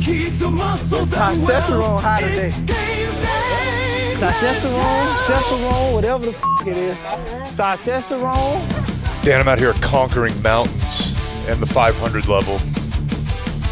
Testosterone high today. Testosterone, whatever the it is. Testosterone. Dan, I'm out here conquering mountains and the 500 level.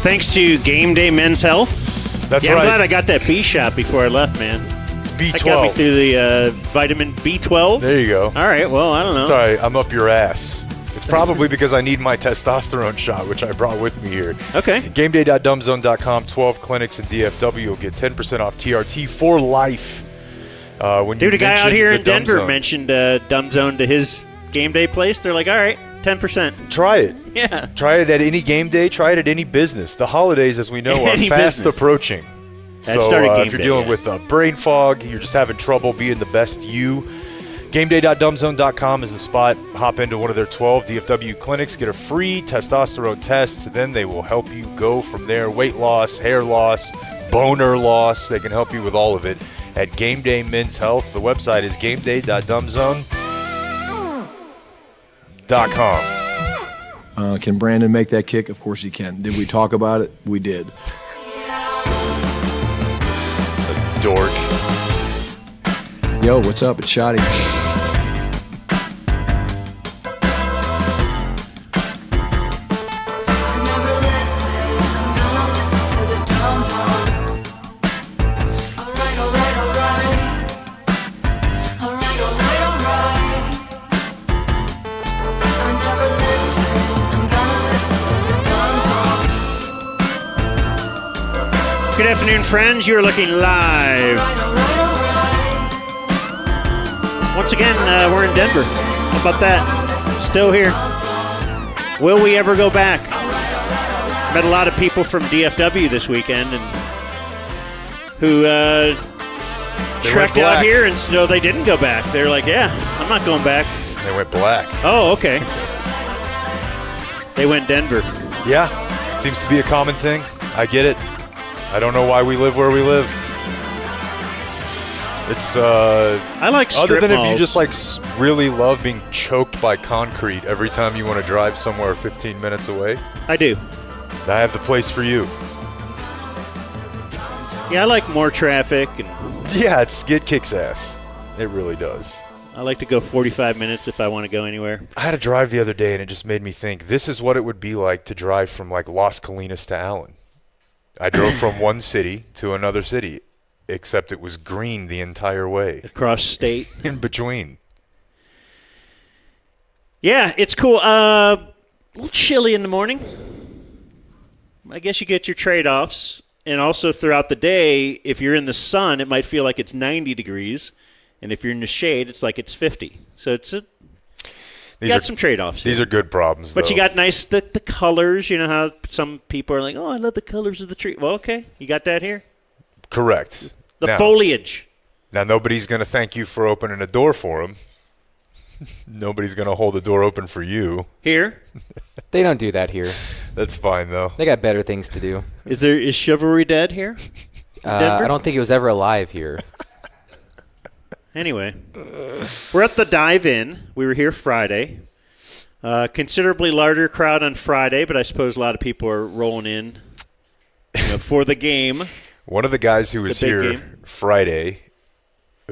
Thanks to Game Day Men's Health. That's right. right. I'm glad I got that B shot before I left, man. It's B12. That got me through the vitamin B12. There you go. All right, well, I don't know. Sorry, I'm up your ass. It's probably because I need my testosterone shot, which I brought with me here. Okay. GameDay.dumbzone.com, 12 clinics in DFW. You'll get 10% off TRT for life. Dude, a guy out here in Denver Zone. mentioned Dumb Zone to his Game Day place. They're like, all right, 10%. Try it. Yeah. Try it at any game day. Try it at any business. The holidays, as we know, are Any fast business. approaching. That started Game if you're Day, dealing yeah. with brain fog, you're just having trouble being the best you, GameDay.dumbzone.com is the spot. Hop into one of their 12 DFW clinics, get a free testosterone test. Then they will help you go from there. Weight loss, hair loss, boner loss. They can help you with all of it at Game Day Men's Health. The website is GameDay.dumbzone.com. Can Brandon make that kick? Of course he can. Did we talk about it? We did. Dork. Yo, what's up? It's Shotty. Good afternoon, friends. You are looking live. Once again, we're in Denver. How about that? Still here. Will we ever go back? Met a lot of people from DFW this weekend and who trekked out here and no, they didn't go back. They're like, yeah, I'm not going back. They went black. Oh, okay. They went Denver. Yeah, seems to be a common thing. I get it. I don't know why we live where we live. It's I like strip other than malls. if you just like really love being choked by concrete every time you want to drive somewhere 15 minutes away. I do. I have the place for you. Yeah, I like more traffic, and Yeah, it kicks ass. It really does. I like to go 45 minutes if I want to go anywhere. I had a drive the other day, and it just made me think, this is what it would be like to drive from like Las Colinas to Allen. I drove from one city to another city, except it was green the entire way. Across state. In between. Yeah, it's cool. A little chilly in the morning. I guess you get your trade-offs. And also throughout the day, if you're in the sun, it might feel like it's 90 degrees. And if you're in the shade, it's like it's 50. So it's some trade-offs. These are good problems, But though. you got nice the colors. You know how some people are like, oh, I love the colors of the tree. Well, okay. You got that here? Correct. The foliage. Now, nobody's going to thank you for opening a door for them. Nobody's going to hold the door open for you. Here? They don't do that here. That's fine, though. They got better things to do. Is chivalry dead here? I don't think it was ever alive here. Anyway, we're at the dive-in. We were here Friday. Considerably larger crowd on Friday, but I suppose a lot of people are rolling in for the game. One of the guys who was The big here game. Friday,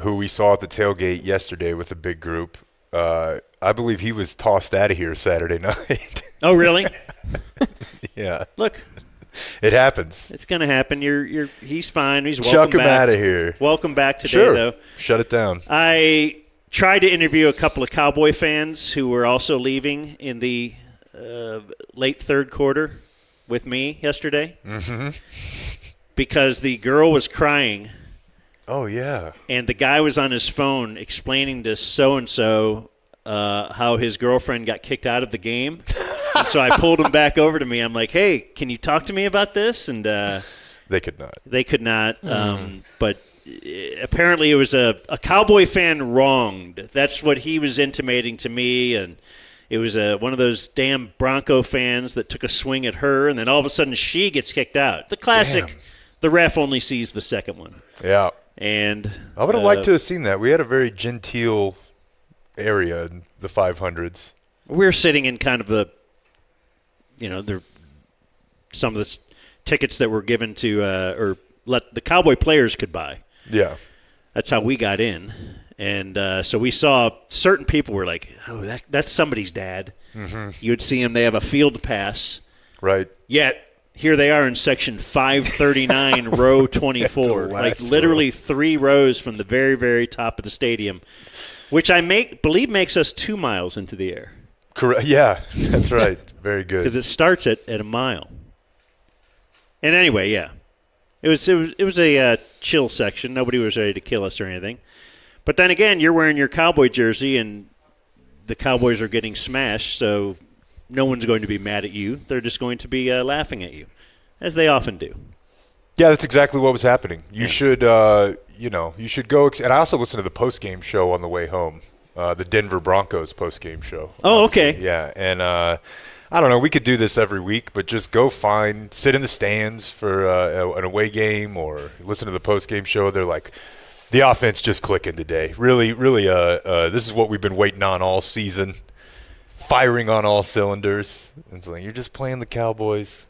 who we saw at the tailgate yesterday with a big group, I believe he was tossed out of here Saturday night. Oh, really? Yeah. Look, it happens. it's going to happen. He's fine. He's welcome Chuck him back. out of here. Welcome back today, Sure. though. Shut it down. I tried to interview a couple of Cowboy fans who were also leaving in the late third quarter with me yesterday because the girl was crying. Oh, yeah. And the guy was on his phone explaining to so-and-so how his girlfriend got kicked out of the game. And so I pulled him back over to me. I'm like, hey, can you talk to me about this? And they could not. They could not. But apparently it was a Cowboy fan wronged. That's what he was intimating to me. And it was one of those damn Bronco fans that took a swing at her. And then all of a sudden she gets kicked out. The classic, Damn. The ref only sees the second one. Yeah. And I would have liked to have seen that. We had a very genteel area in the 500s. We're sitting in kind of some of the tickets that were given to or let the Cowboy players could buy. Yeah. That's how we got in. And so we saw certain people were like, oh, that's somebody's dad. Mm-hmm. You would see them. They have a field pass. Right. Yet here they are in section 539, row 24. Like literally 3 rows from the very, very top of the stadium, which I believe makes us 2 miles into the air. Correct. Yeah, that's right. Very good. Because it starts at a mile. And anyway, yeah. It was a chill section. Nobody was ready to kill us or anything. But then again, you're wearing your Cowboy jersey, and the Cowboys are getting smashed, so no one's going to be mad at you. They're just going to be laughing at you, as they often do. Yeah, that's exactly what was happening. You should, you should go. And I also listened to the post-game show on the way home, the Denver Broncos post-game show. Oh, okay. Yeah, and I don't know. We could do this every week, but just sit in the stands for an away game or listen to the post-game show. They're like, the offense just clicking today. Really, this is what we've been waiting on all season. Firing on all cylinders. It's like, you're just playing the Cowboys.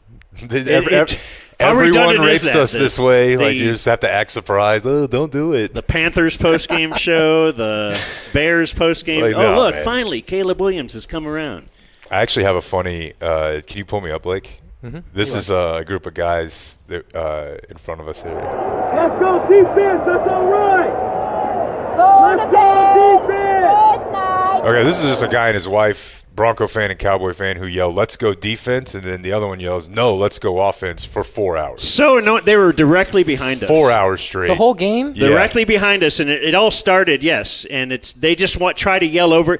Everyone rapes us this way. Like, you just have to act surprised. Oh, don't do it. The Panthers post-game show, the Bears post-game. Like, look, man. Finally, Caleb Williams has come around. I actually have a funny can you pull me up, Blake? Mm-hmm. This is a group of guys that, in front of us here. Let's go defense, that's all right. Let's go defense. Good night. Okay, this is just a guy and his wife, Bronco fan and Cowboy fan, who yell, "Let's go defense," and then the other one yells, "No, let's go offense," for 4 hours. So they were directly behind us. 4 hours straight. The whole game? Yeah. Directly behind us, and it all started, yes, and they just try to yell over.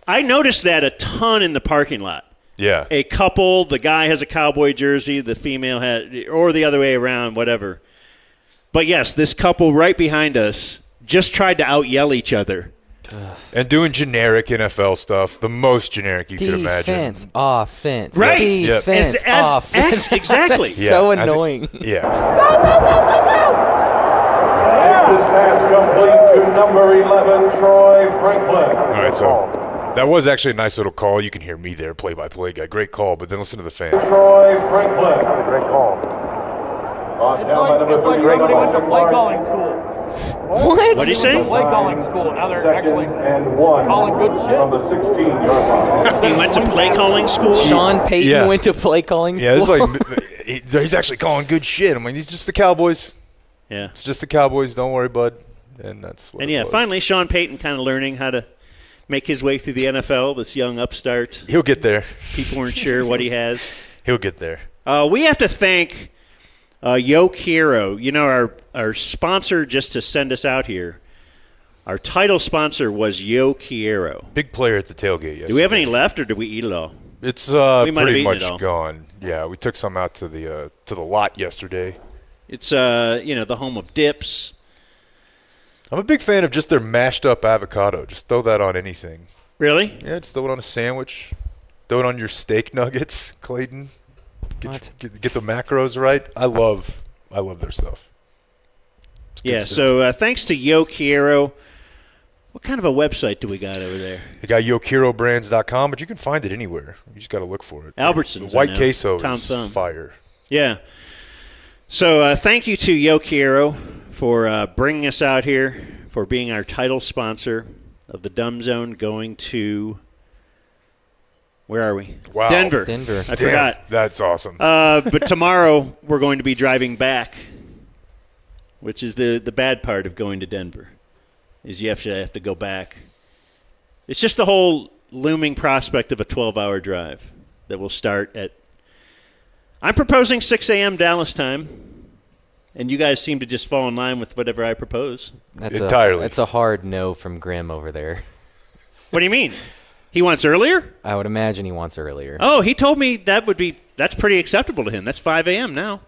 I noticed that a ton in the parking lot. Yeah. A couple, the guy has a Cowboy jersey, the female has, or the other way around, whatever. But yes, this couple right behind us just tried to out-yell each other. And doing generic NFL stuff, the most generic you could imagine. Defense, offense. Right. Defense, offense. Exactly. That's so annoying. Yeah. Passes pass complete to number 11, Troy Franklin. All right, so that was actually a nice little call. You can hear me there, play-by-play guy. Great call, but then listen to the fan. Troy Franklin. That's a great call. It's like somebody went to play calling school. What? What did he say? Play calling school. Now they're actually and 1 calling good shit. from the 16-yard line. He went to play calling school? Sean Payton Yeah. went to play calling school. Yeah, it's like he's actually calling good shit. I'm like, he's just the Cowboys. Yeah. It's just the Cowboys. Don't worry, bud. And that's what. And it yeah, was. finally Sean Payton kind of learning how to make his way through the NFL, this young upstart. He'll get there. People weren't sure what he has. He'll get there. We have to thank Quiero, our sponsor just to send us out here. Our title sponsor was Quiero. Big player at the tailgate yesterday. Do we have any left, or did we eat it all? It's might have pretty eaten it much all. gone. Yeah, we took some out to the lot yesterday. It's the home of dips. I'm a big fan of just their mashed up avocado. Just throw that on anything. Really? Yeah, just throw it on a sandwich. Throw it on your steak nuggets, Clayton. Get the macros right. I love their stuff. Yeah, so thanks to Quiero. What kind of a website do we got over there? They got YoQueroBrands.com, but you can find it anywhere. You just got to look for it. Albertsons. The white I know. queso Tom is Thumb. fire. Yeah. So thank you to Quiero for bringing us out here, for being our title sponsor of the Dumb Zone, going to – where are we? Wow. Denver. Damn, I forgot. That's awesome. But tomorrow we're going to be driving back, which is the bad part of going to Denver, is you have to go back. It's just the whole looming prospect of a 12-hour drive that will start at – I'm proposing 6 a.m. Dallas time, and you guys seem to just fall in line with whatever I propose. Entirely. That's a hard no from Grim over there. What do you mean? He wants earlier? I would imagine he wants earlier. Oh, he told me that's pretty acceptable to him. That's 5 a.m. now.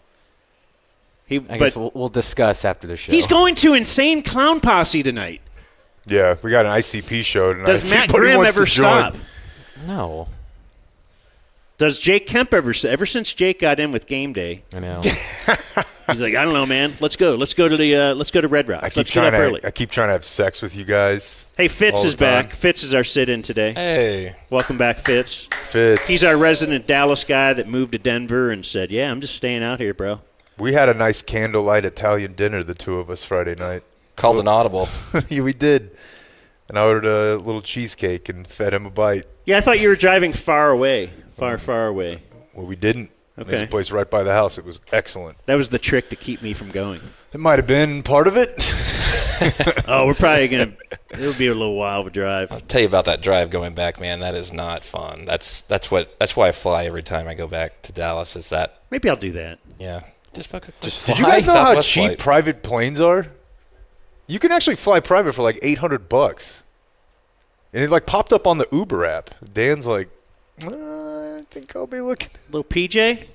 I guess we'll discuss after the show. He's going to Insane Clown Posse tonight. Yeah, we got an ICP show tonight. Does If Matt anybody Grimm wants to ever join- stop? No. Does Jake Kemp ever since Jake got in with Game Day, I know. He's like, I don't know, man. Let's go. Let's go to Red Rocks. Let's get up early. I keep trying to have sex with you guys. Hey, Fitz is back. Fitz is our sit-in today. Hey. Welcome back, Fitz. Fitz. He's our resident Dallas guy that moved to Denver and said, yeah, I'm just staying out here, bro. We had a nice candlelight Italian dinner, the two of us, Friday night. Called an audible. Yeah, we did. And I ordered a little cheesecake and fed him a bite. Yeah, I thought you were driving far away. Far away. Well, we didn't. Okay. There's a place right by the house. It was excellent. That was the trick to keep me from going. It might have been part of it. We're probably going to – it'll be a little while of a drive. I'll tell you about that drive going back, man. That is not fun. That's why I fly every time I go back to Dallas is that. Maybe I'll do that. Yeah. Just did you guys know how cheap flight. private planes are? You can actually fly private for like $800. And it like popped up on the Uber app. Dan's like, I think I'll be looking. Little PJ?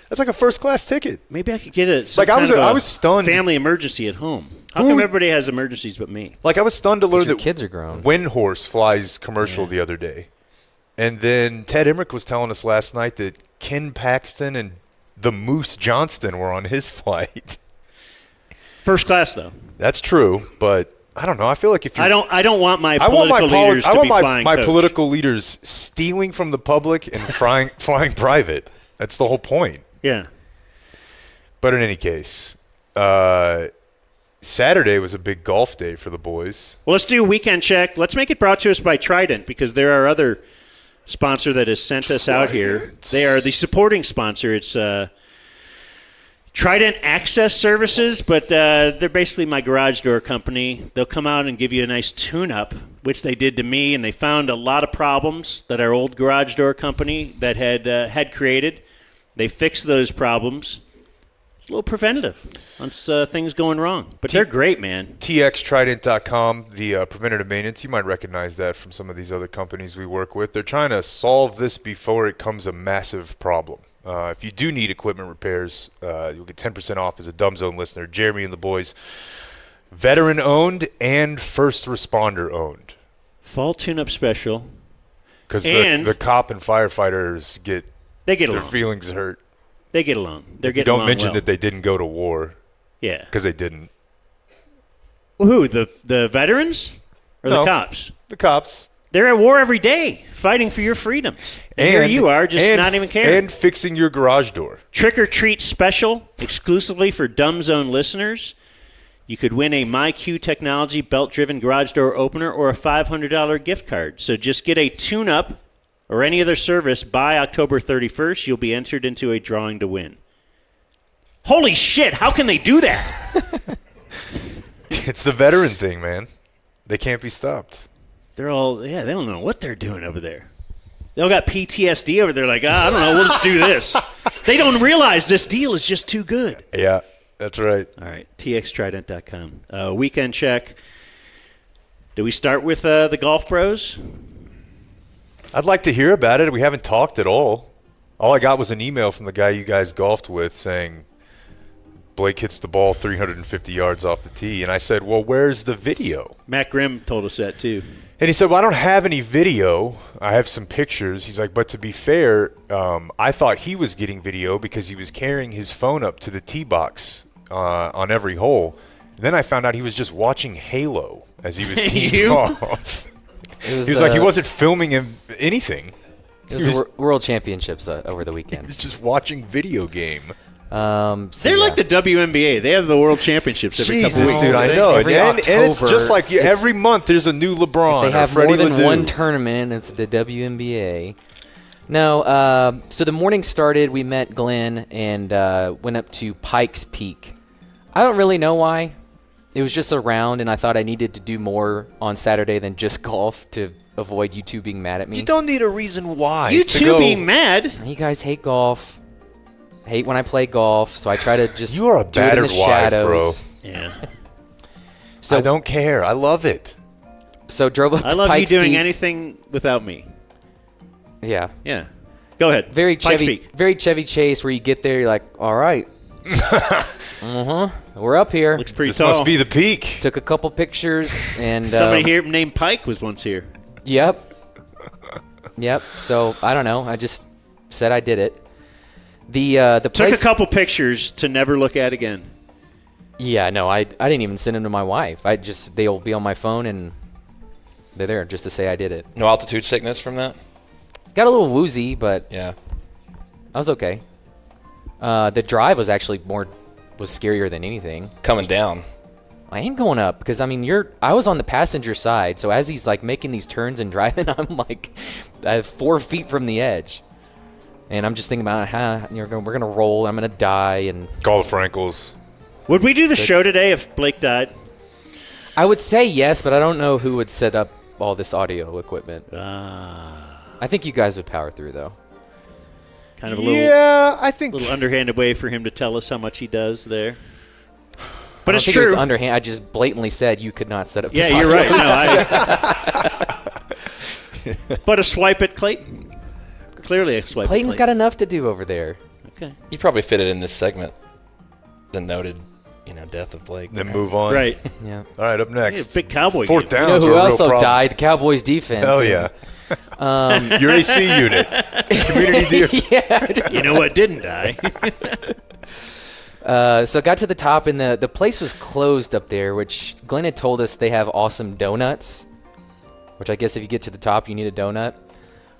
That's like a first-class ticket. Maybe I could get it. Like I was stunned. Family emergency at home. How come everybody has emergencies but me? Like I was stunned to learn that kids are grown. Windhorse flies commercial the other day. And then Ted Emmerich was telling us last night that Ken Paxton and the Moose Johnston were on his flight. First class, though. That's true, but I don't know. I feel like if you I don't want my political leaders to be flying my coach. political leaders stealing from the public and flying private. That's the whole point. Yeah. But in any case, Saturday was a big golf day for the boys. Well, let's do a weekend check. Let's make it brought to us by Trident because they're our other sponsor that has sent us out here. They are the supporting sponsor. It's Trident Access Services, but they're basically my garage door company. They'll come out and give you a nice tune-up, which they did to me, and they found a lot of problems that our old garage door company that had created. They fixed those problems. It's a little preventative on things going wrong. But they're great, man. TXTrident.com, the preventative maintenance. You might recognize that from some of these other companies we work with. They're trying to solve this before it becomes a massive problem. If you do need equipment repairs, you'll get 10% off as a Dumb Zone listener. Jeremy and the boys, veteran-owned and first responder-owned. Fall tune-up special. Because the cop and firefighters get their feelings hurt. They get along. They're getting along. Don't mention that they didn't go to war. Yeah. Because they didn't. Well, who? The veterans? Or the cops? The cops. They're at war every day, fighting for your freedoms. And here you are, just not even caring. And fixing your garage door. Trick or Treat special, exclusively for Dumb Zone listeners. You could win a MyQ Technology belt-driven garage door opener or a $500 gift card. So just get a tune-up or any other service by October 31st. You'll be entered into a drawing to win. Holy shit, how can they do that? It's the veteran thing, man. They can't be stopped. They don't know what they're doing over there. They all got PTSD over there like, I don't know, we'll just do this. They don't realize this deal is just too good. Yeah, that's right. All right, txtrident.com. Weekend check. Do we start with the Golf Bros? I'd like to hear about it. We haven't talked at all. All I got was an email from the guy you guys golfed with saying Blake hits the ball 350 yards off the tee. And I said, well, where's the video? Matt Grimm told us that too. And he said, well, I don't have any video. I have some pictures. He's like, but to be fair, I thought he was getting video because he was carrying his phone up to the tee box on every hole. And then I found out he was just watching Halo as he was teeing off. He was like, he wasn't filming anything. It was the World Championships over the weekend. He was just watching video game. They're like the WNBA. They have the World Championships every couple weeks. Dude, I know. And it's just like every month there's a new LeBron. They have or more than Ledoux. one tournament. It's the WNBA. No, so the morning started. We met Glenn and went up to Pikes Peak. I don't really know why. It was just a round, and I thought I needed to do more on Saturday than just golf to avoid you two being mad at me. You don't need a reason why. You two being mad? You guys hate golf. Hate when I play golf, so I try to just You are a do it in the battered wife, shadows. bro. Yeah. So I don't care. I love it. So drove up to I love Pikes you doing Peak. anything without me. Yeah. Yeah. Go ahead. Very Pikes Peak. Chevy Chase where you get there, you're like, all right. We're up here. Looks pretty This tall. must be the peak. Took a couple pictures and Somebody here named Pike was once here. Yep. So I don't know. I just said I did it. The Took place. a couple pictures to never look at again. Yeah, no, I didn't even send them to my wife. They'll be on my phone and they're there just to say I did it. No altitude sickness from that? Got a little woozy, but Yeah. I was okay. The drive was actually was scarier than anything. Coming down. I ain't going up because I was on the passenger side, so as he's like making these turns and driving, I'm like 4 feet from the edge, and I'm just thinking about we're gonna roll, I'm gonna die, and Call the Frankels. Would we do the show today if Blake died? I would say yes, but I don't know who would set up all this audio equipment. I think you guys would power through though. Kind of a little, Yeah, I think. little underhanded way for him to tell us how much he does there. But I it's don't think It was true. underhand. I just blatantly said you could not set up. Yeah, this you're audio. right. No, but a swipe at Clayton. Clearly a swipe Clayton's at got Clayton. enough to do over there. Okay. You probably fit it in this segment. The noted, death of Blake. Then move on. Right. Yeah. All right, up next. Yeah, big Cowboy Fourth game. down. You know who else died? The Cowboys defense. Hell yeah. Your AC unit. Community defense. Yeah. You know what didn't die? So got to the top, and the place was closed up there, which Glenn had told us they have awesome donuts, which I guess if you get to the top, you need a donut.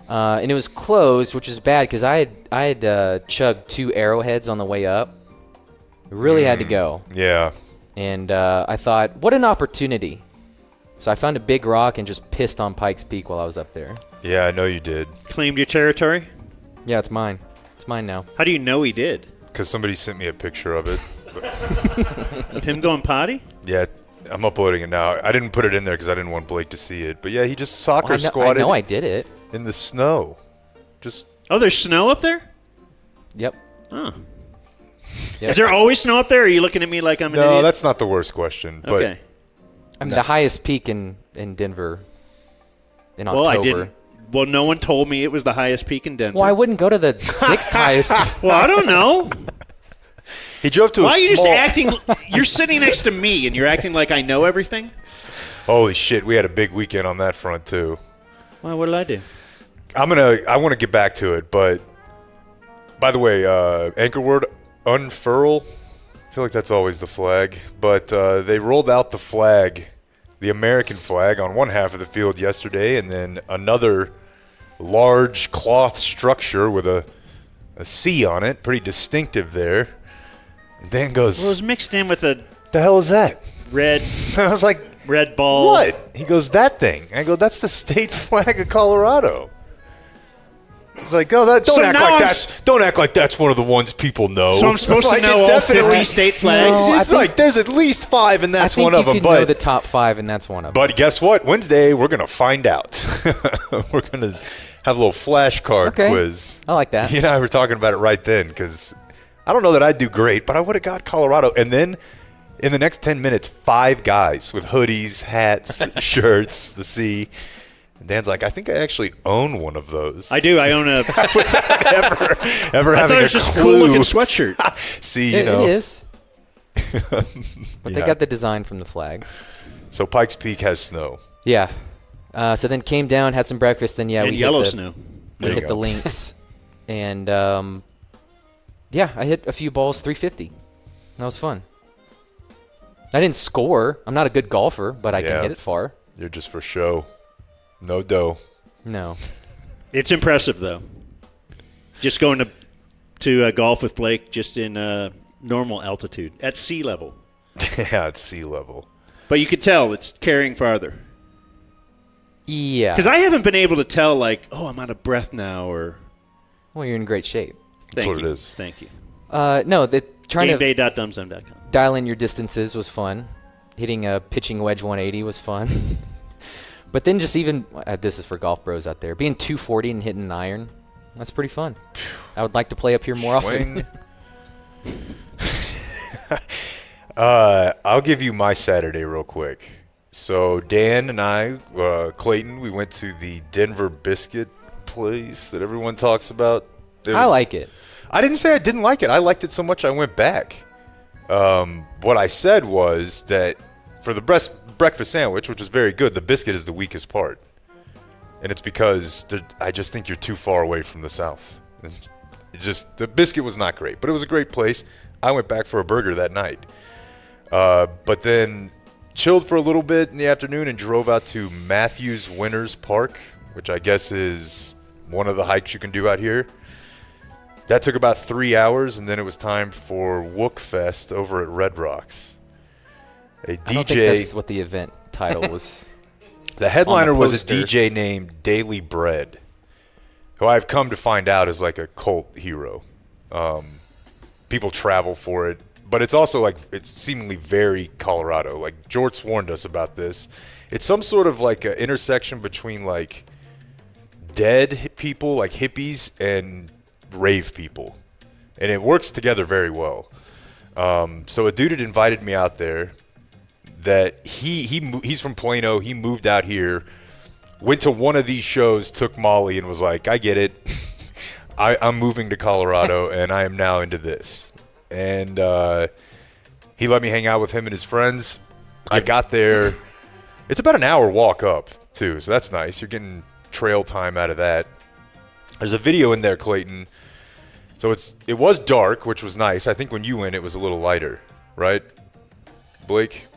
And it was closed, which is bad because I had chugged 2 arrowheads on the way up. Really had to go. Yeah. And I thought, what an opportunity. So I found a big rock and just pissed on Pikes Peak while I was up there. Yeah, I know you did. Claimed your territory? Yeah, it's mine. It's mine now. How do you know he did? Because somebody sent me a picture of it. Of him going potty? Yeah, I'm uploading it now. I didn't put it in there because I didn't want Blake to see it. But yeah, he just soccer Well, I squatted know I did it. in the snow. Just Oh, there's snow up there? Yep. Oh. Yep. Is there always snow up there, or are you looking at me like I'm an no, idiot? that's not the worst question. But Okay. I mean, the highest peak in Denver in Well, October. I didn't. Well, no one told me it was the highest peak in Denver. Well, I wouldn't go to the 6th highest. Well, I don't know. he drove to Why a are you just small. acting? You're sitting next to me, and you're acting like I know everything? Holy shit, we had a big weekend on that front too. Well, what did I do? I want to get back to it, but by the way, anchor word unfurl. I feel like that's always the flag, but they rolled out the flag, the American flag, on one half of the field yesterday, and then another large cloth structure with a C on it, pretty distinctive there. And Dan goes, Well, it was mixed in with a "The hell is that?" red And I was like, ball. "What?" He goes, "That thing." I go, "That's the state flag of Colorado." He's like, "No, don't So act now like I'm don't act like that's one of the ones people know." So I'm supposed to Like, know it all definitely- 50 sate flags? No, I It's think- like there's at least 5, and that's I think one of you them. can know But the top 5, and that's one of them. but guess what? Wednesday we're gonna find out. We're gonna have a little flashcard Okay. quiz. I like that. You and I were talking about it right then because I don't know that I'd do great, but I would have got Colorado. And then in the next 10 minutes, 5 guys with hoodies, hats, shirts, the C. And Dan's like, "I think I actually own one of those." I do. I own a. ever I having thought it a was just a clue. cool looking sweatshirt. See, It you know. is. But they Yeah. got the design from the flag. So Pikes Peak has snow. Yeah. So then came down, had some breakfast, then And we yellow hit the, snow. We There you hit the go. links, and yeah, I hit a few balls, 350. That was fun. I didn't score. I'm not a good golfer, but I Yeah. can hit it far. You're just for show. No dough. No. It's impressive, though. Just going to golf with Blake just in normal altitude at sea level. Yeah, it's sea level. But you could tell it's carrying farther. Yeah. Because I haven't been able to tell, like, oh, I'm out of breath now, or Well, you're in great shape. That's thank what you. it is. Thank you. No, trying to GameDay.dumbzone.com. dial in your distances was fun. Hitting a pitching wedge 180 was fun. But then just even, this is for golf bros out there, being 240 and hitting an iron, that's pretty fun. I would like to play up here more often. I'll give you my Saturday real quick. So Dan and I, Clayton, we went to the Denver biscuit place that everyone talks about. I like it. I didn't say I didn't like it. I liked it so much I went back. What I said was that for the breakfast sandwich, which was very good, the biscuit is the weakest part. And it's because I just think you're too far away from the South. The biscuit was not great, but it was a great place. I went back for a burger that night. But then chilled for a little bit in the afternoon and drove out to Matthews Winters Park, which I guess is one of the hikes you can do out here. That took about 3 hours, and then it was time for Wook Fest over at Red Rocks. A DJ. I don't think that's what the event title was. The headliner was a poster. DJ named Daily Bread, who I've come to find out is like a cult hero. People travel for it, but it's also like it's seemingly very Colorado. Like Jorts warned us about this. It's some sort of like an intersection between like dead people, like hippies, and rave people, and it works together very well. So a dude had invited me out there. That he's from Plano. He moved out here, went to one of these shows, took Molly, and was like, I get it. I'm moving to Colorado, and I am now into this. And he let me hang out with him and his friends. I got there. It's about an hour walk up, too, so that's nice. You're getting trail time out of that. There's a video in there, Clayton. So it was dark, which was nice. I think when you went, it was a little lighter, right, Blake?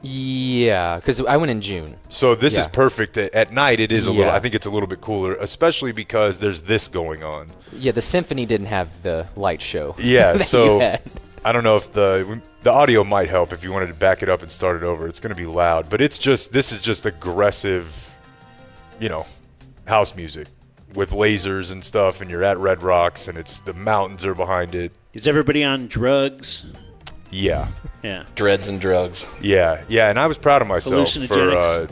Yeah, because I went in June. So this is perfect. At night, it is a little. Yeah. I think it's a little bit cooler, especially because there's this going on. Yeah, the symphony didn't have the light show. Yeah, that so you had. I don't know if the audio might help if you wanted to back it up and start it over. It's going to be loud, but this is just aggressive, house music with lasers and stuff, and you're at Red Rocks, and the mountains are behind it. Is everybody on drugs? Yeah. Yeah. Dreads and drugs. Yeah, and I was proud of myself for. Hallucinogenics.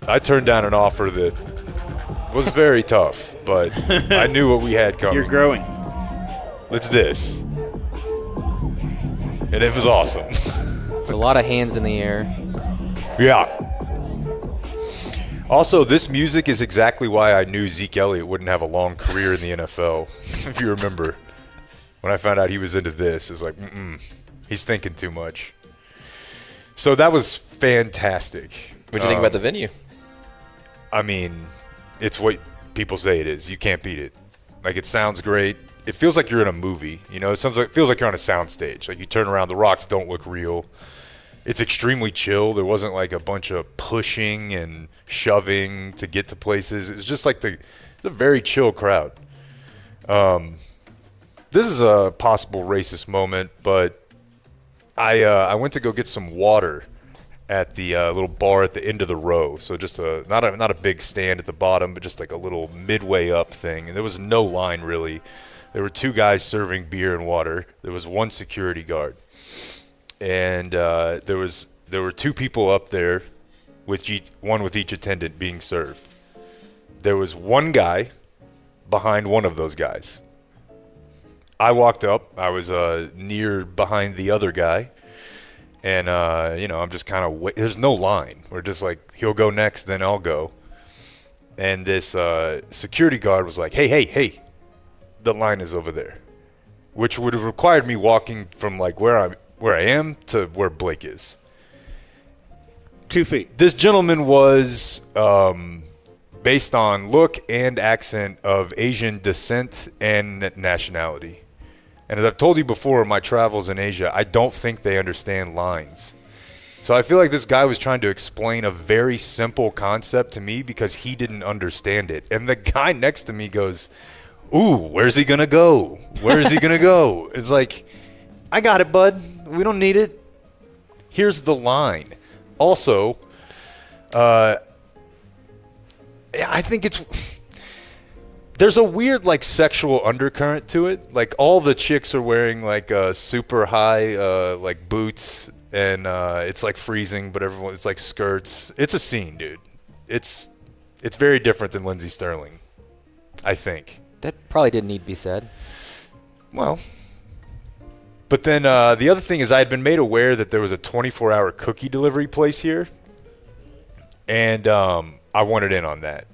I turned down an offer that was very tough, but I knew what we had coming. You're growing. It's this, and it was awesome. It's a lot of hands in the air. Yeah. Also, this music is exactly why I knew Zeke Elliott wouldn't have a long career in the NFL. If you remember, when I found out he was into this, it was like, he's thinking too much. So that was fantastic. What'd you think about the venue? I mean, it's what people say it is. You can't beat it. Like, it sounds great. It feels like you're in a movie. It feels like you're on a soundstage. Like, you turn around, the rocks don't look real. It's extremely chill. There wasn't like a bunch of pushing and shoving to get to places. It was just like a very chill crowd. This is a possible racist moment, but I went to go get some water at the little bar at the end of the row. So just not a big stand at the bottom, but just like a little midway up thing. And there was no line really. There were two guys serving beer and water. There was one security guard, and there were two people up there with one with each attendant being served. There was one guy behind one of those guys. I walked up. I was near behind the other guy. And, I'm just kind of there's no line. We're just like, he'll go next, then I'll go. And this security guard was like, hey, the line is over there. Which would have required me walking from, like, where I am to where Blake is. 2 feet. This gentleman was based on look and accent of Asian descent and nationality. And as I've told you before in my travels in Asia, I don't think they understand lines. So I feel like this guy was trying to explain a very simple concept to me because he didn't understand it. And the guy next to me goes, ooh, where's he going to go? Where is he going to go? It's like, I got it, bud. We don't need it. Here's the line. Also, I think there's a weird, like, sexual undercurrent to it. Like, all the chicks are wearing, like, super high, like, boots, and it's, like, freezing, but it's, like, skirts. It's a scene, dude. It's very different than Lindsey Sterling, I think. That probably didn't need to be said. Well, but then the other thing is I had been made aware that there was a 24-hour cookie delivery place here, and I wanted in on that.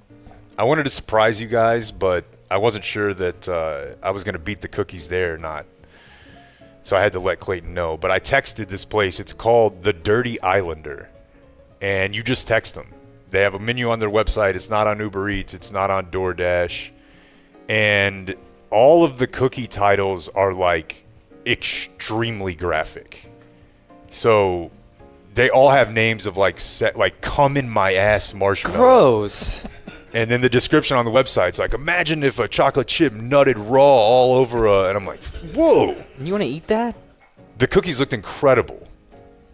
I wanted to surprise you guys, but I wasn't sure that I was going to beat the cookies there or not. So I had to let Clayton know. But I texted this place. It's called The Dirty Islander. And you just text them. They have a menu on their website. It's not on Uber Eats. It's not on DoorDash. And all of the cookie titles are like extremely graphic. So they all have names of like come in my ass marshmallow. Gross. And then the description on the website's like, imagine if a chocolate chip nutted raw all over and I'm like, whoa. You want to eat that? The cookies looked incredible.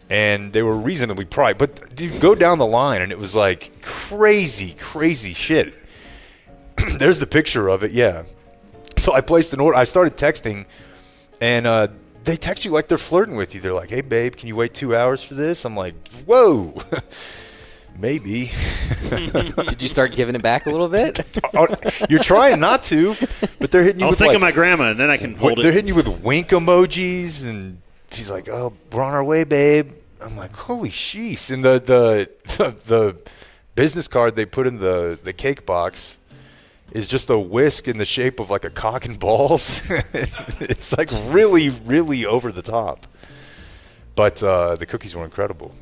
And they were reasonably priced. But dude, go down the line and it was like crazy shit. There's the picture of it, yeah. So I placed an order. I started texting and they text you like they're flirting with you. They're like, hey, babe, can you wait 2 hours for this? I'm like, whoa. Maybe. Did you start giving it back a little bit? You're trying not to, but they're hitting you with I'll think like, of my grandma, and then I can hold they're it. hitting you with wink emojis, and she's like, oh, we're on our way, babe. I'm like, holy sheesh. And the business card they put in the cake box is just a whisk in the shape of like a cock and balls. It's like really, really over the top. But the cookies were incredible.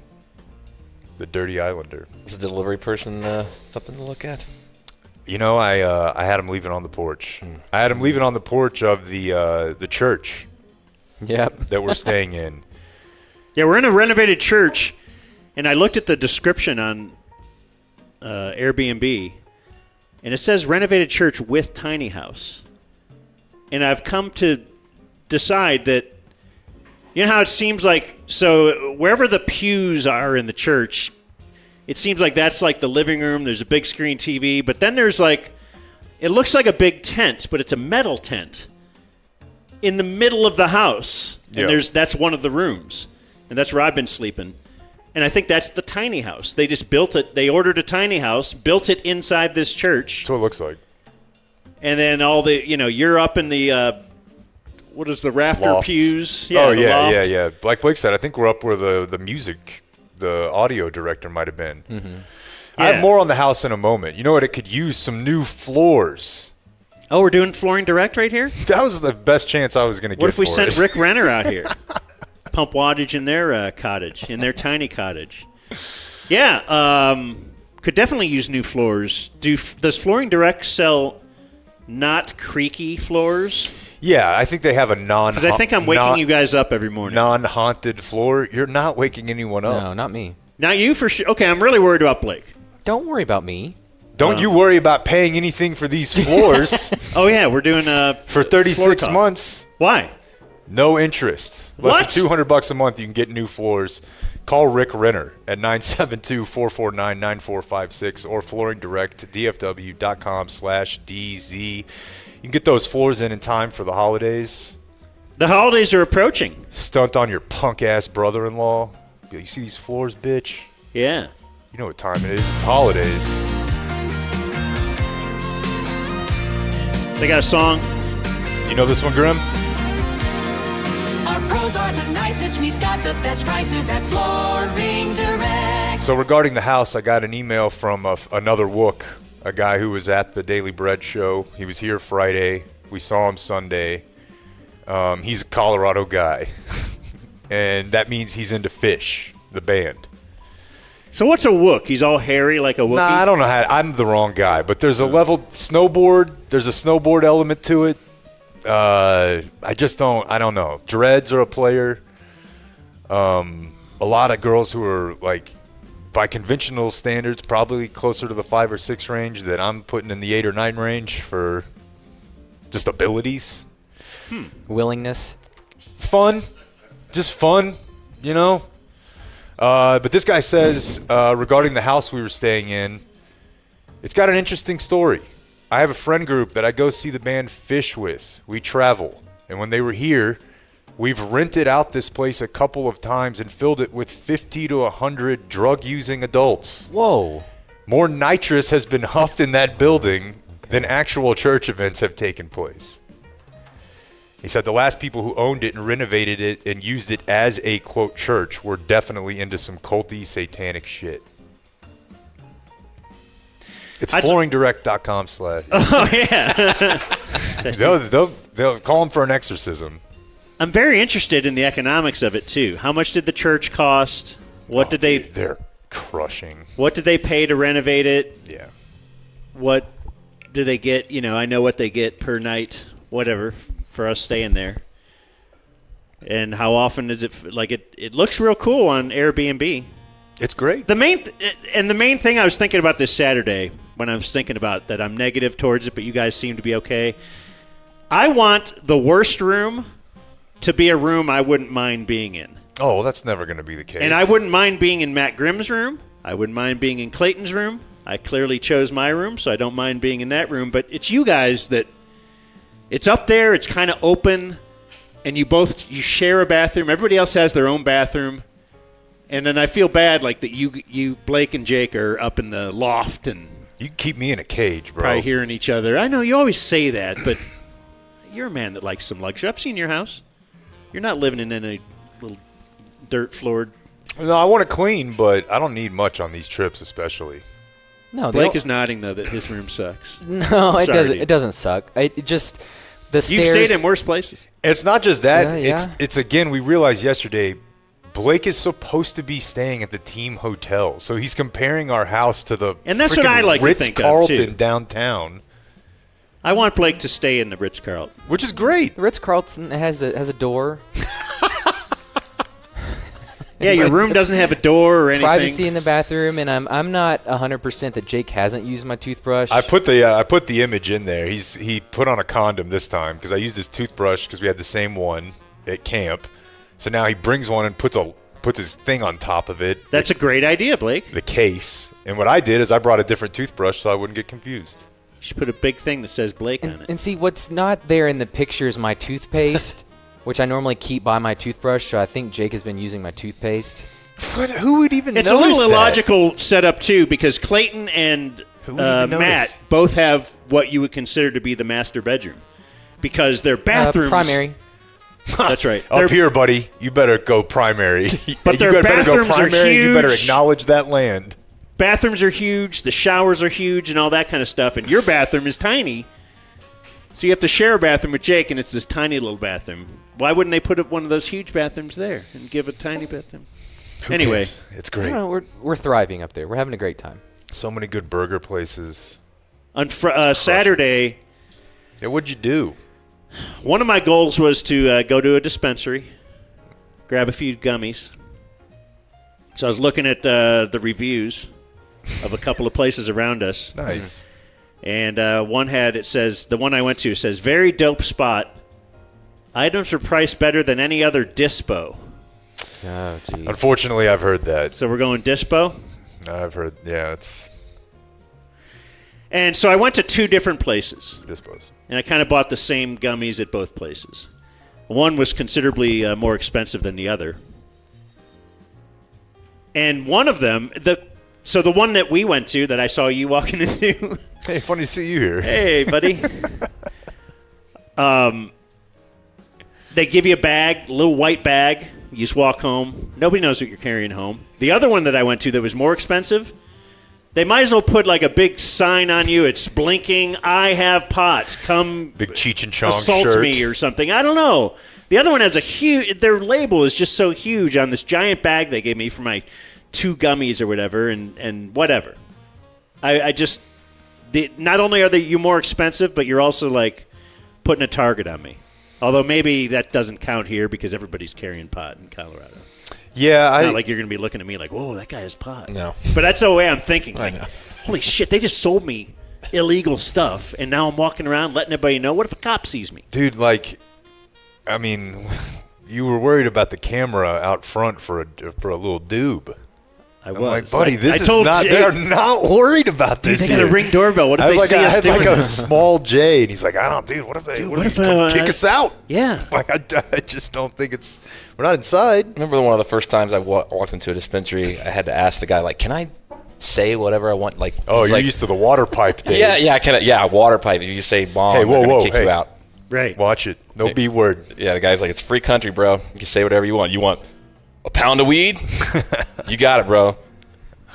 The Dirty Islander. Was the delivery person something to look at? You know, I had him leaving on the porch. I had him leaving on the porch of the church. Yep. That we're staying in. Yeah, we're in a renovated church, and I looked at the description on Airbnb, and it says renovated church with tiny house. And I've come to decide that, you know how it seems like, so wherever the pews are in the church, it seems like that's like the living room. There's a big screen TV, but then there's like, it looks like a big tent, but it's a metal tent in the middle of the house. And that's one of the rooms. And that's where I've been sleeping. And I think that's the tiny house. They just built it. They ordered a tiny house, built it inside this church. That's what it looks like. And then all the, you're up in the, what is the rafter Loft. pews? Yeah, loft. yeah. Like Blake said, I think we're up where the music, the audio director might have been. Mm-hmm. I have more on the house in a moment. You know what? It could use some new floors. Oh, we're doing Flooring Direct right here? That was the best chance I was going to get. What if we for sent it. Rick Renner out here? Pump wattage in their cottage, in their tiny cottage. Yeah, could definitely use new floors. Does Flooring Direct sell not creaky floors? Yeah, I think they have a Because I think I'm waking you guys up every morning. non-haunted floor. You're not waking anyone up. No, not me. Not you for sure. Okay, I'm really worried about Blake. Don't worry about me. Don't you worry about paying anything for these floors. Oh, yeah, we're doing for 36 months. Why? No interest. Less than $200 a month, you can get new floors. Call Rick Renner at 972-449-9456 or flooringdirect.dfw.com/DZ. You can get those floors in time for the holidays. The holidays are approaching. Stunt on your punk-ass brother-in-law. You see these floors, bitch? Yeah. You know what time it is. It's holidays. They got a song. You know this one, Grim? Our pros are the nicest. We've got the best prices at Flooring Direct. So regarding the house, I got an email from another Wook, a guy who was at the Daily Bread show. He was here Friday. We saw him Sunday. He's a Colorado guy. And that means he's into Fish, the band. So what's a Wook? He's all hairy like a Wookiee? Nah, I don't know how. I'm the wrong guy. But there's a level snowboard. There's a snowboard element to it. I don't know. Dreads are a player. A lot of girls who are, like, by conventional standards, probably closer to the 5 or 6 range that I'm putting in the 8 or 9 range for just abilities. Willingness. Fun. Just fun, you know? But this guy says, regarding the house we were staying in, it's got an interesting story. I have a friend group that I go see the band Fish with. We travel. And when they were here, we've rented out this place a couple of times and filled it with 50 to 100 drug-using adults. Whoa. More nitrous has been huffed in that building than actual church events have taken place. He said the last people who owned it and renovated it and used it as a, quote, church were definitely into some culty, satanic shit. It's flooringdirect.com/. Oh, yeah. They'll call them for an exorcism. I'm very interested in the economics of it, too. How much did the church cost? They're crushing. What did they pay to renovate it? Yeah. What do they get? I know what they get per night. whatever for us staying there. And how often is it like it looks real cool on Airbnb. It's great. The main thing I was thinking about this Saturday when I was thinking about that I'm negative towards it, but you guys seem to be okay. I want the worst room to be a room I wouldn't mind being in. Oh, well, that's never going to be the case. And I wouldn't mind being in Matt Grimm's room. I wouldn't mind being in Clayton's room. I clearly chose my room, so I don't mind being in that room. But it's you guys that it's up there. It's kind of open, and you share a bathroom. Everybody else has their own bathroom. And then I feel bad, like that you Blake and Jake are up in the loft and you keep me in a cage, bro. Probably hearing each other. I know you always say that, but you're a man that likes some luxury. I've seen your house. You're not living in any little dirt-floored. No, I want to clean, but I don't need much on these trips, especially. No, Blake is nodding though that his room sucks. No, it doesn't. It doesn't suck. It just the stairs. You've stayed in worse places. It's not just that. Yeah. It's again. We realized yesterday. Blake is supposed to be staying at the team hotel, so he's comparing our house to the and that's what I like to think of, too. Ritz-Carlton downtown. I want Blake to stay in the Ritz-Carlton, which is great. The Ritz-Carlton has a door. Yeah, your room doesn't have a door or anything. Privacy in the bathroom, and I'm not 100% that Jake hasn't used my toothbrush. I put the image in there. He put on a condom this time because I used his toothbrush because we had the same one at camp. So now he brings one and puts his thing on top of it. That's a great idea, Blake. The case. And what I did is I brought a different toothbrush so I wouldn't get confused. You should put a big thing that says Blake on it. And see, what's not there in the picture is my toothpaste, which I normally keep by my toothbrush, so I think Jake has been using my toothpaste. What? Who would even It's notice a little that? illogical setup, too, because Clayton and Matt both have what you would consider to be the master bedroom because their bathrooms... primary. That's right. Up here, buddy, you better go primary. But their bathrooms are huge. You better acknowledge that land. Bathrooms are huge. The showers are huge and all that kind of stuff. And your bathroom is tiny. So you have to share a bathroom with Jake, and it's this tiny little bathroom. Why wouldn't they put up one of those huge bathrooms there and give a tiny bathroom? Anyway. Cares? It's great. I don't know, we're thriving up there. We're having a great time. So many good burger places. On Saturday. Yeah, what'd you do? One of my goals was to go to a dispensary, grab a few gummies. So I was looking at the reviews of a couple of places around us. Nice. And one the one I went to says, very dope spot. Items are priced better than any other dispo. Oh, geez. Unfortunately, I've heard that. So we're going dispo? I've heard, yeah, it's... And so I went to two different places. Dispos. And I kind of bought the same gummies at both places. One was considerably more expensive than the other. And one of them, the one that we went to that I saw you walking into. Hey, funny to see you here. Hey, buddy. They give you a bag, a little white bag. You just walk home. Nobody knows what you're carrying home. The other one that I went to that was more expensive, they might as well put like a big sign on you. It's blinking, I have pot. Come big Cheech and Chong assault shirt. me or something. I don't know. The other one has a huge, their label is just so huge on this giant bag they gave me for my 2 gummies or whatever, and whatever. Not only are you more expensive, but you're also like putting a target on me. Although maybe that doesn't count here because everybody's carrying pot in Colorado. Yeah, it's not like you're going to be looking at me like, whoa, that guy has pot. No. But that's the way I'm thinking. I Like, know. holy shit, they just sold me illegal stuff, and now I'm walking around letting everybody know. What if a cop sees me? Dude, like, I mean, you were worried about the camera out front for a little doob. I'm like, buddy, they're not worried about this. They got a Ring doorbell. What if they see us doing like a this? small J, and he's like, dude, what if they come kick us out? Yeah. Like, I just don't think we're not inside. Remember one of the first times I walked into a dispensary, I had to ask the guy, like, can I say whatever I want? Like, oh, you're like, used to the water pipe days. Yeah, water pipe. If you say bomb, hey, they're going to kick you out. Right. Watch it. No B word. Yeah, the guy's like, it's free country, bro. You can say whatever you want. You want a pound of weed? You got it, bro.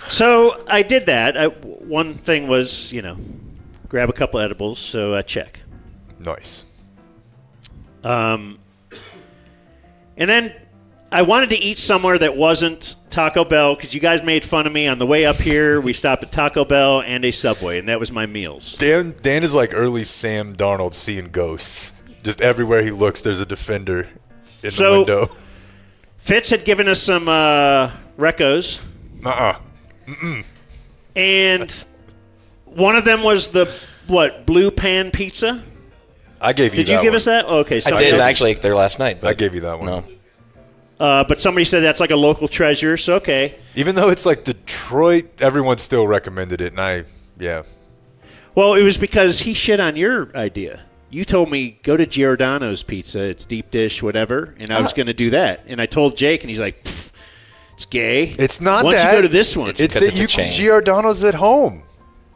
So I did that. One thing was, grab a couple edibles, so check. Nice. And then I wanted to eat somewhere that wasn't Taco Bell because you guys made fun of me. On the way up here, we stopped at Taco Bell and a Subway, and that was my meals. Dan is like early Sam Darnold seeing ghosts. Just everywhere he looks, there's a defender in the So- window. Fitz had given us some recos, and one of them was the blue pan pizza. I gave you Did that you give one. us that? Oh, okay, I somebody did else- actually there last night. But I gave you that one. No. But somebody said that's like a local treasure, so okay. Even though it's like Detroit, everyone still recommended it, and yeah. Well, it was because he shit on your idea. You told me go to Giordano's Pizza. It's deep dish, whatever, and I was going to do that. And I told Jake, and he's like, "It's gay." It's not Why that. don't you go to this one? It's because that it's a you chain. Giordano's at home.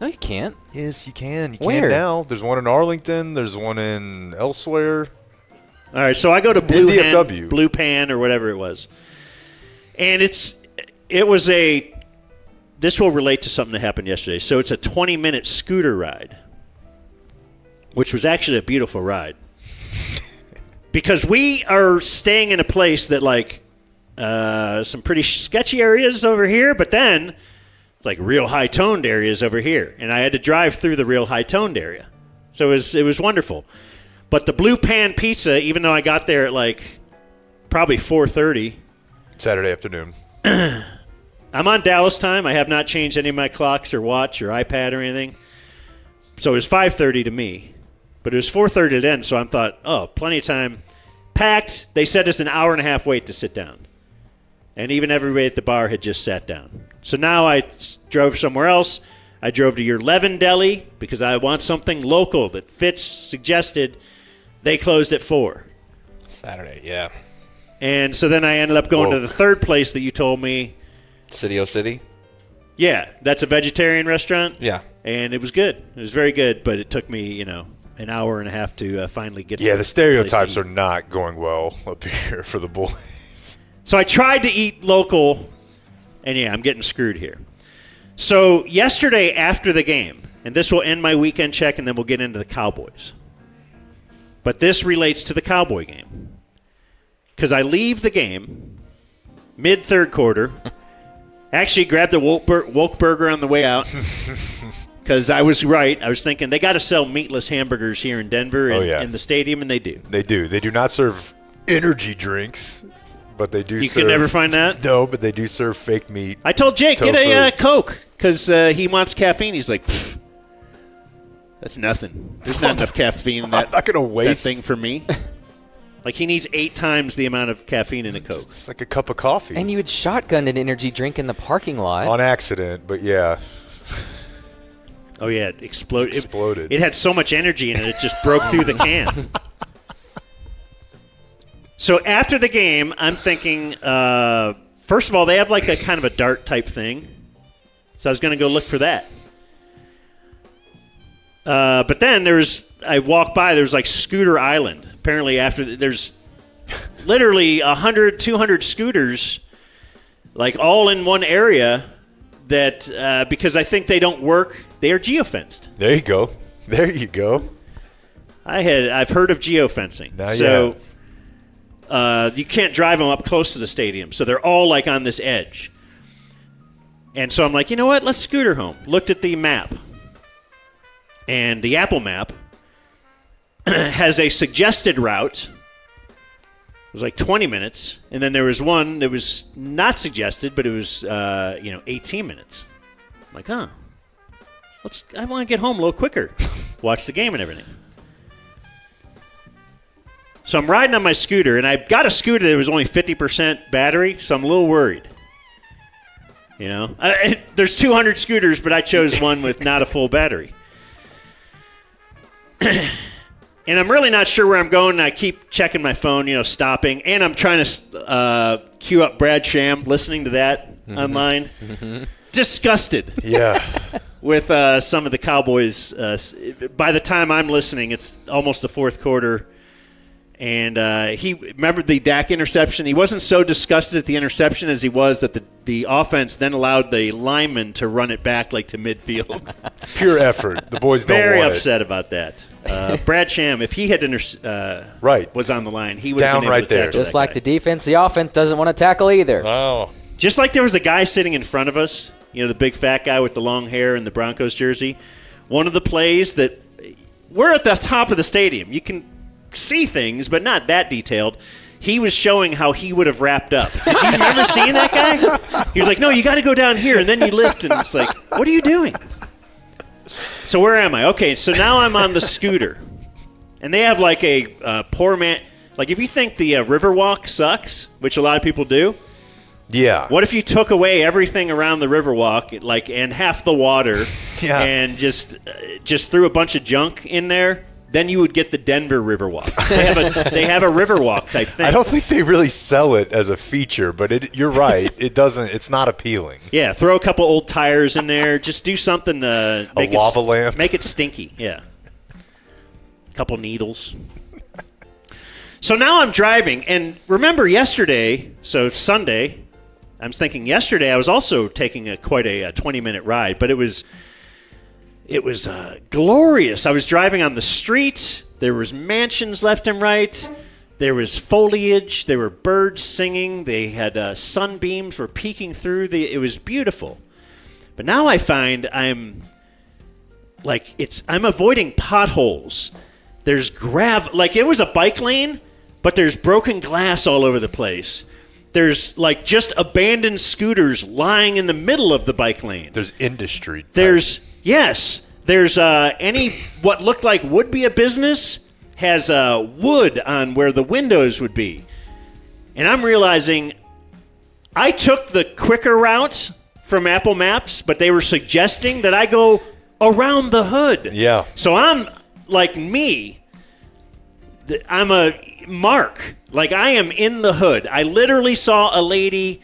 No, you can't. Yes, you can. You Where? can now. There's one in Arlington. There's one in elsewhere. All right, so I go to DFW. Blue Pan or whatever it was, and this will relate to something that happened yesterday. So it's a 20-minute scooter ride, which was actually a beautiful ride. Because we are staying in a place that, like, some pretty sketchy areas over here, but then it's like real high-toned areas over here. And I had to drive through the real high-toned area. So it was wonderful. But the Blue Pan Pizza, even though I got there at, like, probably 4:30. Saturday afternoon. I'm on Dallas time. I have not changed any of my clocks or watch or iPad or anything. So it was 5:30 to me. But it was 4:30 to them, so I thought, oh, plenty of time. Packed. They said it's an hour and a half wait to sit down. And even everybody at the bar had just sat down. So now I drove somewhere else. I drove to your Levin Deli because I want something local that Fitz suggested. They closed at 4. Saturday, yeah. And so then I ended up going to the third place that you told me. City O City? Yeah, that's a vegetarian restaurant. Yeah. And it was good. It was very good, but it took me, an hour and a half to finally get. Yeah, to the stereotypes place to are not going well up here for the boys. So I tried to eat local, and yeah, I'm getting screwed here. So yesterday after the game, and this will end my weekend check, and then we'll get into the Cowboys. But this relates to the Cowboy game. Because I leave the game mid-third quarter. Actually grabbed the woke burger on the way out. Because I was right. I was thinking they got to sell meatless hamburgers here in Denver in the stadium, and they do. They do. They do not serve energy drinks, but they do serve. You can never find that? No, but they do serve fake meat. I told Jake, tofu. get a Coke, because he wants caffeine. He's like, that's nothing. There's not enough caffeine in that, I'm not going to that waste. thing for me. Like, he needs 8 times the amount of caffeine in a Coke. It's like a cup of coffee. And you had shotgunned an energy drink in the parking lot. On accident, but yeah. Oh, yeah, it exploded. Exploded. It had so much energy in it, it just broke through the can. So after the game, I'm thinking, first of all, they have like a kind of a dart type thing. So I was going to go look for that. But then I walked by, there was like Scooter Island. Apparently there's literally 100, 200 scooters, like all in one area that, because I think they don't work, they are geofenced. There you go. There you go. I've heard of geofencing. Now so you can't drive them up close to the stadium. So they're all like on this edge. And so I'm like, you know what? Let's scooter home. Looked at the map. And the Apple map has a suggested route. It was like 20 minutes. And then there was one that was not suggested, but it was 18 minutes. I'm like, I want to get home a little quicker. Watch the game and everything. So I'm riding on my scooter, and I got a scooter that was only 50% battery, so I'm a little worried. There's 200 scooters, but I chose one with not a full battery. And I'm really not sure where I'm going, and I keep checking my phone, stopping. And I'm trying to queue up Brad Sham, listening to that online. Mm-hmm. Disgusted. Yeah. With some of the Cowboys. By the time I'm listening, it's almost the fourth quarter. And he remembered the Dak interception. He wasn't so disgusted at the interception as he was that the offense then allowed the lineman to run it back like to midfield. Pure effort. The boys don't Very want upset about that. Brad Sham, if he had was on the line, he would have been able to tackle Just that like guy. the defense, the offense doesn't want to tackle either. Oh. Just like there was a guy sitting in front of us, the big fat guy with the long hair and the Broncos jersey. One of the plays that we're at the top of the stadium. You can see things, but not that detailed. He was showing how he would have wrapped up. Did you remember seeing that guy? He was like, no, you got to go down here, and then you lift, and it's like, what are you doing? So where am I? Okay, so now I'm on the scooter, and they have like a poor man. Like if you think the Riverwalk sucks, which a lot of people do, Yeah. what if you took away everything around the Riverwalk, like and half the water, Yeah. and just threw a bunch of junk in there? Then you would get the Denver Riverwalk. They have a Riverwalk type thing. I don't think they really sell it as a feature, but you're right. It doesn't. It's not appealing. Yeah, throw a couple old tires in there. Just do something to make a lava lamp. Make it stinky. Yeah, a couple needles. So now I'm driving, and remember yesterday? So Sunday, I was thinking yesterday I was also taking quite a 20-minute ride, but it was glorious. I was driving on the street. There was mansions left and right. There was foliage. There were birds singing. They had sunbeams were peeking through. It was beautiful. But now I find I'm avoiding potholes. There's like it was a bike lane, but there's broken glass all over the place. There's like just abandoned scooters lying in the middle of the bike lane. There's industry. Yes, there's what looked like would be a business has wood on where the windows would be. And I'm realizing I took the quicker route from Apple Maps, but they were suggesting that I go around the hood. Yeah. So I'm like I'm a mark. Like I am in the hood. I literally saw a lady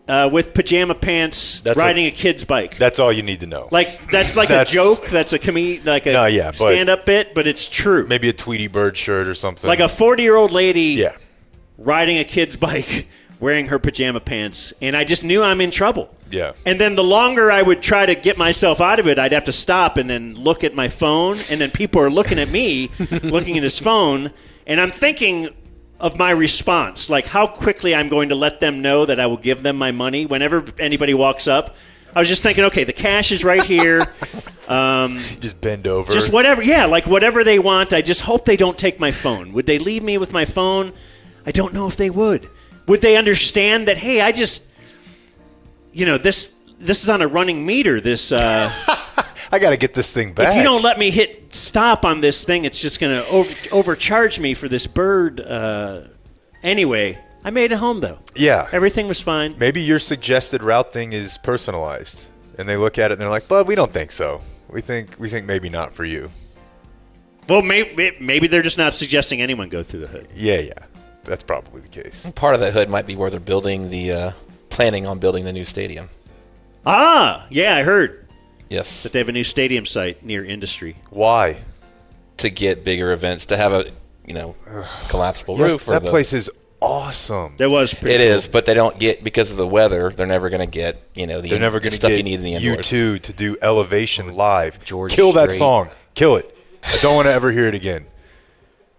with pajama pants riding a kid's bike. That's all you need to know. Like that's a joke. That's a stand-up bit, but it's true. Maybe a Tweety Bird shirt or something. Like a 40-year-old lady Yeah. riding a kid's bike wearing her pajama pants, and I just knew I'm in trouble. Yeah. And then the longer I would try to get myself out of it, I'd have to stop and then look at my phone, and then people are looking at me, looking at his phone, and I'm thinking of my response, like how quickly I'm going to let them know that I will give them my money whenever anybody walks up. I was just thinking, okay, the cash is right here. Just bend over. Just whatever, yeah, like whatever they want. I just hope they don't take my phone. Would they leave me with my phone? I don't know if they would. Would they understand that, hey, I just, this is on a running meter, this... I got to get this thing back. If you don't let me hit stop on this thing, it's just going to overcharge me for this bird. Anyway, I made it home, though. Yeah. Everything was fine. Maybe your suggested route thing is personalized. And they look at it and they're like, but we don't think so. We think maybe not for you. Well, maybe they're just not suggesting anyone go through the hood. Yeah. That's probably the case. Part of that hood might be where they're planning on building the new stadium. Ah, yeah, I heard. Yes. That they have a new stadium site near Industry. Why? To get bigger events, to have a, collapsible Yes, roof. that place is awesome. It was pretty It cool. is, but they don't get, because of the weather, they're never going to get, They're never going to stuff get you need in the indoors. U2 to do Elevation live. George Kill that Strait. song. Kill it. I don't want to ever hear it again.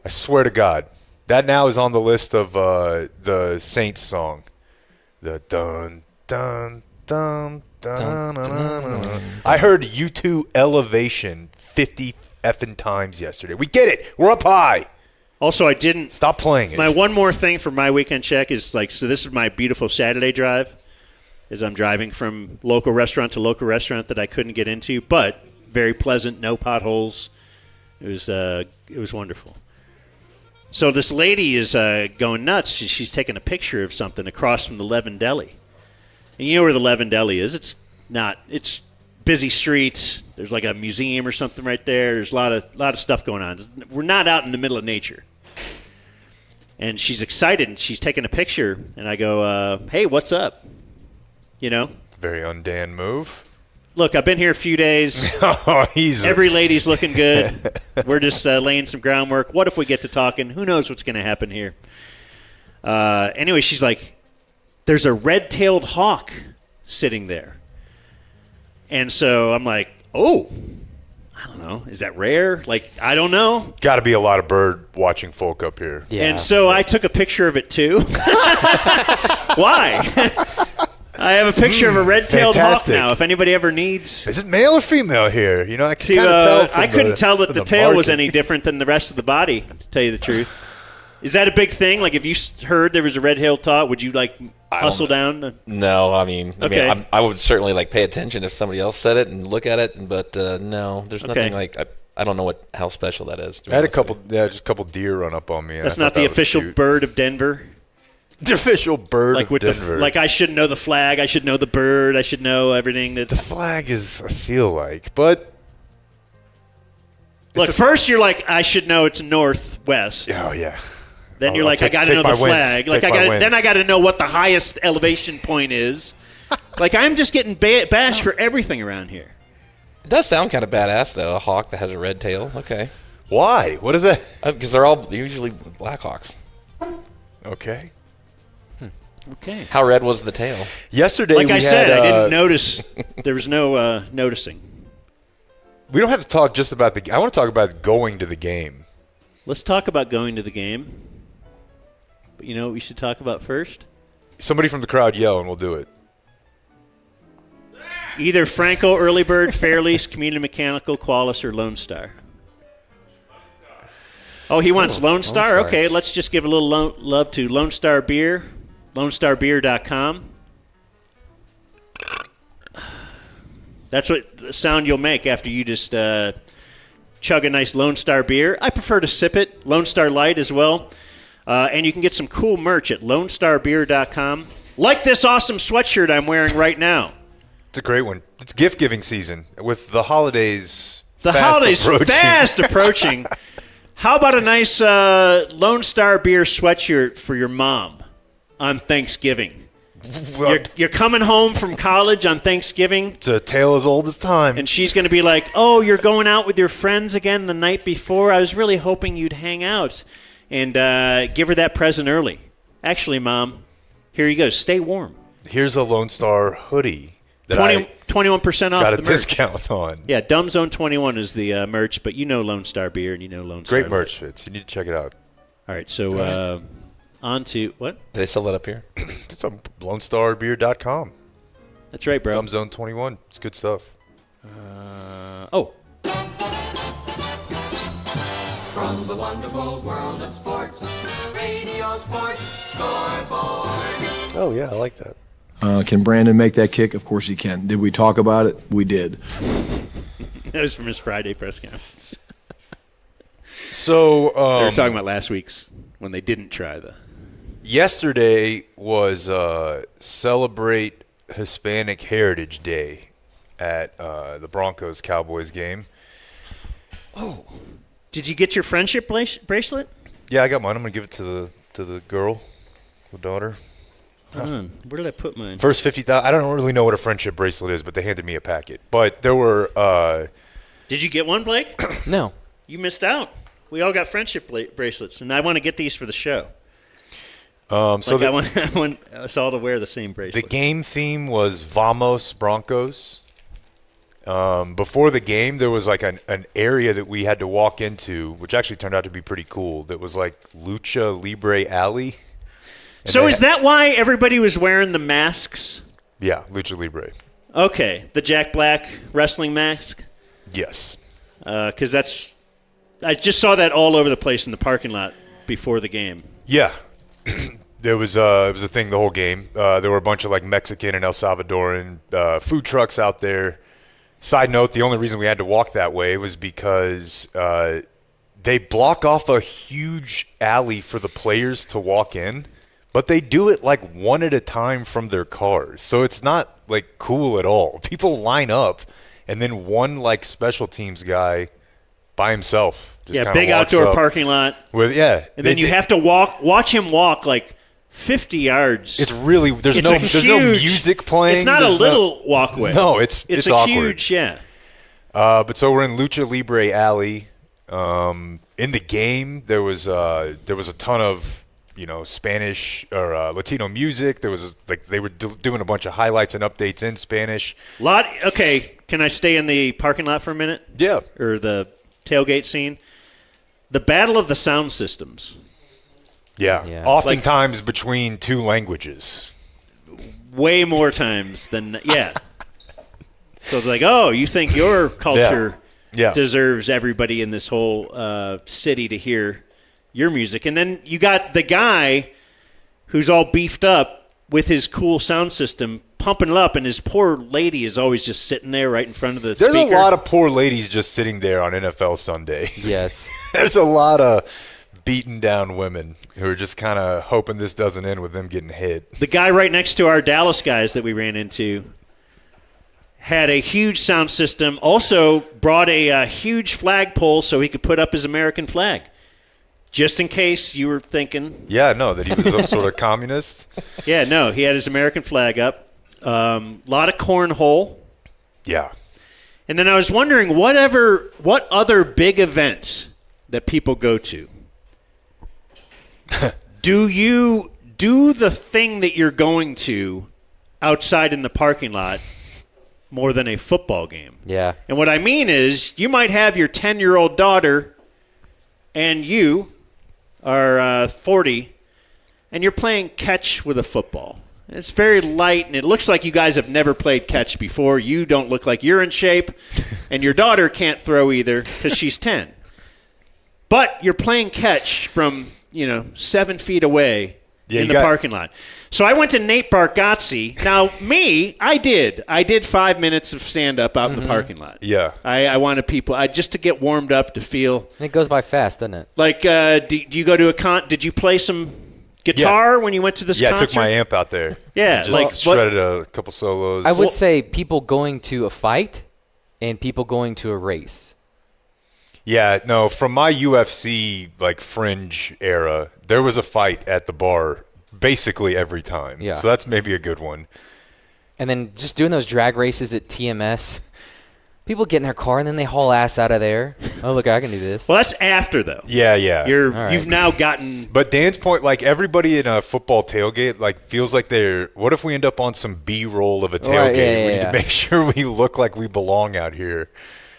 I swear to God. That now is on the list of the Saints song. The dun, dun, dun, dun, dun, dun, dun. I heard U2 Elevation 50 effing times yesterday. We get it. We're up high. Also, I didn't... Stop playing it. My one more thing for my weekend check is so this is my beautiful Saturday drive, is I'm driving from local restaurant to local restaurant that I couldn't get into, but very pleasant, no potholes. It was wonderful. So this lady is going nuts. She's taking a picture of something across from the Levin Deli. And you know where the Levin Deli is. It's busy streets. There's like a museum or something right there. There's a lot of stuff going on. We're not out in the middle of nature. And she's excited, and she's taking a picture. And I go, hey, what's up? Very undan move. Look, I've been here a few days. Oh, easy. Every lady's looking good. We're just laying some groundwork. What if we get to talking? Who knows what's going to happen here? Anyway, she's like, there's a red-tailed hawk sitting there. And so I'm like, oh, I don't know. Is that rare? Like, I don't know. Got to be a lot of bird watching folk up here. Yeah. And so I took a picture of it too. Why? I have a picture of a red-tailed hawk Fantastic. now. If anybody ever needs Is it male or female here? You know, I can to, kind of tell. From I couldn't tell that from the tail was marking. any different than the rest of the body, to tell you the truth. Is that a big thing? Like, if you heard there was a red-tailed hawk, would you, like, hustle down? No, I mean, Okay. I would certainly like pay attention if somebody else said it and look at it, but no, there's nothing like I don't know how special that is. I had just a couple deer run up on me. And That's I thought not the that was official cute. bird of Denver. The official bird Like of with Denver. like I should know the flag. I should know the bird. I should know everything. The flag is, I feel like, but look, first you're like, I should know it's northwest. oh yeah. Then you're like, I got to know the flag. Like then I got to know what the highest elevation point is. Like I'm just getting bashed for everything around here. It does sound kind of badass though, a hawk that has a red tail. Okay. Why? What is that? Because they're usually Black Hawks. Okay. Okay. How red was the tail? Yesterday, Like we I said, had, I didn't notice. There was no noticing. We don't have to talk just about the. I want to talk about going to the game. Let's talk about going to the game. But you know what we should talk about first? Somebody from the crowd yell, and we'll do it. Either Franco, Early Bird, Fairlease, Community Mechanical, Qualis, or Lone Star. Oh, he wants Lone Star? Star. Okay, let's just give a little love to Lone Star Beer, LoneStarBeer.com. That's what the sound you'll make after you just chug a nice Lone Star beer. I prefer to sip it, Lone Star Light as well. And you can get some cool merch at LoneStarBeer.com. Like this awesome sweatshirt I'm wearing right now. It's a great one. It's gift-giving season with the holidays. The holidays fast approaching. How about a nice Lone Star Beer sweatshirt for your mom on Thanksgiving? You're coming home from college on Thanksgiving. It's a tale as old as time. And she's going to be like, oh, you're going out with your friends again the night before? I was really hoping you'd hang out. And give her that present early. Actually, Mom, here you go. Stay warm. Here's a Lone Star hoodie that 21% off got the a merch. discount on. Yeah, Dumbzone 21 is the merch, but you know Lone Star Beer and you know Lone Star. Great merch fits. You need to check it out. All right, so on to what? Do they sell that up here? It's on LoneStarBeer.com. That's right, bro. Dumbzone 21. It's good stuff. Oh. From the wonderful world of sports, Radio Sports Scoreboard. Oh, yeah, I like that. Can Brandon make that kick? Of course he can. Did we talk about it? We did. That was from his Friday press conference. So They were talking about last week's when they didn't try the. yesterday was Celebrate Hispanic Heritage Day at the Broncos Cowboys game. Oh. Did you get your friendship bracelet? Yeah, I got mine. I'm gonna give it to the girl, the daughter. Hold on. Where did I put mine? First 50,000. I don't really know what a friendship bracelet is, but they handed me a packet. But there were. Did you get one, Blake? No. You missed out. We all got friendship bracelets, and I want to get these for the show. So I want us all to wear the same bracelet. the game theme was Vamos Broncos. Before the game, there was like an area that we had to walk into, which actually turned out to be pretty cool. That was like Lucha Libre Alley. And So is that why everybody was wearing the masks? Yeah, Lucha Libre. Okay, the Jack Black wrestling mask? Yes. Because I just saw that all over the place in the parking lot before the game. Yeah. It was a thing the whole game. There were a bunch of like Mexican and El Salvadoran food trucks out there. Side note, the only reason we had to walk that way was because they block off a huge alley for the players to walk in, but they do it like one at a time from their cars. So it's not like cool at all. People line up, and then one like special teams guy by himself just Yeah, kinda big walks outdoor up parking lot. with And then you have to watch him walk like 50 yards. It's really there's It's no a huge- music playing. It's not a There's little walkway. No, it's a awkward. huge, yeah. But so we're in Lucha Libre Alley. In the game, there was a ton of Spanish or Latino music. There was they were doing a bunch of highlights and updates in Spanish. Okay, can I stay in the parking lot for a minute? Yeah. Or the tailgate scene? The battle of the sound systems. Yeah. Yeah. Oftentimes between two languages. way more times than So it's like, oh, you think your culture deserves everybody in this whole city to hear your music. And then you got the guy who's all beefed up with his cool sound system pumping it up, and his poor lady is always just sitting there right in front of the speaker. There's a lot of poor ladies just sitting there on NFL Sunday. Yes. There's a lot of beaten down women who are just kind of hoping this doesn't end with them getting hit. The guy right next to our Dallas guys that we ran into had a huge sound system, also brought a huge flagpole so he could put up his American flag. Just in case you were thinking. Yeah, no, that he was some sort of communist. Yeah, no, he had his American flag up. A lot of cornhole. Yeah. And then I was wondering what other big events that people go to. Do you do the thing that you're going to outside in the parking lot more than a football game? Yeah. And what I mean is you might have your 10-year-old daughter and you are 40, and you're playing catch with a football. It's very light, and it looks like you guys have never played catch before. You don't look like you're in shape, and your daughter can't throw either because she's 10. But you're playing catch from, 7 feet away in the parking lot. So I went to Nate Bargatze. Now, I did 5 minutes of stand-up out in the parking lot. Yeah. I wanted people just to get warmed up to feel. And it goes by fast, doesn't it? Like, do you go to a did you play some guitar when you went to this concert? Yeah, I took my amp out there. Yeah. Just shredded a couple solos. I would say people going to a fight and people going to a race. Yeah, no, from my UFC fringe era, there was a fight at the bar basically every time. Yeah. So that's maybe a good one. And then just doing those drag races at TMS, people get in their car and then they haul ass out of there. Oh, look, I can do this. Well, that's after, though. Yeah. You've now gotten. But Dan's point, everybody in a football tailgate, feels like what if we end up on some B-roll of a tailgate? Right, yeah, we need to make sure we look like we belong out here.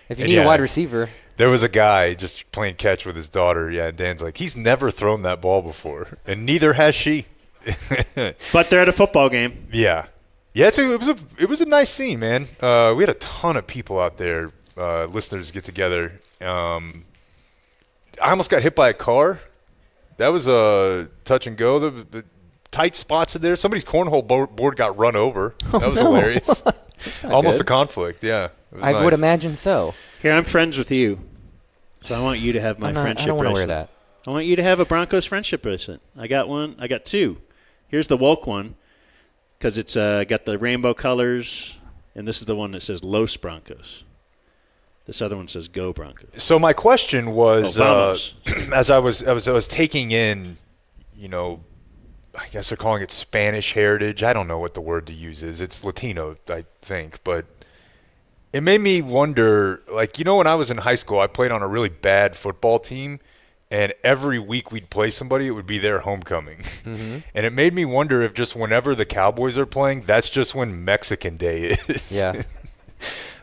If you need a wide receiver. There was a guy just playing catch with his daughter. Yeah, and Dan's like, he's never thrown that ball before, and neither has she. But they're at a football game. Yeah. Yeah, it was a nice scene, man. We had a ton of people out there, listeners get together. I almost got hit by a car. That was a touch and go. The tight spots in there. Somebody's cornhole board got run over. That was hilarious. Almost good. a conflict, yeah. It was I nice. would imagine so. Here, I'm friends with you, so I want you to have my friendship I don't want to wear bracelet. that. I want you to have a Broncos friendship bracelet. I got one. I got two. Here's the woke one because it's got the rainbow colors, and this is the one that says Los Broncos. This other one says Go Broncos. So my question was, Vamos. as I was taking in, I guess they're calling it Spanish heritage. I don't know what the word to use is. It's Latino, I think, but it made me wonder, when I was in high school, I played on a really bad football team, and every week we'd play somebody, it would be their homecoming. Mm-hmm. And it made me wonder if just whenever the Cowboys are playing, that's just when Mexican Day is. Yeah.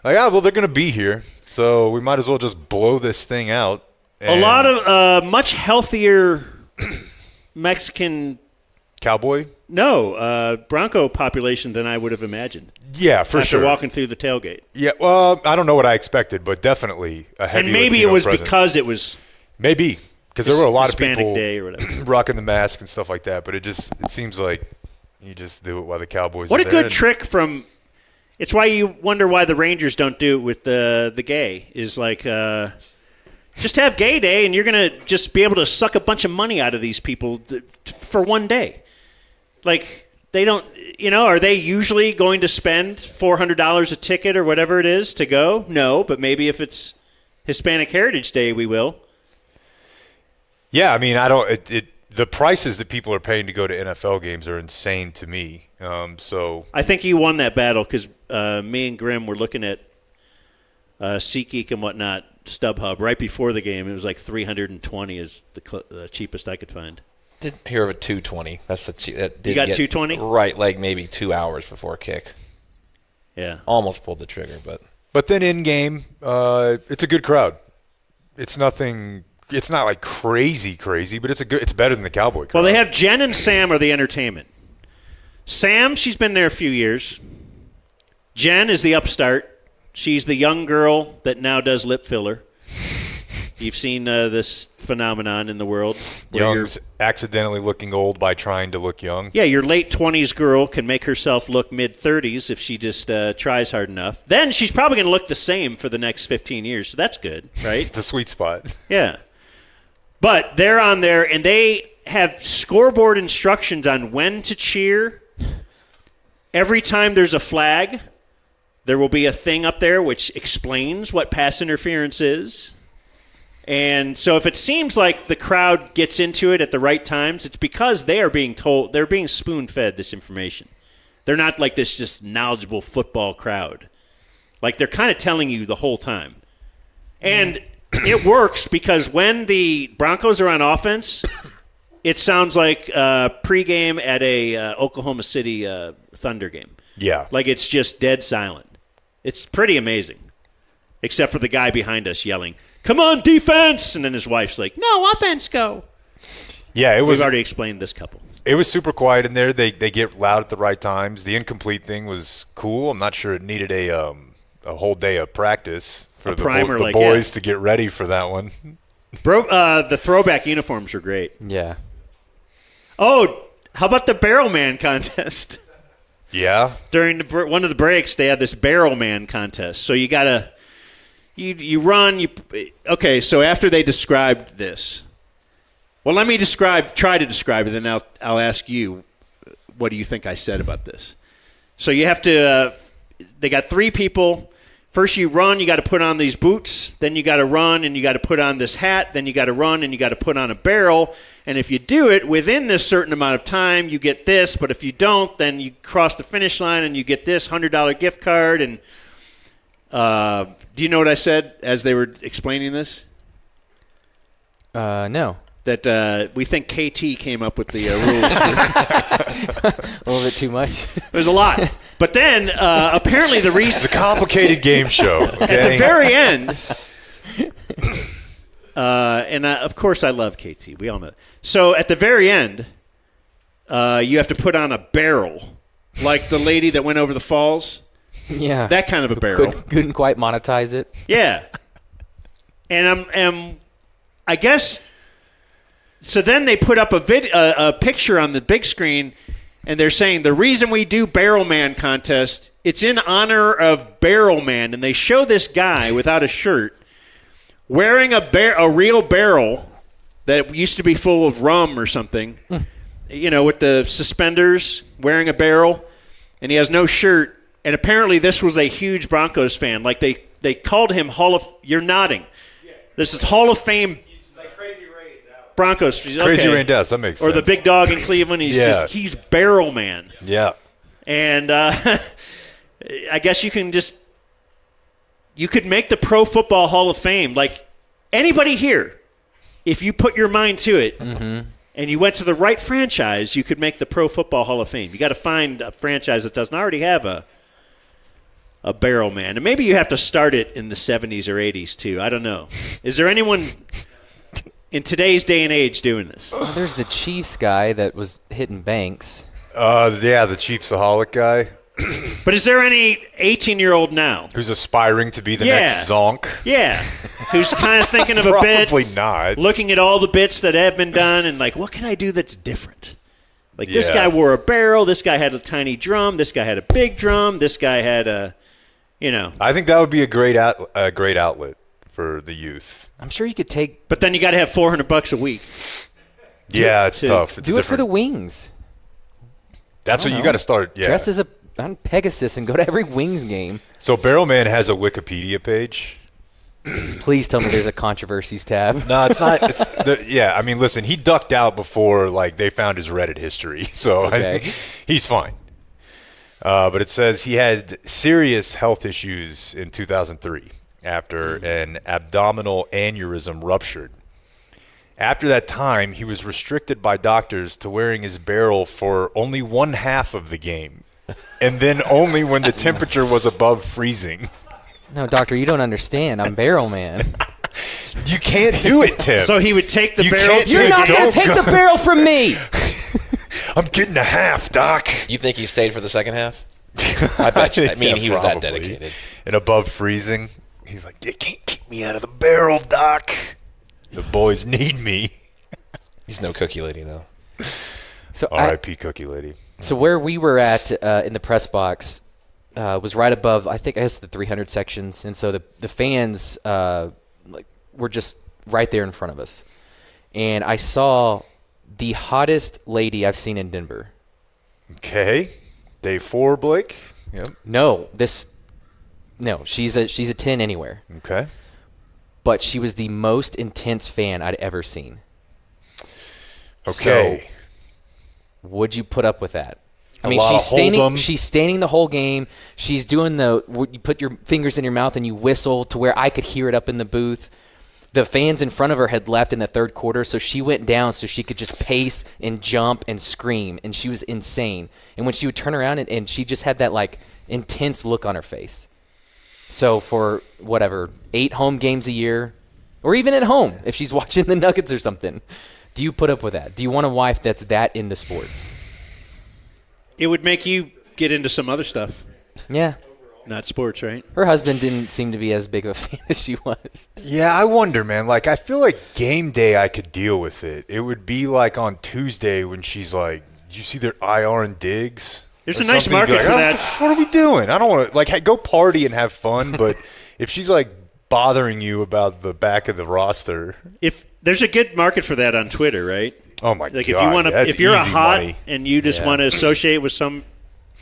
They're going to be here, so we might as well just blow this thing out. A lot of much healthier Mexican Cowboy? No, Bronco population than I would have imagined. Yeah, for after sure. walking through the tailgate. Yeah, well, I don't know what I expected, but definitely a heavy And maybe Latino it was presence. because it was maybe because there were a lot Hispanic of people Day or whatever. rocking the mask and stuff like that. But it seems like you just do it while the Cowboys. What are a there. good trick from. It's why you wonder why the Rangers don't do it with the gay. Is just have gay day and you're gonna just be able to suck a bunch of money out of these people for one day. They don't, are they usually going to spend $400 a ticket or whatever it is to go? No, but maybe if it's Hispanic Heritage Day, we will. Yeah, I mean, I don't. The prices that people are paying to go to NFL games are insane to me. So I think you won that battle because me and Grimm were looking at SeatGeek and whatnot, StubHub, right before the game. It was like $320 is the cheapest I could find. Did hear of a 220. That's the that did You got get 220? Right, maybe 2 hours before kick. Yeah, almost pulled the trigger, but then in game, it's a good crowd. It's nothing. It's not crazy, but it's better than the Cowboy crowd. Well, they have Jen and Sam are the entertainment. Sam, she's been there a few years. Jen is the upstart. She's the young girl that now does lip filler. You've seen this phenomenon in the world. Young's accidentally looking old by trying to look young. Yeah, your late 20s girl can make herself look mid-30s if she just tries hard enough. Then she's probably going to look the same for the next 15 years, so that's good, right? It's a sweet spot. Yeah. But they're on there, and they have scoreboard instructions on when to cheer. Every time there's a flag, there will be a thing up there which explains what pass interference is. And so if it seems like the crowd gets into it at the right times, it's because they are being told, they're being spoon-fed this information. They're not like this just knowledgeable football crowd. Like they're kind of telling you the whole time. And it works because when the Broncos are on offense, it sounds like pregame at a Oklahoma City Thunder game. Yeah. Like it's just dead silent. It's pretty amazing. Except for the guy behind us yelling, "Come on, defense!" And then his wife's like, "No, offense, go." Yeah, We've already explained this couple. It was super quiet in there. They get loud at the right times. The incomplete thing was cool. I'm not sure it needed a whole day of practice for the boys to get ready for that one. The throwback uniforms are great. Yeah. Oh, how about the Barrel Man contest? Yeah. During one of the breaks, they had this Barrel Man contest. So you gotta. You run. Okay, so after they described this, well, let me try to describe it, and then I'll ask you, what do you think I said about this? So you have to. They got 3 people. First, you run. You got to put on these boots. Then you got to run, and you got to put on this hat. Then you got to run, and you got to put on a barrel. And if you do it within this certain amount of time, you get this. But if you don't, then you cross the finish line, and you get this $100 gift card. And do you know what I said as they were explaining this? No. That we think KT came up with the rules. A little bit too much. There's a lot. But then apparently the reason... It's a complicated game show. Okay? At the very end... of course I love KT. We all know. So at the very end, you have to put on a barrel. Like the lady that went over the falls. Yeah. That kind of a barrel. Couldn't quite monetize it. Yeah. And I guess... So then they put up a picture on the big screen, and they're saying the reason we do Barrel Man contest, it's in honor of Barrel Man. And they show this guy without a shirt wearing a real barrel that used to be full of rum or something, with the suspenders, wearing a barrel, and he has no shirt. And apparently this was a huge Broncos fan. Like they called him you're nodding. Yeah. This is Hall of Fame. He's like Crazy Ray in Dallas. Broncos. Okay. Crazy Ray in Dallas, that makes sense. Or the big dog in Cleveland. He's Barrel Man. Yeah. And I guess you could make the Pro Football Hall of Fame. Like anybody here, if you put your mind to it, and you went to the right franchise, you could make the Pro Football Hall of Fame. You got to find a franchise that doesn't already have a Barrel Man. And maybe you have to start it in the 70s or 80s, too. I don't know. Is there anyone in today's day and age doing this? Well, there's the Chiefs guy that was hitting banks. Yeah, the Chiefsaholic guy. But is there any 18-year-old now? Who's aspiring to be the next Zonk? Yeah. Who's kind of thinking of a bit. Probably not. Looking at all the bits that have been done and like, what can I do that's different? Like this guy wore a barrel. This guy had a tiny drum. This guy had a big drum. This guy had a, I think that would be a great outlet for the youth. I'm sure you could take. But then you got to have $400 a week. Yeah, it's tough. It's do it for the wings. That's what you got to start. Yeah. Dress as on Pegasus and go to every Wings game. So Barrel Man has a Wikipedia page. Please tell me there's a controversies tab. No, it's not. I mean, listen, he ducked out before they found his Reddit history, so okay. He's fine. But it says he had serious health issues in 2003 after an abdominal aneurysm ruptured. After that time, he was restricted by doctors to wearing his barrel for only one half of the game, and then only when the temperature was above freezing. No, doctor, you don't understand. I'm Barrel Man. You can't do it, Tim. So he would take the barrel. You're not going to take the barrel from me. I'm getting a half, Doc. You think he stayed for the second half? I bet you. I mean, Yeah, he was that probably. dedicated. And above freezing, he's like, you can't keep me out of the barrel, Doc. The boys need me. He's no cookie lady, though. So R.I.P. Cookie Lady. So where we were at in the press box was right above, I guess the 300 sections, and so the fans were just right there in front of us, and I saw the hottest lady I've seen in Denver. Okay. Day 4, Blake. Yep. No, she's a 10 anywhere. Okay. But she was the most intense fan I'd ever seen. Okay. So, would you put up with that? I A mean, lot she's of standing. hold'em. She's standing the whole game. She's doing you put your fingers in your mouth and you whistle to where I could hear it up in the booth. The fans in front of her had left in the third quarter, so she went down so she could just pace and jump and scream, and she was insane. And when she would turn around and she just had that like intense look on her face. So for whatever 8 home games a year, or even at home if she's watching the Nuggets or something, do you put up with that? Do you want a wife that's that into sports? It would make you get into some other stuff. Yeah. Not sports, right? Her husband didn't seem to be as big of a fan as she was. Yeah, I wonder, man. Like, I feel like game day I could deal with it. It would be like on Tuesday when she's like, "Did you see their IR and digs?" There's Or a nice something. You'd be market for "Oh, that." What are we doing? I don't want to, like, go party and have fun, but if she's like bothering you about the back of the roster. If there's a good market for that on Twitter, right? Oh my Like god! if you want to, that's if you're a easy hot money. and you just want to associate with some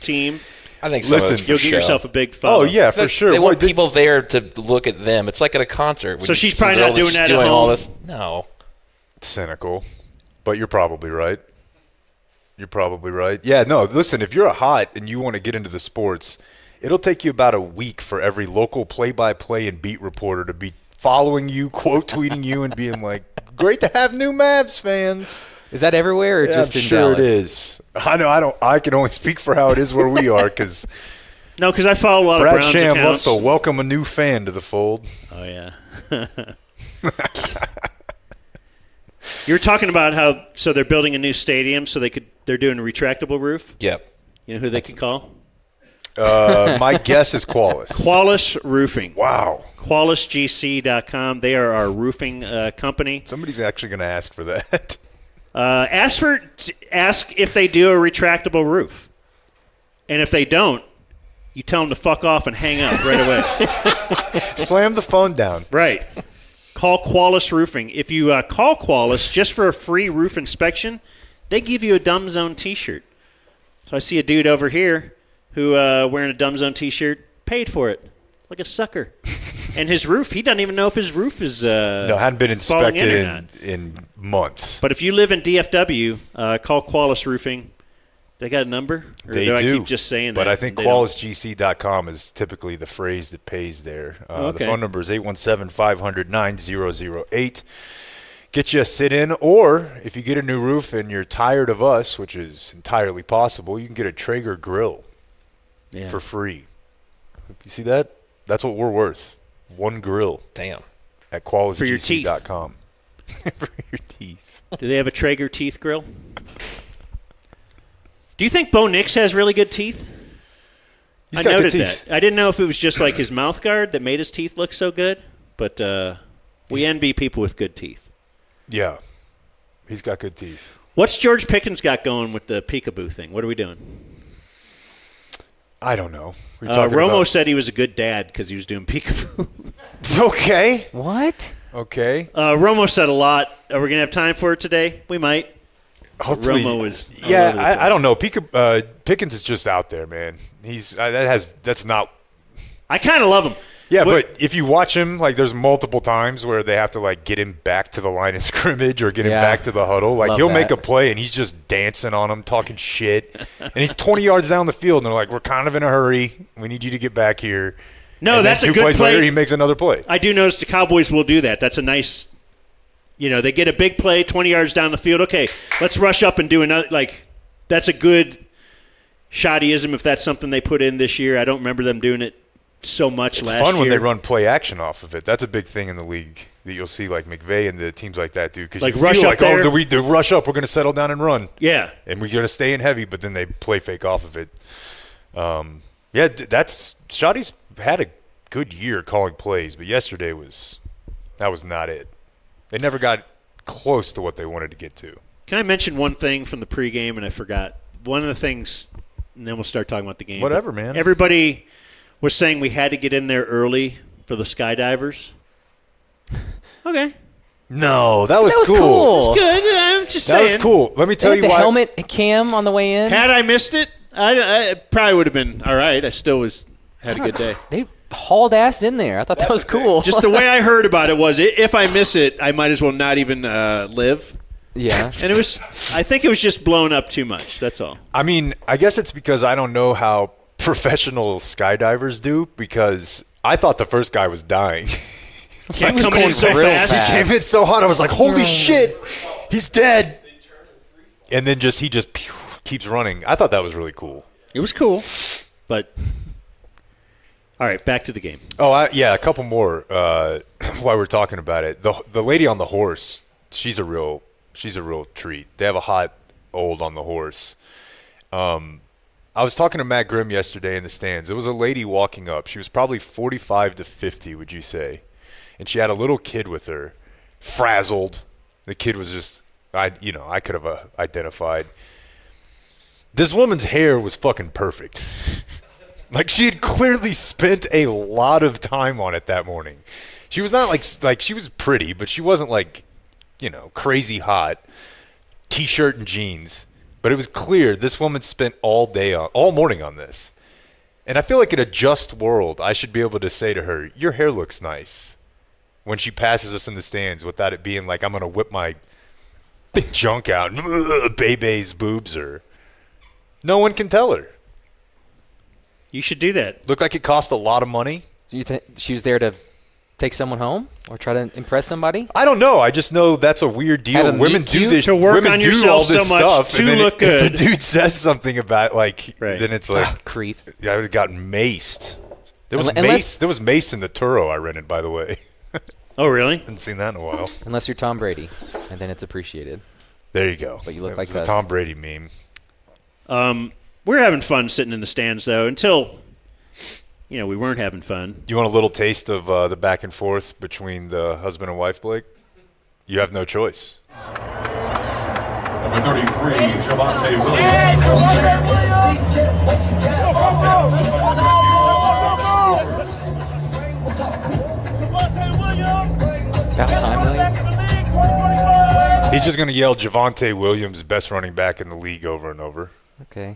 team, I think so. Listen, you'll get yourself a big follow. Oh yeah, for sure. They What, want people there to look at them. It's like at a concert. So she's probably not doing that at all home? this. No. cynical, but you're probably right. You're probably right. Yeah, no, listen, if you're a hot and you want to get into the sports, it'll take you about a week for every local play-by-play and beat reporter to be following you, quote tweeting you, and being like, great to have new Mavs fans. Is that everywhere or just I'm in sure Dallas? it is. I can only speak for how it is where we are, because No, because I follow a lot of Brad Browns Sham accounts. loves to welcome a new fan to the fold. Oh yeah. You were talking about how they're building a new stadium so they're doing a retractable roof. Yep. You know who they could call? My guess is Qualis. Qualis Roofing. Wow. QualisGC.com. They are our roofing company. Somebody's actually going to ask for that. Ask if they do a retractable roof, and if they don't, you tell them to fuck off and hang up right away. Slam the phone down. Right. Call Qualis Roofing. If you call Qualis just for a free roof inspection, they give you a Dumb Zone T-shirt. So I see a dude over here who wearing a Dumb Zone T-shirt, paid for it like a sucker. And his roof, he doesn't even know if his roof is Hadn't been falling inspected in or not. in months. But if you live in DFW, call Qualis Roofing. They got a number? Or They do I do. keep just saying but that? I think They don't? QualisGC.com is typically the phrase that pays there. Okay. The phone number is 817-500-9008. Get you a sit-in, or if you get a new roof and you're tired of us, which is entirely possible, you can get a Traeger grill for free. You see that? That's what we're worth. One grill. Damn. At For your teeth. QualisGC.com. For your teeth. Do they have a Traeger teeth grill? Do you think Bo Nix has really good teeth? He's I got good noted teeth. that. I didn't know if it was just like his mouth guard that made his teeth look so good, but we envy people with good teeth. Yeah. He's got good teeth. What's George Pickens got going with the peekaboo thing? What are we doing? I don't know. We're talking Romo about- said he was a good dad because he was doing peekaboo. Okay. What? Okay. Romo said a lot. Are we going to have time for it today? We might. Hopefully, Romo is all yeah. over the place. I don't know. Pickens is just out there, man. That's not. I kind of love him. Yeah, What- but if you watch him, like, there's multiple times where they have to like get him back to the line of scrimmage or get him Yeah. back to the huddle. Like, Love he'll that. make a play and he's just dancing on him, talking shit, and he's 20 yards down the field, and they're like, "We're kind of in a hurry. We need you to get back here." No, And then that's a two good plays play. later, he makes another play. I do notice the Cowboys will do that. That's a nice, they get a big play 20 yards down the field. Okay, let's rush up and do another. Like, that's a good shoddyism if that's something they put in this year. I don't remember them doing it so much It's last fun year. when they run play action off of it. That's a big thing in the league. that you'll see like McVay and the teams like that do. Because Like you rush feel up like, there? the rush up, we're going to settle down and run. Yeah. And we're going to stay in heavy, but then they play fake off of it. Shoddy's had a good year calling plays, but yesterday that was not it. They never got close to what they wanted to get to. Can I mention one thing from the pregame, and I forgot? One of the things, and then we'll start talking about the game. Whatever, man. Everybody was saying we had to get in there early for the skydivers. Okay. No, that was cool. It's good. I'm just That saying. was cool. Let me tell They you had the why. helmet cam on the way in. Had I missed it, I probably would have been all right. I still had a good day. They hauled ass in there. I thought that was cool. Just the way I heard about it was, if I miss it, I might as well not even live. Yeah. And I think it was just blown up too much. That's all. I mean, I guess it's because I don't know how professional skydivers do, because I thought the first guy was dying. Can't come in so fast. He came in so hot. I was like, holy shit, he's dead. And then he just keeps running. I thought that was really cool. It was cool, but all right, back to the game. Oh, a couple more while we're talking about it. The lady on the horse, she's a real treat. They have a hot old on the horse. I was talking to Matt Grimm yesterday in the stands. It was a lady walking up. She was probably 45 to 50, would you say? And she had a little kid with her, frazzled. The kid was just, I could have identified. This woman's hair was fucking perfect. Like, she had clearly spent a lot of time on it that morning. She was not like she was pretty, but she wasn't like, crazy hot. T-shirt and jeans. But it was clear this woman spent all morning on this. And I feel like in a just world, I should be able to say to her, your hair looks nice, when she passes us in the stands, without it being like I'm going to whip my junk out and Bebe's boobs her. No one can tell her. You should do that. Looked like it cost a lot of money. Do you think she was there to take someone home or try to impress somebody? I don't know. I just know that's a weird deal. Have a Women meet do cute? this. To work women on do yourself all this so much stuff, to and then look if good. a dude says something about Right. then it's like Creep. I would have gotten maced. There was Unless- There was mace in the Turo I rented, by the way. Oh, really? Hadn't seen that in a while. Unless you're Tom Brady, and then it's appreciated. There you go. But you look It like was the us. Tom Brady meme. We're having fun sitting in the stands, though, until, we weren't having fun. You want a little taste of the back and forth between the husband and wife, Blake? You have no choice. Number 33, Javante Williams. About time, Williams. He's just going to yell Javante Williams, best running back in the league, over and over. Okay.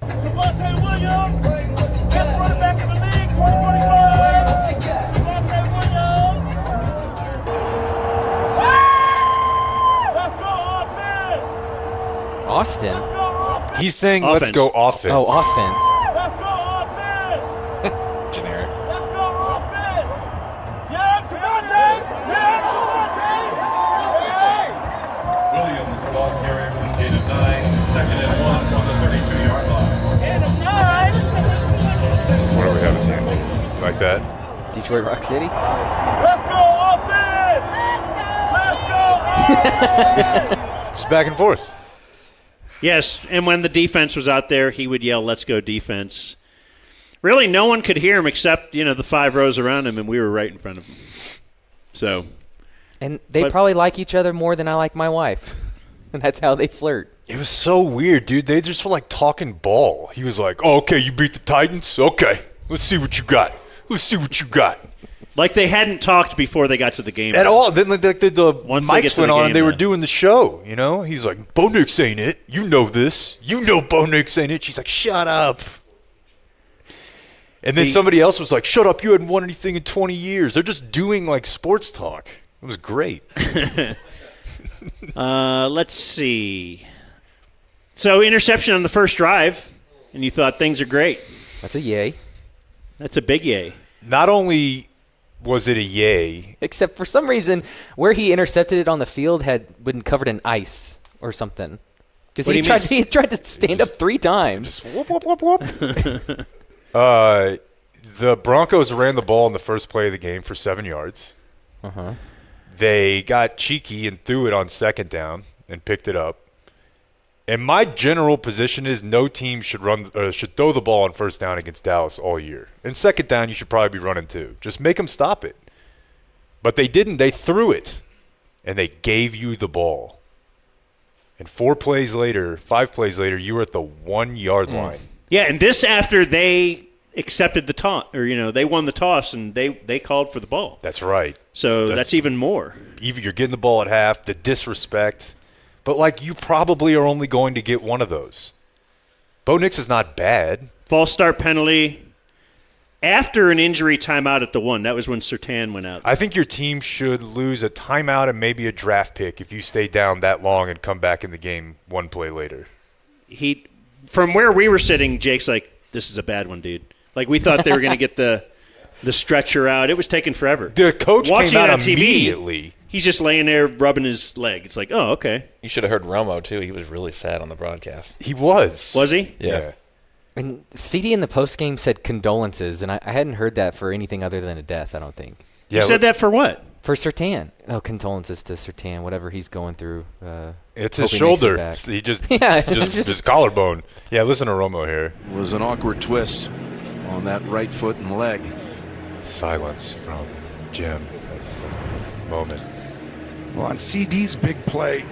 Austin? He's saying, let's Offense. go offense. Oh, offense. Generic. Williams, the ball carrier from the gate of 9, second and 1 from the 32-yard line. What do we have at the end? Like that? Detroit Rock City? Let's go offense! Let's go offense! Just back and forth. Yes, and when the defense was out there, he would yell, let's go defense. Really, no one could hear him except, the 5 rows around him, and we were right in front of him. So, And they But- probably like each other more than I like my wife. And that's how they flirt. It was so weird, dude. They just were like talking ball. He was like, oh, okay, you beat the Titans? Okay, let's see what you got. Let's see what you got. like they hadn't talked before they got to the game. At all. Then the Once they get mics to went the on game, and they were though. doing the show, He's like, Bo Nix ain't it. You know this. You know Bo Nix ain't it. She's like, shut up. And then somebody else was like, shut up, you hadn't won anything in 20 years. They're just doing like sports talk. It was great. Let's see. So interception on the first drive, and you thought things are great. That's a yay. That's a big yay. Not only was it a yay, Except for some reason, where he intercepted it on the field had been covered in ice or something. Because What do you he tried to stand up 3 times. whoop, whoop, whoop, whoop. The Broncos ran the ball in the first play of the game for 7 yards. They got cheeky and threw it on second down and picked it up. And my general position is no team should throw the ball on first down against Dallas all year. And second down, you should probably be running too. Just make them stop it. But they didn't. They threw it, and they gave you the ball. And 5 plays later, you were at the 1 yard line. Yeah, and this after they accepted the toss, or they won the toss and they called for the ball. That's right. So that's even more. Even you're getting the ball at half, the disrespect. But you probably are only going to get one of those. Bo Nix is not bad. False start penalty after an injury timeout at the 1. That was when Surtain went out. I think your team should lose a timeout and maybe a draft pick if you stay down that long and come back in the game 1 play later. From where we were sitting, Jake's like, this is a bad one, dude. We thought they were going to get the stretcher out. It was taking forever. The coach Watching came out on TV, immediately. He's just laying there rubbing his leg. It's like, oh, okay. You should have heard Romo, too. He was really sad on the broadcast. He was. Was he? Yeah. And CD in the postgame said condolences, and I hadn't heard that for anything other than a death, I don't think. Yeah, you said that for what? For Surtain. Oh, condolences to Surtain, whatever he's going through. It's his shoulder. He just his collarbone. Yeah, listen to Romo here. It was an awkward twist on that right foot and leg. Silence from Jim as the moment. Well, on CD's big play,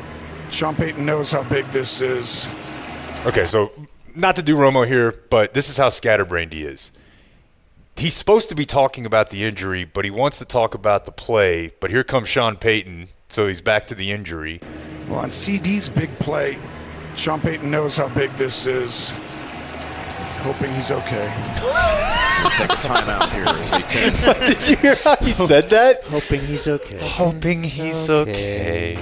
Sean Payton knows how big this is. Okay, so not to do Romo here, but this is how scatterbrained he is. He's supposed to be talking about the injury, but he wants to talk about the play. But here comes Sean Payton, so he's back to the injury. Well, on CD's big play, Sean Payton knows how big this is. Hoping he's okay. Take a timeout here. Did you hear how he said that? Hoping he's okay. Hoping he's okay.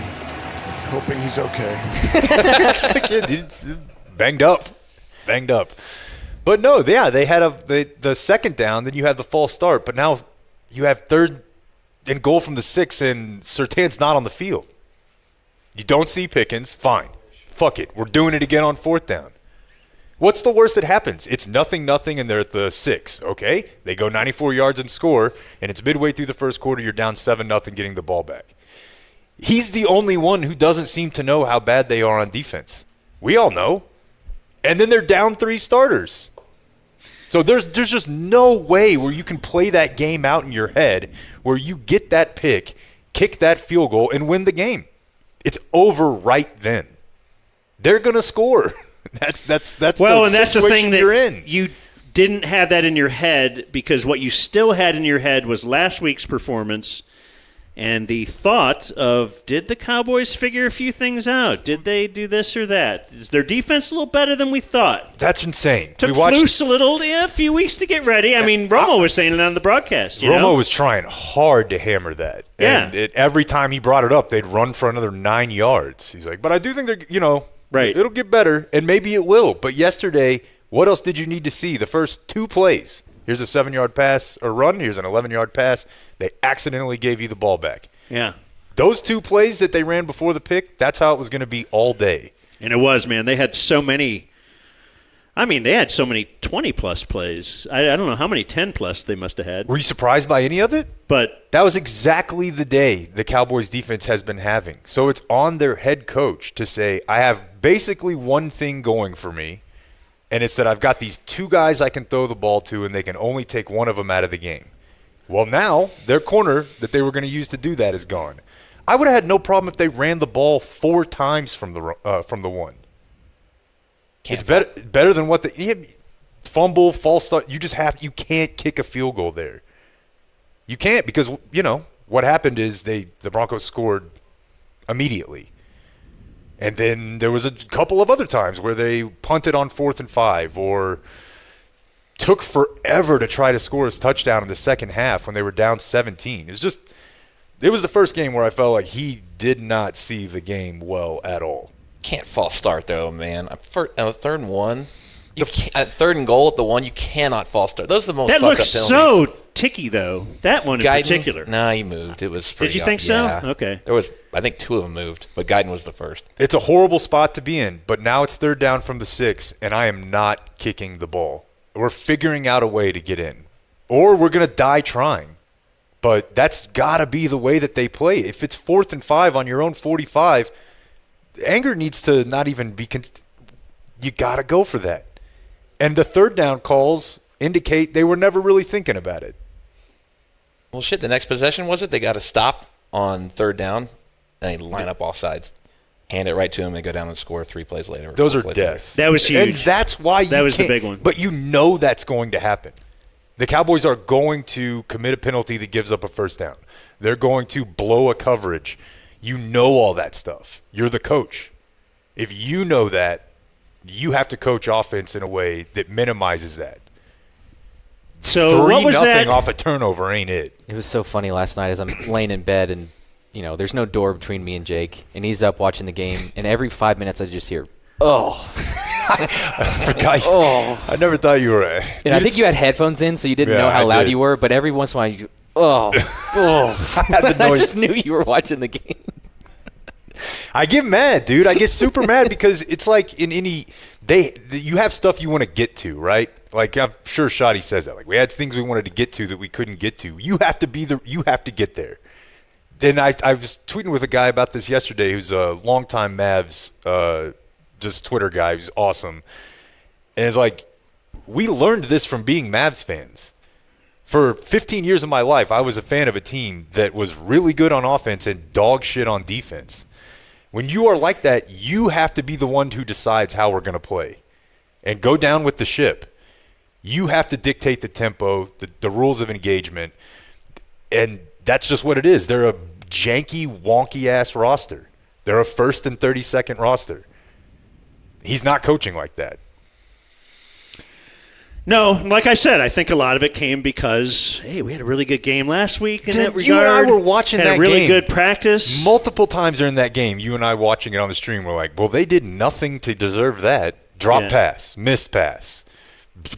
Hoping he's okay. It's like, yeah, dude, banged up. But no, yeah, they had the second down, then you had the false start, but now you have third and goal from the 6, and Surtain's not on the field. You don't see Pickens, fine. Fuck it, we're doing it again on fourth down. What's the worst that happens? It's 0-0, and they're at the 6, okay? They go 94 yards and score, and it's midway through the first quarter, you're down 7-0 getting the ball back. He's the only one who doesn't seem to know how bad they are on defense. We all know. And then they're down 3 starters. So there's just no way where you can play that game out in your head where you get that pick, kick that field goal, and win the game. It's over right then. They're going to score. That's the thing you're in. You didn't have that in your head because what you still had in your head was last week's performance and the thought of, did the Cowboys figure a few things out? Did they do this or that? Is their defense a little better than we thought? That's insane. Took Flus a few weeks to get ready. I mean, Romo was saying it on the broadcast. Romo was trying hard to hammer that. Yeah. And every time he brought it up, they'd run for another 9 yards. He's like, but I do think they're, right. It'll get better, and maybe it will. But yesterday, what else did you need to see? The first 2 plays. Here's a 7-yard pass or run. Here's an 11-yard pass. They accidentally gave you the ball back. Yeah. Those 2 plays that they ran before the pick, that's how it was going to be all day. And it was, man. They had so many. I mean, they had so many 20-plus plays. I don't know how many 10-plus they must have had. Were you surprised by any of it? But that was exactly the day the Cowboys defense has been having. So it's on their head coach to say, I have basically one thing going for me, and it's that I've got these 2 guys I can throw the ball to, and they can only take one of them out of the game. Well, now their corner that they were going to use to do that is gone. I would have had no problem if they ran the ball 4 times from the 1. It's better than what fumble, false start. You can't kick a field goal there. You can't because what happened is the Broncos scored immediately. And then there was a couple of other times where they punted on 4th and 5 or took forever to try to score a touchdown in the second half when they were down 17. It was the first game where I felt like he did not see the game well at all. Can't false start, though, man. On 3rd and 1, at 3rd and goal at the 1, you cannot false start. Those are the most fucked up penalties. That looks so ticky, though. That one in particular. No, he moved. It was pretty. Did you think so? Yeah. Okay. There was, I think 2 of them moved, but Guyton was the first. It's a horrible spot to be in, but now it's 3rd down from the 6, and I am not kicking the ball. We're figuring out a way to get in, or we're going to die trying. But that's got to be the way that they play. If it's 4th and 5 on your own 45, anger needs to not even be you got to go for that. And the third down calls indicate they were never really thinking about it. Well, shit, the next possession was it? They got to stop on 3rd down, and they line up all sides. Hand it right to them, and go down and score 3 plays later. Those are death. That was huge. And that's why that was the big one. But you know that's going to happen. The Cowboys are going to commit a penalty that gives up a first down. They're going to blow a coverage. You know all that stuff. You're the coach. If you know that, you have to coach offense in a way that minimizes that. So what was 3-0 off a turnover ain't it. It was so funny last night as I'm laying in bed and, there's no door between me and Jake, and he's up watching the game, and every 5 minutes I just hear, oh. I forgot. I never thought you were. And I think you had headphones in, so you didn't know how loud you were. But every once in a while, you I just knew you were watching the game. I get mad, dude. I get super mad because it's like in you have stuff you want to get to, right? Like I'm sure Shotty says that. Like we had things we wanted to get to that we couldn't get to. You have to get there. Then I was tweeting with a guy about this yesterday who's a longtime Mavs just Twitter guy who's awesome. And it's like, we learned this from being Mavs fans. For 15 years of my life, I was a fan of a team that was really good on offense and dog shit on defense. When you are like that, you have to be the one who decides how we're going to play and go down with the ship. You have to dictate the tempo, the rules of engagement, and that's just what it is. They're a janky, wonky-ass roster. They're a 1st and 32nd roster. He's not coaching like that. No, like I said, I think a lot of it came because, hey, we had a really good game last week in that regard. You and I were watching that game. Had a really good practice. Multiple times during that game, you and I watching it on the stream were like, well, they did nothing to deserve that. Drop pass, missed pass.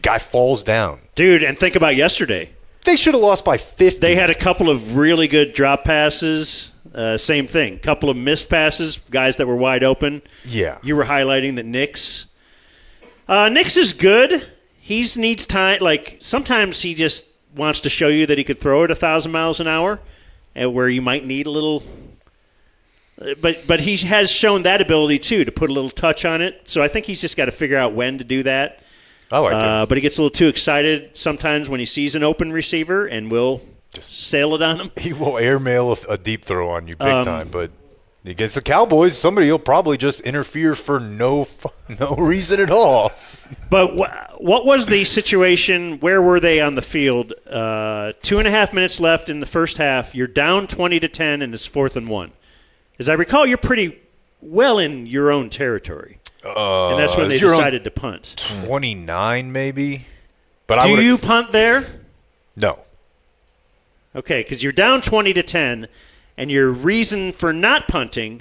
Guy falls down. Dude, and think about yesterday. They should have lost by 50. They had a couple of really good drop passes. Same thing. Couple of missed passes, guys that were wide open. Yeah. You were highlighting that Nix is good. He needs time. Like, sometimes he just wants to show you that he could throw it 1,000 miles an hour, where you might need a little. But he has shown that ability, too, to put a little touch on it. So I think he's just got to figure out when to do that. I like it. But he gets a little too excited sometimes when he sees an open receiver and will just sail it on him. He will airmail a deep throw on you big time. But against the Cowboys, somebody will probably just interfere for no reason at all. But what was the situation? Where were they on the field? 2.5 minutes left in the first half. You're down 20-10, and it's 4th and 1. As I recall, you're pretty well in your own territory. And that's when they decided to punt. 29, maybe. But do you punt there? No. Okay, because you're down 20-10, and your reason for not punting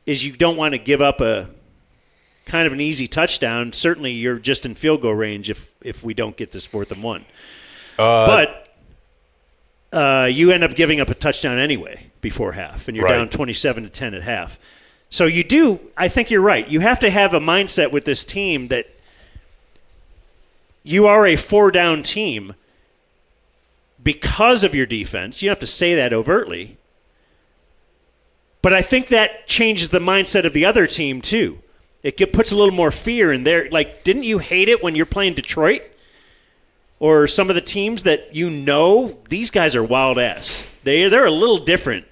is you don't want to give up a kind of an easy touchdown. Certainly, you're just in field goal range if we don't get this 4th and 1. But you end up giving up a touchdown anyway before half, and you're down 27-10 at half. So you do, I think you're right. You have to have a mindset with this team that you are a 4-down team because of your defense. You don't have to say that overtly. But I think that changes the mindset of the other team, too. It puts a little more fear in there. Like, didn't you hate it when you're playing Detroit? Or some of the teams that these guys are wild ass. They're a little different.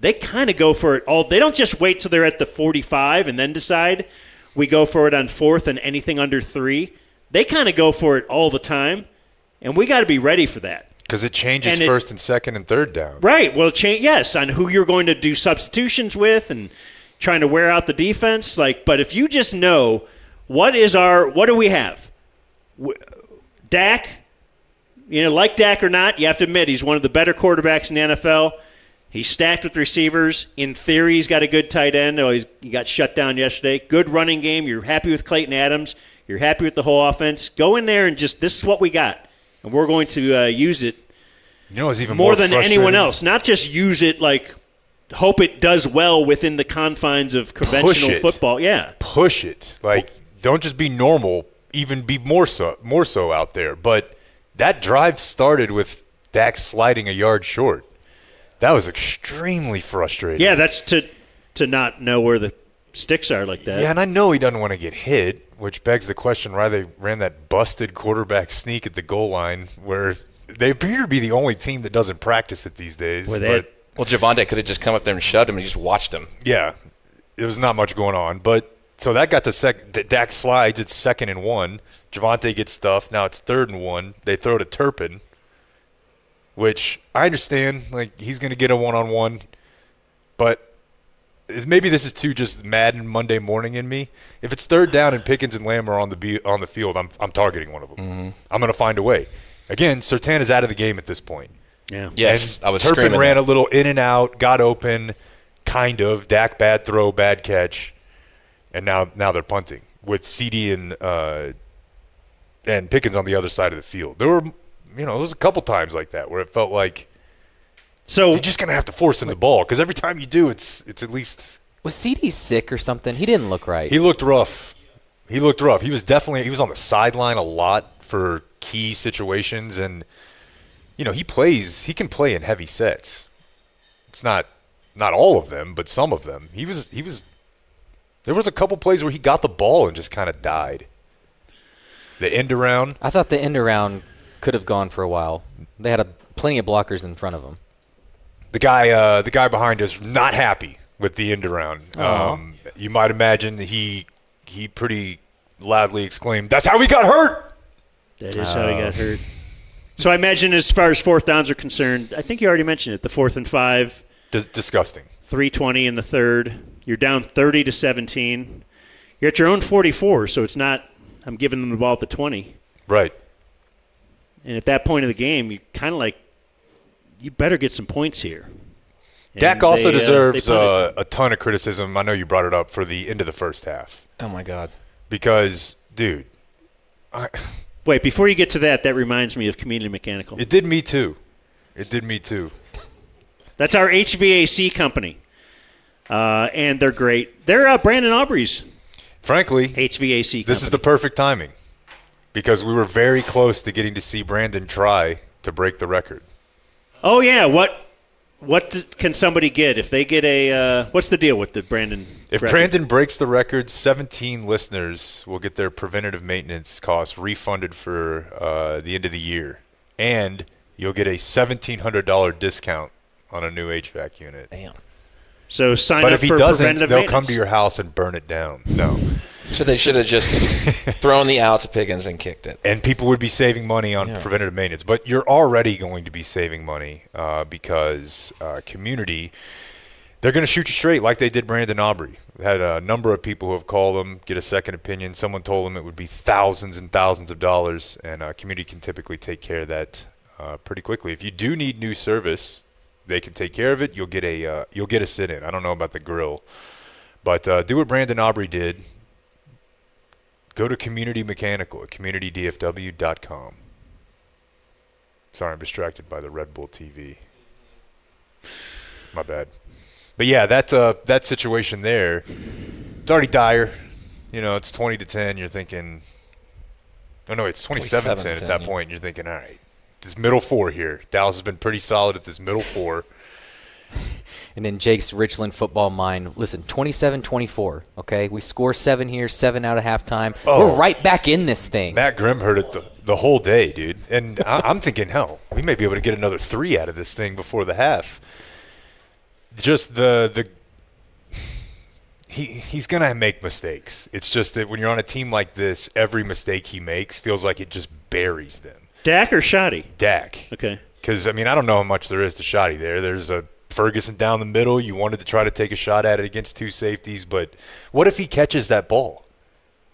They kind of go for it all. They don't just wait till they're at the 45 and then decide we go for it on 4th and anything under 3. They kind of go for it all the time, and we got to be ready for that. Because it changes 1st and 2nd and 3rd down. Right. Well, yes, on who you're going to do substitutions with and trying to wear out the defense. But if you just know what do we have? Dak, like Dak or not, you have to admit he's one of the better quarterbacks in the NFL. He's stacked with receivers. In theory, he's got a good tight end. He got shut down yesterday. Good running game. You're happy with Clayton Adams. You're happy with the whole offense. Go in there and this is what we got. And we're going to use it it's even more than anyone else. Not just use it hope it does well within the confines of conventional football. Yeah. Push it. Don't just be normal, even be more so out there. But that drive started with Dak sliding a yard short. That was extremely frustrating. Yeah, that's to not know where the sticks are like that. Yeah, and I know he doesn't want to get hit, which begs the question why they ran that busted quarterback sneak at the goal line, where they appear to be the only team that doesn't practice it these days. Well, Javonte could have just come up there and shoved him and just watched him. Yeah, there was not much going on. But so that got to Dak slides. It's 2nd and 1. Javonte gets stuffed. Now it's 3rd and 1. They throw to Turpin, which I understand. Like, he's going to get a one-on-one, but maybe this is too just Madden Monday morning in me. If it's 3rd down and Pickens and Lamb are on the field, I'm targeting one of them. Mm-hmm. I'm going to find a way. Again, Surtain is out of the game at this point. Yeah. Yes, and I was Turpin screaming ran that. a little in and out, got open, kind of. Dak, bad throw, bad catch, and now they're punting with CD and Pickens on the other side of the field. There were, there was a couple times like that where it felt like you're just gonna have to force him the ball, because every time you do, it's at least. Was CD sick or something? He didn't look right. He looked rough. He was on the sideline a lot for key situations, and he can play in heavy sets. It's not all of them, but some of them. There was a couple plays where he got the ball and just kind of died. The end around. I thought the end around could have gone for a while. They had plenty of blockers in front of him. The guy behind us not happy with the end around. You might imagine that he pretty loudly exclaimed, "That's how he got hurt." That is how he got hurt. So I imagine as far as 4th downs are concerned, I think you already mentioned it, the 4th and 5. Disgusting. 3:20 in the 3rd. You're down 30-17. You're at your own 44, so it's not I'm giving them the ball at the 20. Right. And at that point of the game, you kind of you better get some points here. And Dak also deserves a ton of criticism. I know you brought it up for the end of the first half. Oh, my God. Because, dude. Wait, before you get to that reminds me of Community Mechanical. It did me too. That's our HVAC company. And they're great. They're Brandon Aubrey's. Frankly, HVAC company. This is the perfect timing, because we were very close to getting to see Brandon try to break the record. Oh, yeah. What can somebody get if they get a what's the deal with the Brandon If record? Brandon breaks the record, 17 listeners will get their preventative maintenance costs refunded for the end of the year, and you'll get a $1,700 discount on a new HVAC unit. Damn. So sign but up if he for doesn't, preventative they'll maintenance. come to your house and burn it down. No. So they should have just thrown the out to Pickens and kicked it. And people would be saving money on preventative maintenance. But you're already going to be saving money because Community, they're going to shoot you straight like they did Brandon Aubrey. We had a number of people who have called them, get a second opinion. Someone told them it would be thousands and thousands of dollars, and Community can typically take care of that pretty quickly. If you do need new service, they can take care of it. You'll get a sit-in. I don't know about the grill. But do what Brandon Aubrey did. Go to Community Mechanical at communitydfw.com. Sorry, I'm distracted by the Red Bull TV. My bad. But yeah, that situation there, it's already dire. It's 20-10. You're thinking, oh no, it's 27-10 at that point. You're thinking, all right, this middle four here. Dallas has been pretty solid at this middle four. And in Jake's Richland football mind, listen, 27-24, okay? We score 7 here, 7 out of halftime. Oh. We're right back in this thing. Matt Grimm heard it the whole day, dude. And I'm thinking, hell, we may be able to get another 3 out of this thing before the half. Just he's going to make mistakes. It's just that when you're on a team like this, every mistake he makes feels like it just buries them. Dak or Shoddy? Dak. Okay. Because, I don't know how much there is to Shoddy there. There's a Ferguson down the middle. You wanted to try to take a shot at it against 2 safeties, but what if he catches that ball?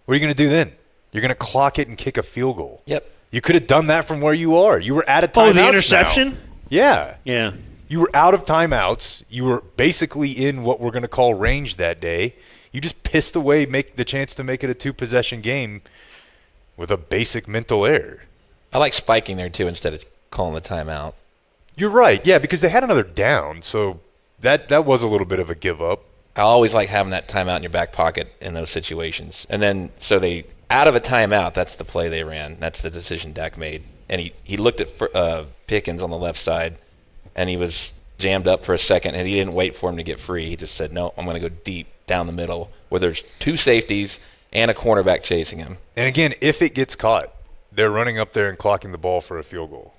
What are you going to do then? You're going to clock it and kick a field goal. Yep. You could have done that from where you are. You were out of timeouts. Oh, the interception? Now. Yeah. Yeah. You were out of timeouts. You were basically in what we're going to call range that day. You just pissed away the chance to make it a 2-possession game with a basic mental error. I like spiking there, too, instead of calling the timeout. You're right, yeah, because they had another down, so that was a little bit of a give up. I always like having that timeout in your back pocket in those situations. And then, so they, out of a timeout, that's the play they ran. That's the decision Dak made. and he looked at Pickens on the left side, and he was jammed up for a second, and he didn't wait for him to get free. He just said, no, I'm going to go deep down the middle where there's 2 safeties and a cornerback chasing him. And again, if it gets caught, they're running up there and clocking the ball for a field goal.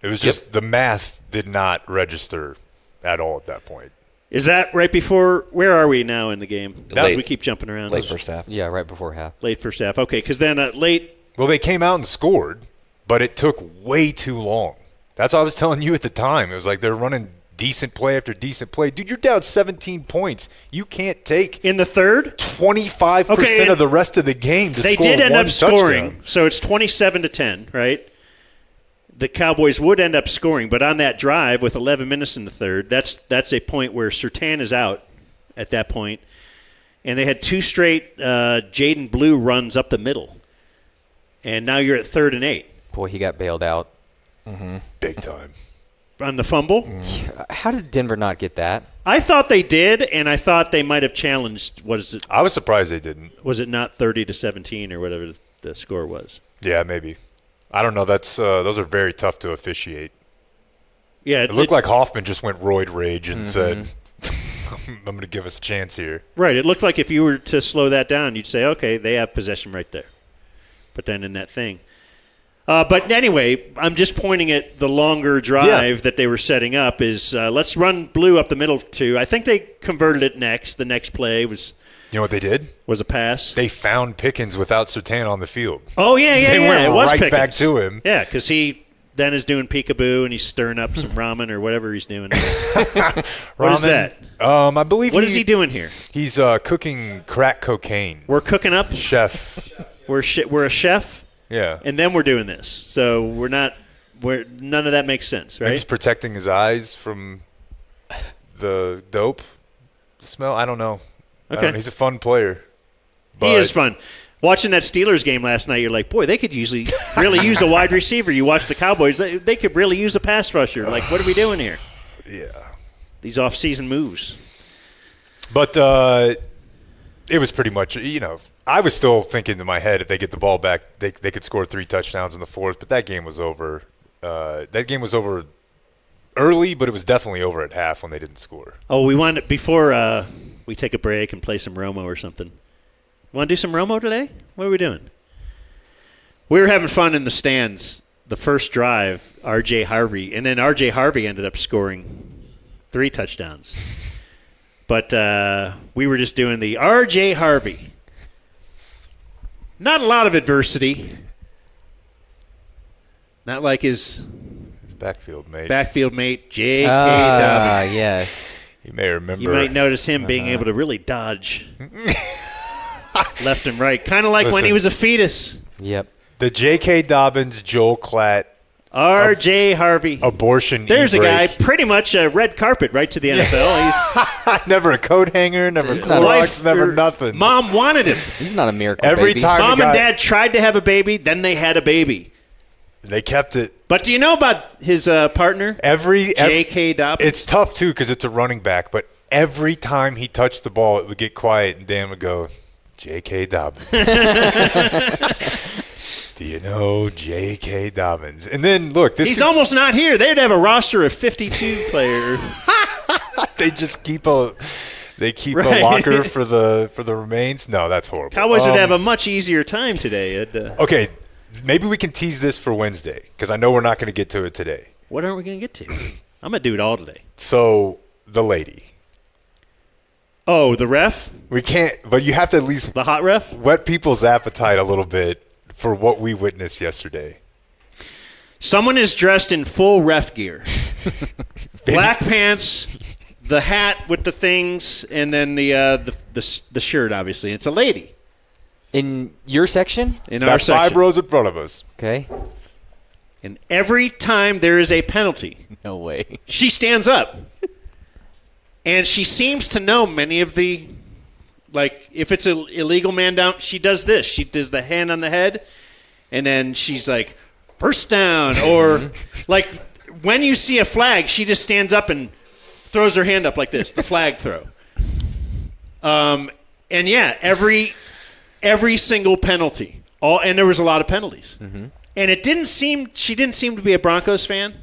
It was just the math did not register at all at that point. Is that right before – where are we now in the game? Late. We keep jumping around. Late first half. Yeah, right before half. Late first half. Okay, because then late – Well, they came out and scored, but it took way too long. That's what I was telling you at the time. It was like they're running decent play after decent play. Dude, you're down 17 points. You can't take in the third 25% of the rest of the game to they score did end one up scoring, touchdown. so it's 27-10, right? The Cowboys would end up scoring, but on that drive with 11 minutes in the third, that's a point where Surtain is out at that point, and they had 2 straight Jaden Blue runs up the middle, and now you're at 3rd and 8. Boy, he got bailed out. Big time. On the fumble? How did Denver not get that? I thought they did, and I thought they might have challenged. What is it? I was surprised they didn't. Was it not 30-17 or whatever the score was? Yeah, maybe. I don't know. That's those are very tough to officiate. Yeah, it looked like Hoffman just went roid rage and said, "I'm going to give us a chance here." Right. It looked like if you were to slow that down, you'd say, "Okay, they have possession right there." But then in that thing. But anyway, I'm just pointing at the longer drive that they were setting up is let's run Blue up the middle too. I think they converted it next. The next play was You know what they did? Was a pass. They found Pickens without Surtain on the field. Oh, yeah. They went it was right Pickens. back to him. Yeah, because he then is doing peekaboo and he's stirring up some ramen or whatever he's doing. What is that? I believe What is he doing here? He's cooking crack cocaine. We're cooking up? Chef. We're a chef? Yeah. And then we're doing this. So none of that makes sense, right? Maybe he's protecting his eyes from the dope smell. I don't know. Okay. He's a fun player. He is fun. Watching that Steelers game last night, you're like, boy, they could really use a wide receiver. You watch the Cowboys, they could really use a pass rusher. Like, what are we doing here? Yeah. These off-season moves. But it was pretty much, I was still thinking in my head if they get the ball back, they could score 3 touchdowns in the fourth, but that game was over. That game was over early, but it was definitely over at half when they didn't score. Oh, we want before we take a break and play some Romo or something. Want to do some Romo today? What are we doing? We were having fun in the stands. The first drive, R.J. Harvey, and then R.J. Harvey ended up scoring 3 touchdowns. But we were just doing the R.J. Harvey. Not a lot of adversity. Not like his backfield mate. J.K. Dobbins. Yes. You may remember. You might notice him being able to really dodge left and right. Kind of like when he was a fetus. Yep. The J.K. Dobbins, Joel Klatt, R.J. Harvey. Abortion There's e-break. a guy, pretty much a red carpet right to the NFL. He's never a coat hanger, never Clorox, never nothing. Mom wanted him. He's not a miracle Every baby. time Mom and Dad tried to have a baby, then they had a baby. They kept it. But do you know about his partner? J.K. Dobbins? It's tough, too, because it's a running back, but every time he touched the ball, it would get quiet, and Dan would go, J.K. Dobbins. Do you know J.K. Dobbins? And then, look. He's almost not here. They'd have a roster of 52 players. They just keep a locker for the remains? No, that's horrible. Cowboys would have a much easier time today. Okay, maybe we can tease this for Wednesday, because I know we're not going to get to it today. What aren't we going to get to? I'm going to do it all today. So, the lady. Oh, the ref? We can't, but you have to at least the hot ref? Whet people's appetite a little bit for what we witnessed yesterday. Someone is dressed in full ref gear. Black pants, the hat with the things, and then the shirt, obviously. It's a lady. In your section? In our section. 5 rows in front of us. Okay. And every time there is a penalty, no way, she stands up. And she seems to know many of the, like, if it's an illegal man down, she does this. She does the hand on the head, and then she's like, first down. Or, like, when you see a flag, she just stands up and throws her hand up like this, the flag throw. And, yeah, every single penalty. And there was a lot of penalties. And she didn't seem to be a Broncos fan.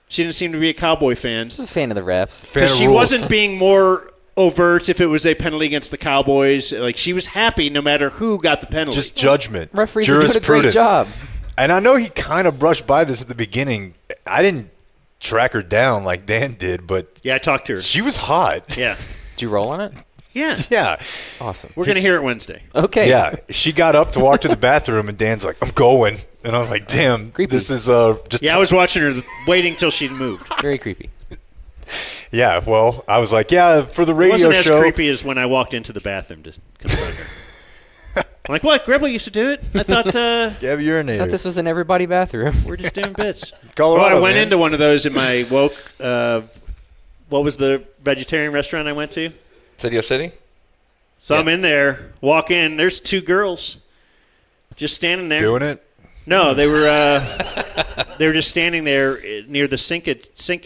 She didn't seem to be a Cowboy fan. She's a fan of the refs. Because she wasn't being more overt if it was a penalty against the Cowboys. Like, she was happy no matter who got the penalty. Just judgment. Referees are doing a great job. And I know he kind of brushed by this at the beginning. I didn't track her down like Dan did, but yeah, I talked to her. She was hot. Yeah. Did you roll on it? Yeah. Yeah. Awesome. We're going to hear it Wednesday. Okay. Yeah. She got up to walk to the bathroom, and Dan's like, I'm going. And I was like, damn, creepy. This is just. Yeah, I was watching her waiting till she'd moved. Very creepy. Yeah, well, I was like, yeah, for the radio show. It wasn't show. as creepy as when I walked into the bathroom to confront her. I'm like, what? Gribble used to do it? I thought yeah, urinator. I thought this was an everybody bathroom. We're just doing bits. Colorado, I went man. into one of those in my woke. What was the vegetarian restaurant I went to? City. So I'm in there, walk in. There's two girls just standing there. Doing it? No, they were just standing there near the sink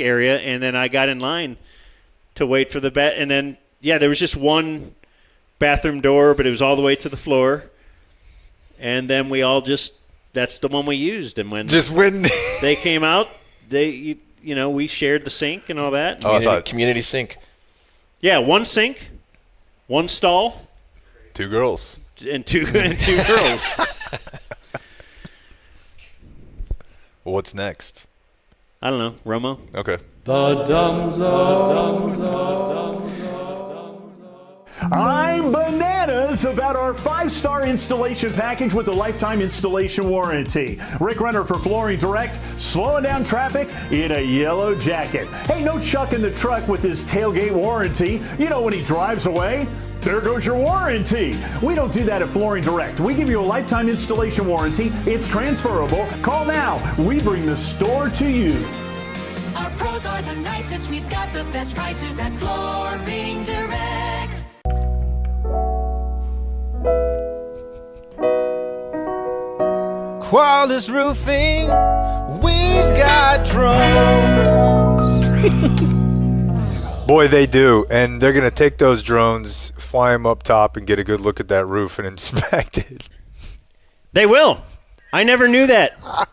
area, and then I got in line to wait for the and then there was just one bathroom door, but it was all the way to the floor, and then we all that's the one we used, and when they came out, we shared the sink and all that. Community sink. Yeah, one sink, one stall, two girls, and two girls. Well, what's next? I don't know. Romo? Okay. The Dumb Zone. I'm bananas about our 5-star installation package with a lifetime installation warranty. Rick Renner for Flooring Direct, slowing down traffic in a yellow jacket. Hey, no Chuck in the truck with his tailgate warranty. You know when he drives away? There goes your warranty. We don't do that at Flooring Direct. We give you a lifetime installation warranty. It's transferable. Call now. We bring the store to you. Our pros are the nicest. We've got the best prices at Flooring Direct. Quality Roofing, we've got drones. Boy, they do. And they're going to take those drones, fly them up top, and get a good look at that roof and inspect it. They will. I never knew that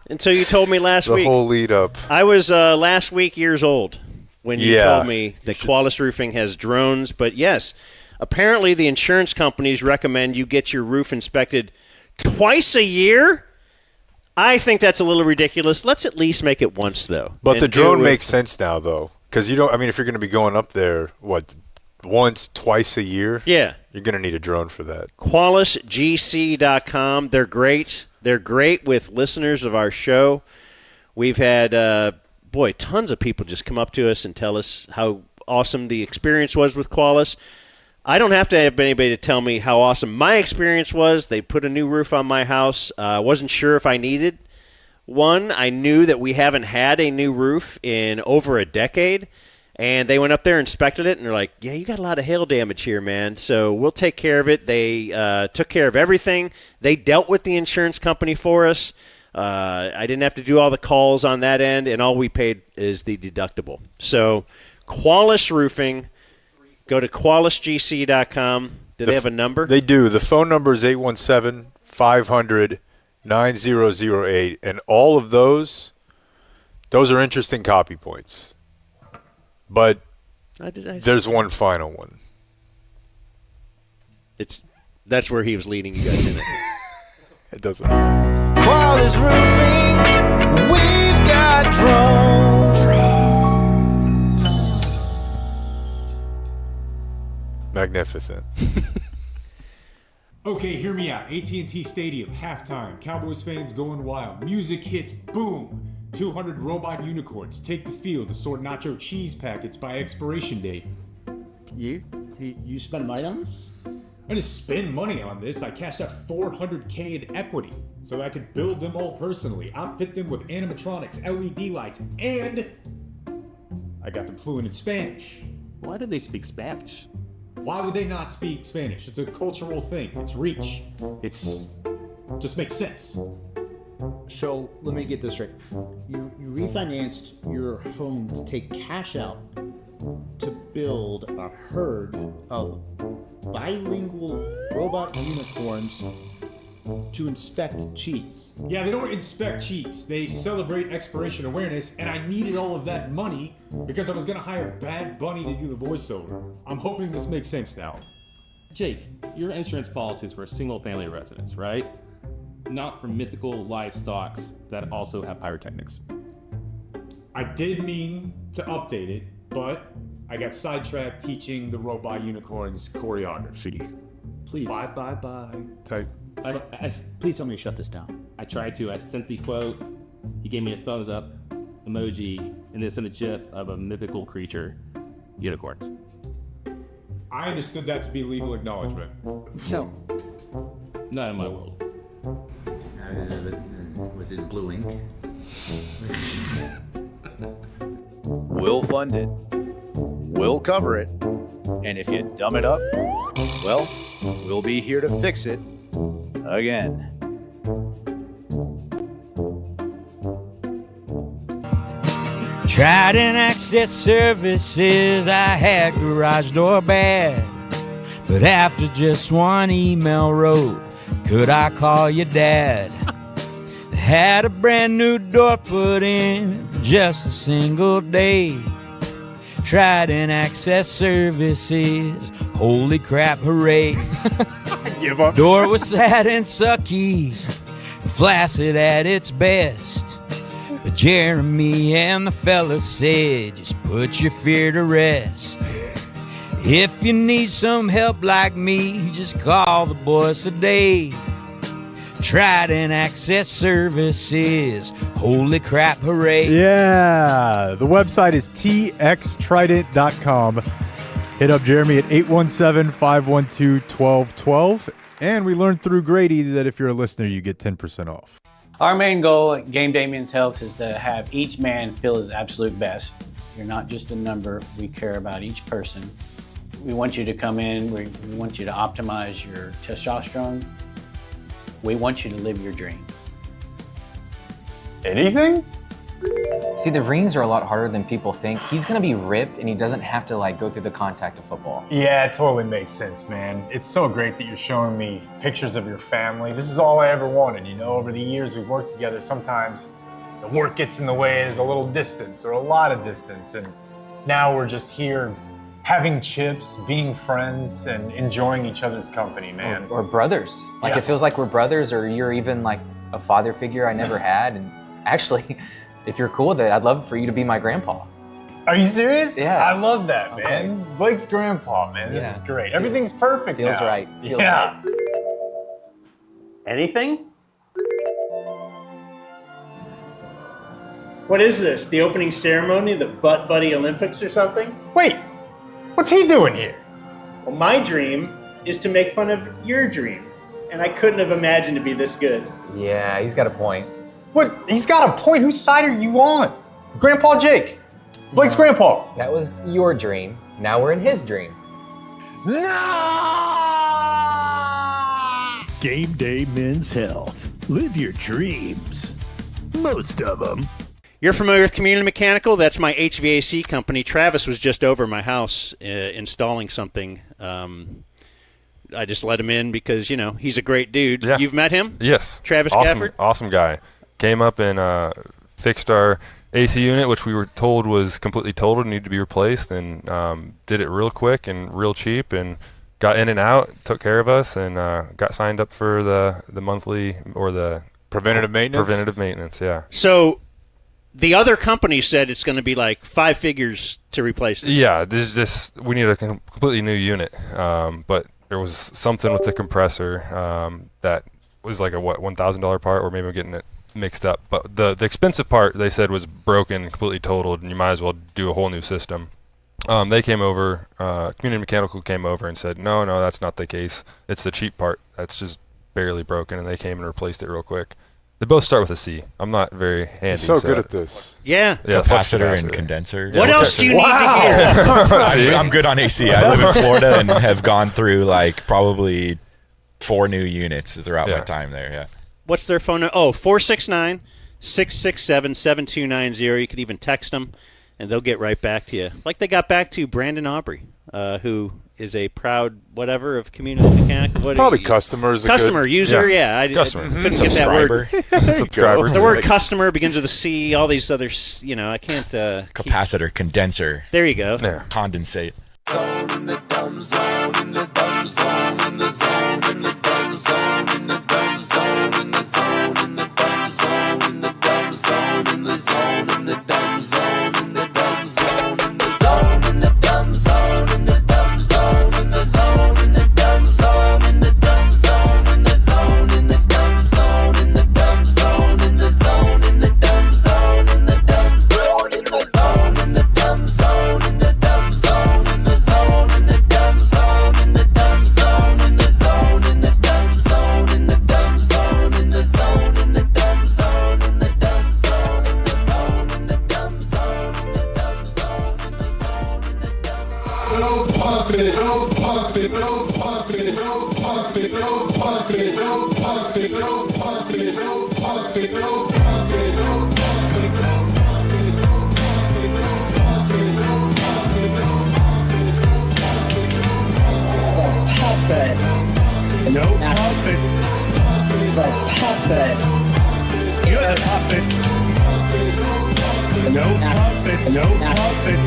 until you told me last week. The whole lead up. I was last week years old when you told me that Quality Roofing has drones. But yes, apparently the insurance companies recommend you get your roof inspected twice a year. I think that's a little ridiculous. Let's at least make it once, though. But the drone makes sense now, though. Because if you're going to be going up there, once, twice a year? Yeah. You're going to need a drone for that. QualisGC.com. They're great. They're great with listeners of our show. We've had, tons of people just come up to us and tell us how awesome the experience was with Qualis. I don't have to have anybody to tell me how awesome my experience was. They put a new roof on my house. I wasn't sure if I needed one. I knew that we haven't had a new roof in over a decade. And they went up there, inspected it, and they're like, yeah, you got a lot of hail damage here, man. So we'll take care of it. They took care of everything. They dealt with the insurance company for us. I didn't have to do all the calls on that end, and all we paid is the deductible. So Qualis Roofing, go to QualisGC.com. Do they have a number? They do. The phone number is 817-500-9008. And all of those are interesting copy points. But there's one final one. That's where he was leading you guys in it. It doesn't matter. Quality Roofing, we've got drones. Magnificent. Okay, hear me out. AT&T Stadium, halftime. Cowboys fans going wild. Music hits, boom. 200 robot unicorns take the field to sort nacho cheese packets by expiration date. You spend money on this? I just spend money on this. I cashed out $400K in equity so that I could build them all personally, outfit them with animatronics, LED lights, and I got them fluent in Spanish. Why do they speak Spanish? Why would they not speak Spanish? It's a cultural thing. It's reach. Just makes sense. So let me get this straight. You refinanced your home to take cash out to build a herd of bilingual robot unicorns to inspect cheese. Yeah, they don't inspect cheese. They celebrate expiration awareness, and I needed all of that money because I was going to hire Bad Bunny to do the voiceover. I'm hoping this makes sense now. Jake, your insurance policy is for single-family residents, right? Not for mythical livestocks that also have pyrotechnics. I did mean to update it, but I got sidetracked teaching the robot unicorns choreography. Please. Bye. Okay. Please tell me to shut this down. I tried to. I sent the quote. He gave me a thumbs up emoji, and then sent a gif of a mythical creature, unicorns. I understood that to be legal acknowledgement. No. Not in my world. Was it in blue ink? We'll fund it. We'll cover it. And if you dumb it up, well, we'll be here to fix it again. Trident Access Services, I had garage door bad. But after just one email wrote, could I call your dad? Had a brand new door put in just a single day. Trident Access Services, holy crap, hooray. Give up. Door was sad and sucky, flaccid at its best. But Jeremy and the fellas said, just put your fear to rest. If you need some help like me, just call the boys today. Trident Access Services, holy crap, hooray. Yeah, the website is txtrident.com. Hit up Jeremy at 817-512-1212. And we learned through Grady that if you're a listener, you get 10% off. Our main goal at Game Day Men's Health is to have each man feel his absolute best. You're not just a number. We care about each person. We want you to come in. We want you to optimize your testosterone. We want you to live your dream. Anything? See, the rings are a lot harder than people think. He's gonna be ripped and he doesn't have to go through the contact of football. Yeah, it totally makes sense, man. It's so great that you're showing me pictures of your family. This is all I ever wanted, over the years we've worked together. Sometimes the work gets in the way, there's a little distance or a lot of distance, and now we're just here having chips, being friends, and enjoying each other's company, man. Or brothers. Yeah. It feels like we're brothers, or you're even a father figure I never had. And actually, if you're cool with it, I'd love for you to be my grandpa. Are you serious? Yeah. I love that, Okay. man. Blake's grandpa, man. This is great. Everything's perfect Feels now. right. Feels yeah. right. Anything? What is this? The opening ceremony of the Butt Buddy Olympics or something? Wait, what's he doing here? Well, my dream is to make fun of your dream, and I couldn't have imagined to be this good. Yeah, he's got a point. What? He's got a point. Whose side are you on? Grandpa Jake. Blake's grandpa. That was your dream. Now we're in his dream. Game Day Men's Health. Live your dreams. Most of them. You're familiar with Community Mechanical? That's my HVAC company. Travis was just over my house installing something. I just let him in because, he's a great dude. Yeah. You've met him? Yes. Travis awesome, Gafford? Awesome guy. Came up and fixed our AC unit, which we were told was completely totaled and needed to be replaced, and did it real quick and real cheap, and got in and out, took care of us, and got signed up for the monthly or the preventative maintenance. Preventative maintenance, yeah. So the other company said it's going to be like 5 figures to replace this. Yeah, we need a completely new unit, but there was something with the compressor that was like a $1,000 part, or maybe I'm getting it mixed up. But the expensive part, they said, was broken, completely totaled, and you might as well do a whole new system. They came over, Community Mechanical came over and said, no, that's not the case. It's the cheap part that's just barely broken, and they came and replaced it real quick. They both start with a C. I'm not very handy. He's so good at this. Yeah. Capacitor and condenser. What else do you need to hear? I'm good on AC. I live in Florida and have gone through probably 4 new units throughout my time there. Yeah. What's their phone number? 469-667-7290. You could even text them, and they'll get right back to you. Like they got back to Brandon Aubrey. who is a proud whatever of Community Mechanic. Probably customer is a customer, good, user, yeah. I Customer. couldn't get that word. Subscriber. The word customer begins with a C, all these other, I can't. Capacitor, condenser. There you go. There. Condensate. In the dumb zone, in the dumb zone, in the zone, in the dumb zone, in the dumb zone, in the zone, in the dumb zone, in the dumb zone, in the zone, in the dumb zone, in the dumb zone, in the zone, in the dumb zone, in the dumb zone, in the zone, in the dumb zone, in the dumb zone, in the zone, in the dumb zone, in the dumb zone, in the zone, in the dumb zone, in the dumb zone, in the zone, in the dumb zone, in the dumb zone, in the dumb zone, in the zone, in the dumb zone, in the dumb zone, in the zone, in the dumb zone, in the dumb zone, in the zone, in the dumb zone, in the dumb zone, in the dumb zone, in the zone, in the dumb zone, in the dumb zone, in the zone, in the dumb zone. No pumping, no pumping, no pumping, no pumping, no pumping, no pumping, no pumping, no pumping, no pumping, no Puppet. No pumping. The puppet. You're the puppet. No pumping, no pumping.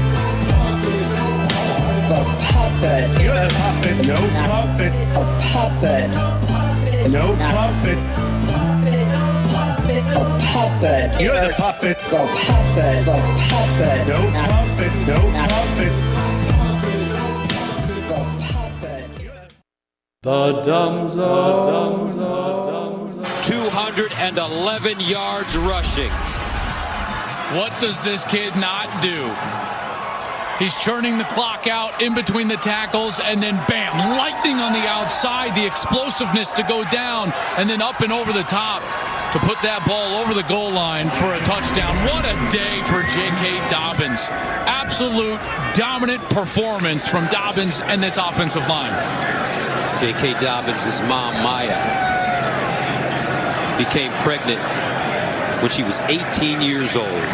The puppet. You're the puppet. No pumping. A puppet. No pumping. A puppet. You're the puppet. The puppet. The puppet. No pumping, no pumping. The dumb zone. 211 yards rushing. What does this kid not do? He's churning the clock out in between the tackles, and then bam, lightning on the outside, the explosiveness to go down, and then up and over the top to put that ball over the goal line for a touchdown. What a day for J.K. Dobbins. Absolute dominant performance from Dobbins and this offensive line. J.K. Dobbins' mom, Maya, became pregnant when she was 18 years old.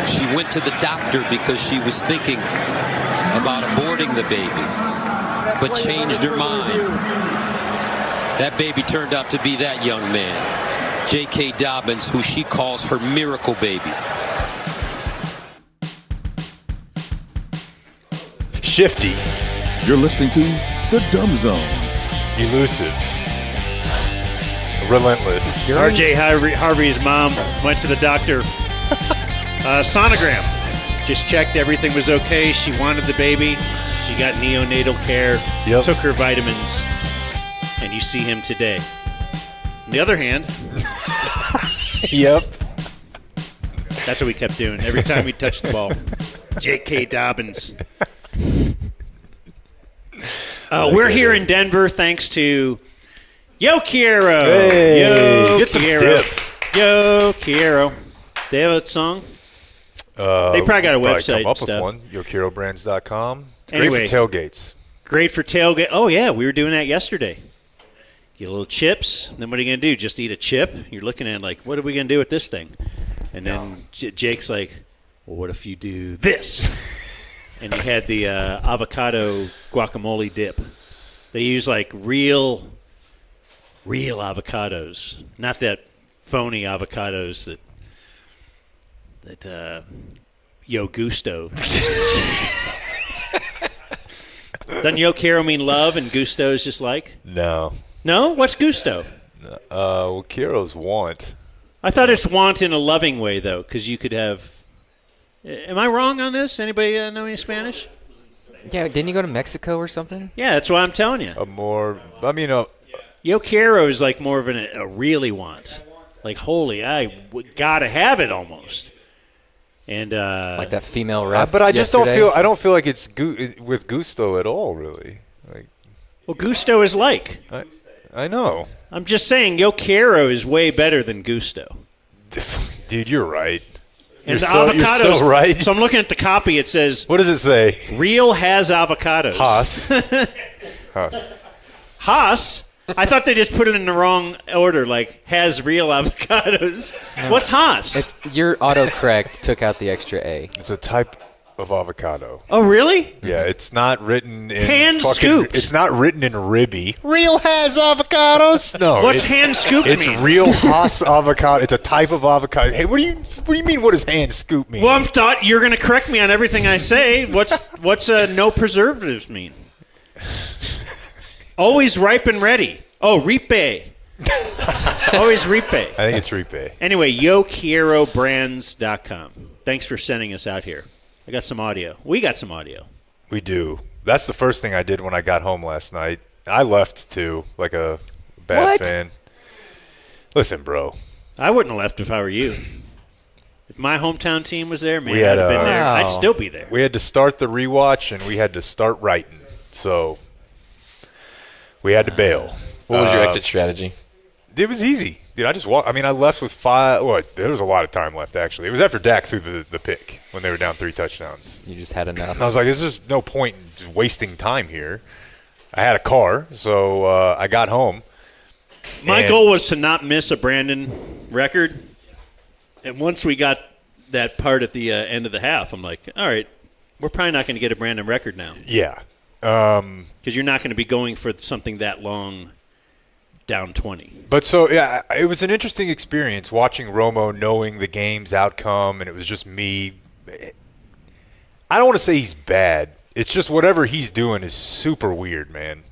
She went to the doctor because she was thinking about aborting the baby, but changed her mind. That baby turned out to be that young man, J.K. Dobbins, who she calls her miracle baby. Shifty. You're listening to The Dumb Zone. Elusive. Relentless. R.J. Harvey's mom went to the doctor. Sonogram. Just checked everything was okay. She wanted the baby. She got neonatal care. Yep. Took her vitamins. And you see him today. On the other hand. Yep. That's what we kept doing every time we touched the ball. J.K. Dobbins. We're here in Denver thanks to Quiero. Hey, get some Quiero. dip. Quiero. They have a song? They probably got a website come up and stuff. with one. YoQueroBrands.com. It's Anyway, great for tailgates. Great for tailgate. Oh, yeah, we were doing that yesterday. Get a little chips. Then what are you going to do? Just eat a chip? You're looking at like, what are we going to do with this thing? And then Jake's like, well, what if you do this? And he had the avocado guacamole dip. They use like real avocados, not that phony avocados that Yo Gusto. Doesn't Yo Quiero mean love and Gusto is just like? No. No? What's Gusto? Well, Quiero's want. I thought it's want in a loving way, though, because you could have... Am I wrong on this? Anybody know any Spanish? Yeah, didn't you go to Mexico or something? Yeah, that's what I'm telling you. Yo Quiero is like more of a really want. Like, holy, gotta have it almost. And like that female ref. But I just yesterday. I don't feel like it's with gusto at all, really. Like, well, gusto is like. I know. I'm just saying, Yo Quiero is way better than gusto. Dude, you're right. And You're the avocados. You're so right. So I'm looking at the copy. It says. What does it say? Real has avocados. Haas. I thought they just put it in the wrong order, like has real avocados. No. What's Haas? Your autocorrect took out the extra A. It's a type. of avocado. Oh, really? Yeah, it's not written in Hand scooped. It's not written in ribby. Real has avocados? No. What's it's- hand scoop It's mean? real Haas avocado. It's a type of avocado. Hey, what do you mean? What does hand scoop mean? Well, I thought you're going to correct me on everything I say. What's no preservatives mean? Always ripe and ready. Oh, ripe. Always ripe. I think it's ripe. Anyway, YoQuieroBrands.com. Thanks for sending us out here. I got some audio. We got some audio. We do. That's the first thing I did when I got home last night. I left too, like a bad fan. Listen, bro. I wouldn't have left if I were you. If my hometown team was there, man, We had I'd have been there. I'd still be there. We had to start the rewatch, and we had to start writing. So we had to bail. What was your exit strategy? It was easy. Dude, I just walked. I mean, I left with 5. Well, there was a lot of time left, actually. It was after Dak threw the pick when they were down 3 touchdowns. You just had enough. And I was like, there's just no point in just wasting time here. I had a car, so I got home. My goal was to not miss a Brandon record. And once we got that part at the end of the half, I'm like, all right, we're probably not going to get a Brandon record now. Yeah. Because you're not going to be going for something that long down 20. But so, yeah, it was an interesting experience watching Romo, knowing the game's outcome, and it was just me. I don't want to say he's bad. It's just whatever he's doing is super weird, man.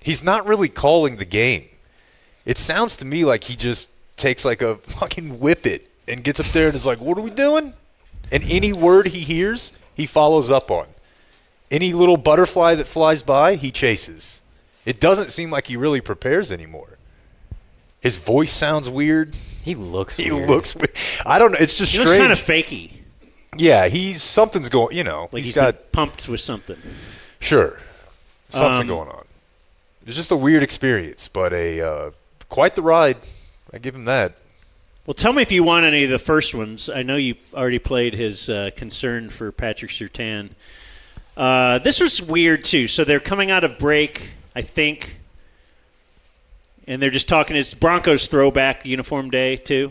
He's not really calling the game. It sounds to me like he just takes like a fucking whippet and gets up there and is like, what are we doing? And any word he hears, he follows up on. Any little butterfly that flies by, he chases. It doesn't seem like he really prepares anymore. His voice sounds weird. He looks weird. I don't know. It's just He strange. looks kind of fakey. Yeah, something's going, Like he's got got pumped with something. Sure. Something going on. It's just a weird experience, but quite the ride. I give him that. Well, tell me if you want any of the first ones. I know you already played his concern for Patrick Surtain. This was weird, too. So they're coming out of break, I think, and they're just talking. It's Broncos throwback uniform day, too.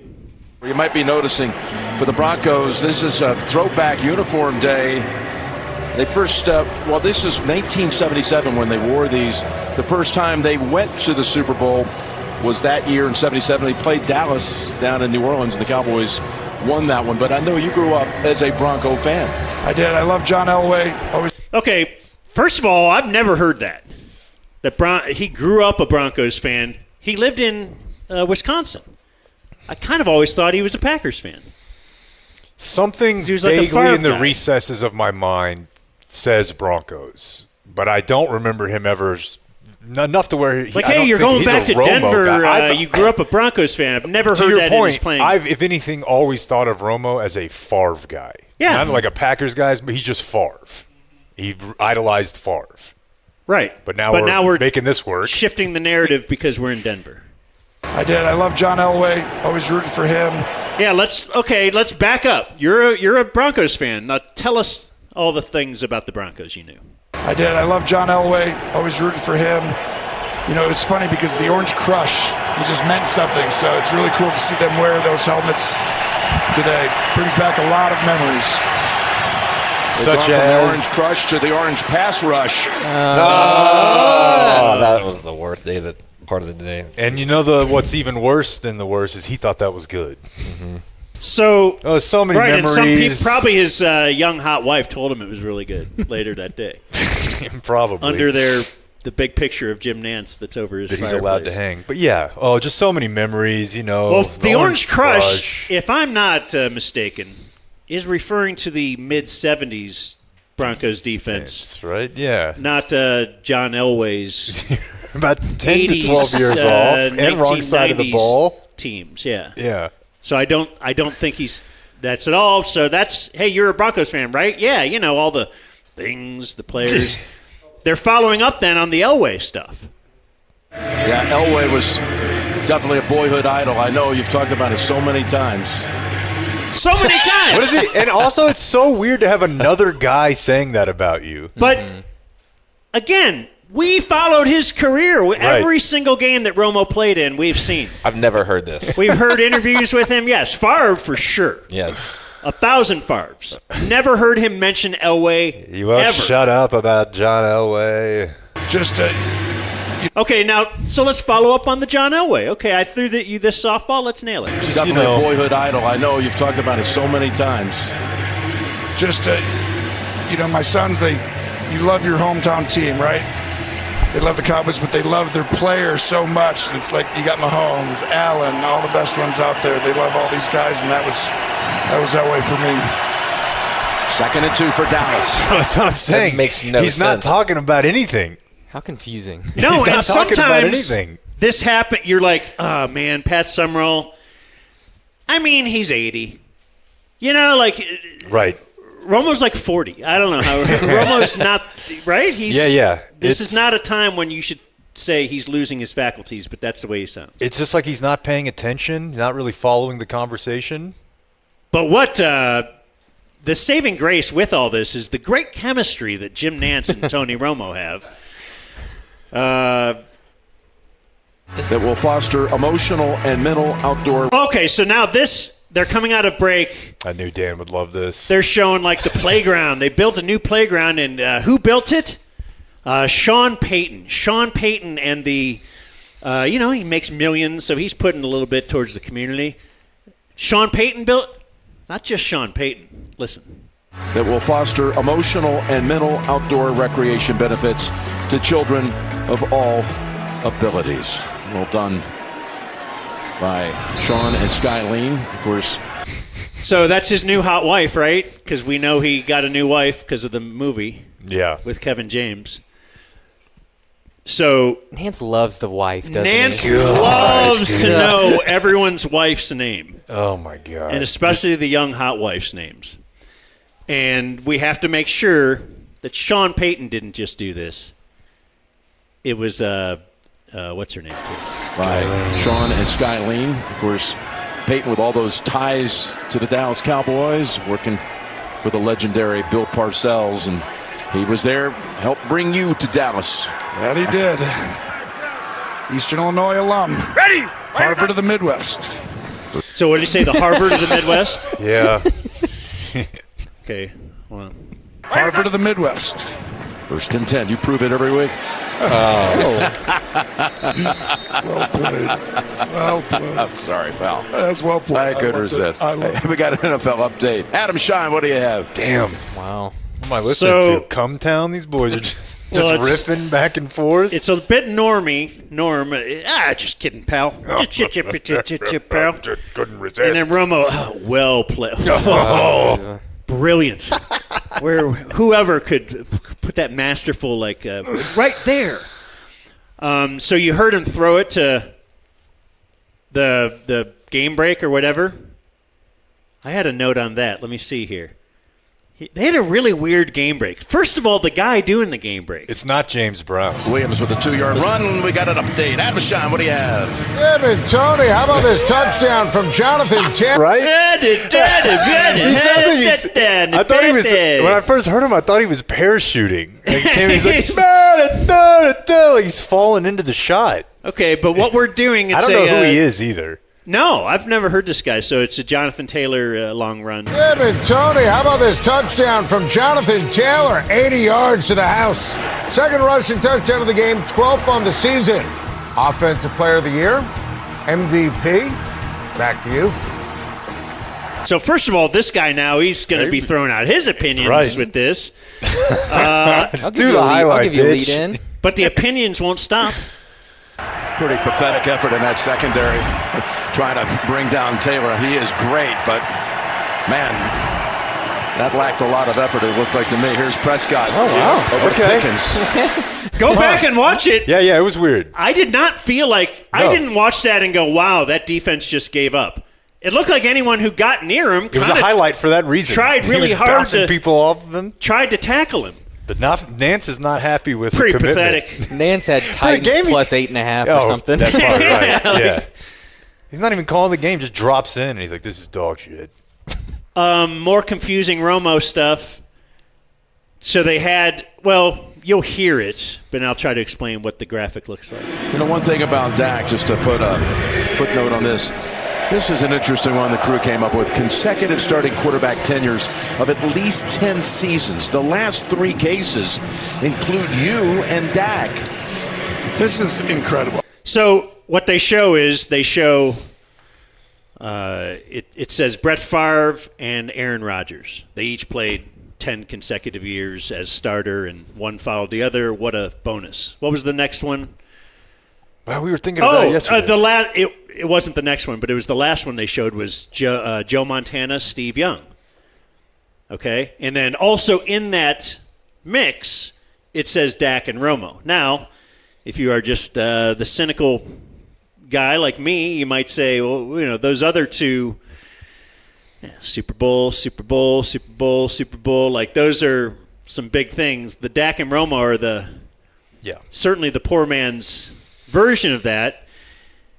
You might be noticing for the Broncos, this is a throwback uniform day. They first, this is 1977 when they wore these. The first time they went to the Super Bowl was that year in 77. They played Dallas down in New Orleans, and the Cowboys won that one. But I know you grew up as a Bronco fan. I did. I love John Elway. Okay, first of all, I've never heard that. He grew up a Broncos fan. He lived in Wisconsin. I kind of always thought he was a Packers fan. Something He was like a vaguely Favre in the guy. recesses of my mind says Broncos, but I don't remember him ever enough to where Like, I hey, don't you're think going he's back a to Romo Denver. guy. You grew up a Broncos fan. I've never to heard your that in his point, playing. I've, if anything, always thought of Romo as a Favre guy. Yeah. Not like a Packers guy, but he's just Favre. He idolized Favre. Right. But now we're making this work. Shifting the narrative because we're in Denver. I did. I love John Elway. Always rooted for him. Yeah, let's back up. You're a Broncos fan. Now tell us all the things about the Broncos you knew. I did. I love John Elway. Always rooted for him. You know, it's funny because the Orange Crush, he just meant something. So it's really cool to see them wear those helmets today. Brings back a lot of memories. Such from the Orange Crush to the Orange Pass Rush. That was the worst part of the day. And you know what's even worse than the worst is he thought that was good. Mm-hmm. So so many right, memories. and some people, probably his young hot wife told him it was really good later that day. Probably under the big picture of Jim Nantz that's over his that he's fireplace. allowed to hang. But yeah, just so many memories. You know, Well, the Orange Crush, if I'm not mistaken, is referring to the mid-'70s Broncos defense. That's right, yeah. Not John Elway's about 10 80s, to 12 years off and wrong side of the 1990s ball. Teams, yeah. Yeah. So I don't think that's at all. So that's, hey, you're a Broncos fan, right? Yeah, you know, all the things, the players. They're following up then on the Elway stuff. Yeah, Elway was definitely a boyhood idol. I know you've talked about it so many times. So many times. What is it? And also, it's so weird to have another guy saying that about you. But again, we followed his career. Every single game that Romo played in, we've seen. I've never heard this. We've heard interviews with him. Yes, Favre for sure. Yeah. 1,000 farts. Never heard him mention Elway You won't ever. shut up about John Elway. Okay, now, so let's follow up on the John Elway. Okay, I threw you this softball. Let's nail it. Definitely a boyhood idol. I know you've talked about it so many times. My sons, you love your hometown team, right? They love the Cowboys, but they love their players so much. It's like you got Mahomes, Allen, all the best ones out there. They love all these guys, and that was Elway for me. 2nd and 2 for Dallas. That's what I'm saying. That makes no He's sense. not talking about anything. How confusing. No, He's and not talking about sometimes anything. this happen. You're like, oh man, Pat Summerall. I mean, he's 80. Right. Romo's like 40. I don't know how. Romo's not right. Yeah. This is not a time when you should say he's losing his faculties, but that's the way he sounds. It's just like he's not paying attention, not really following the conversation. But what the saving grace with all this is the great chemistry that Jim Nantz and Tony Romo have. That will foster emotional and mental outdoor. Okay, so now they're coming out of break. I knew Dan would love this. They're showing like the playground. They built a new playground, and who built it? Sean Payton. Sean Payton and the, he makes millions, so he's putting a little bit towards the community. Sean Payton built, not just Sean Payton. Listen. That will foster emotional and mental outdoor recreation benefits to children of all abilities. Well done by Sean and Skylene, of course. So that's his new hot wife, right? Because we know he got a new wife because of the movie. Yeah. With Kevin James. So Nance loves the wife, doesn't Nance he? loves to know everyone's wife's name. Oh, my God. And especially the young hot wife's names. And we have to make sure that Sean Payton didn't just do this. It was, what's her name? By Sean and Skylene. Of course, Payton with all those ties to the Dallas Cowboys, working for the legendary Bill Parcells. And he was there, helped bring you to Dallas. That he did. Eastern Illinois alum. Ready! Harvard of the Midwest. So what did he say, the Harvard of the Midwest? Yeah. Okay, hold on. Harvard of the Midwest. 1st and 10. You prove it every week. Well played. Well played. I'm sorry, pal. That's well played. I couldn't resist. We got an NFL update. Adam Shine, what do you have? Damn. Wow. What am I listening to? Come Town? These boys are just riffing back and forth. It's a bit Norm. Just kidding, pal. Just pal. Couldn't resist. And then Romo, well played. Oh, brilliant. Whoever could put that masterful, right there. So you heard him throw it to the game break or whatever. I had a note on that. Let me see here. They had a really weird game break. First of all, the guy doing the game break. It's not James Brown. Williams with a 2-yard run. We got an update. Adam Shine, what do you have? Yeah, but Tony, how about this touchdown from Jonathan Taylor? Right? I thought he was, when I first heard him, I thought he was parachuting. He's like, he's falling into the shot. Okay, but what we're doing, I don't know who he is either. No, I've never heard this guy. So it's a Jonathan Taylor long run. Yeah, but Tony, how about this touchdown from Jonathan Taylor? 80 yards to the house. Second rushing touchdown of the game, 12th on the season. Offensive Player of the Year, MVP. Back to you. So first of all, this guy now, he's going to be throwing out his opinions with this. Just do the highlight, bitch. But the opinions won't stop. Pretty pathetic effort in that secondary, trying to bring down Taylor. He is great, but, man, that lacked a lot of effort, it looked like to me. Here's Prescott. Oh, wow. Over Okay. Pickens. Go back and watch it. Yeah, it was weird. I did not feel like, I didn't watch that and go, wow, that defense just gave up. It looked like anyone who got near him. It was a highlight for that reason. Tried really he was hard bouncing to people off of him. Tried to tackle him. But Nance is not happy with Pretty the commitment. pathetic. Nance had Titans plus 8.5 or something. That's probably right. Yeah. He's not even calling the game, just drops in, and he's like, this is dog shit. More confusing Romo stuff. So they had, well, you'll hear it, but I'll try to explain what the graphic looks like. You know, one thing about Dak, just to put a footnote on this, This is an interesting one the crew came up with. Consecutive starting quarterback tenures of at least 10 seasons. The last 3 cases include you and Dak. This is incredible. So what they show is it says Brett Favre and Aaron Rodgers. They each played 10 consecutive years as starter, and one followed the other. What a bonus. What was the next one? Well, we were thinking about it yesterday. It wasn't the next one, but it was the last one they showed was Joe Montana, Steve Young. Okay? And then also in that mix, it says Dak and Romo. Now, if you are just the cynical guy like me, you might say, well, you know, those other two, Super Bowl, Super Bowl, Super Bowl, Super Bowl, like those are some big things. The Dak and Romo are certainly the poor man's version of that.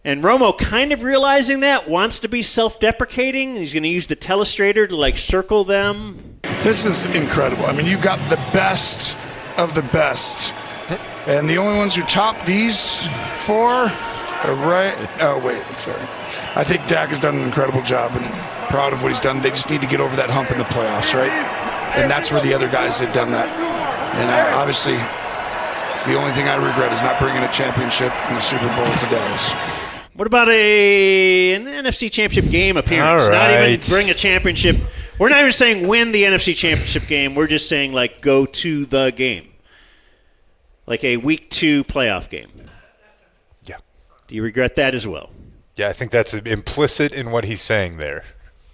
And Romo, kind of realizing that, wants to be self-deprecating. He's going to use the telestrator to, like, circle them. This is incredible. I mean, you've got the best of the best. And the only ones who top these 4 are right. Oh, wait, sorry. I think Dak has done an incredible job and proud of what he's done. They just need to get over that hump in the playoffs, right? And that's where the other guys had done that. And obviously, it's the only thing I regret is not bringing a championship in the Super Bowl to Dallas. What about an NFC Championship game appearance? All right. Not even bring a championship. We're not even saying win the NFC Championship game. We're just saying, like, go to the game. Like a Week 2 playoff game. Yeah. Do you regret that as well? Yeah, I think that's implicit in what he's saying there.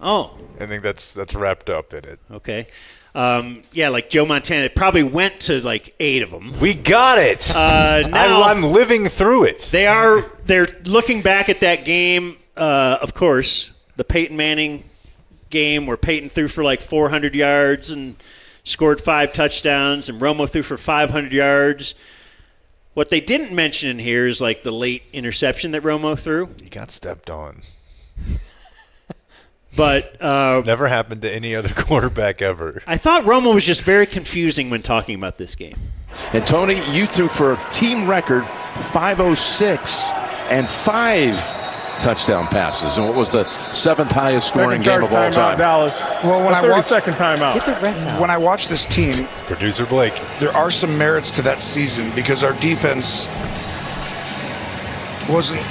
Oh. I think that's wrapped up in it. Okay. Like Joe Montana probably went to like 8 of them. We got it. Now I'm living through it. They're looking back at that game. Of course, the Peyton Manning game where Peyton threw for like 400 yards and scored 5 touchdowns, and Romo threw for 500 yards. What they didn't mention in here is like the late interception that Romo threw. He got stepped on. But it's never happened to any other quarterback ever. I thought Romo was just very confusing when talking about this game. And Tony, you threw for a team record 506 and 5 touchdown passes, and what was the 7th highest scoring game of all time? Dallas. Well, when I watch second timeout. Get the ref out. When I watch this team, Producer Blake, there are some merits to that season because our defense wasn't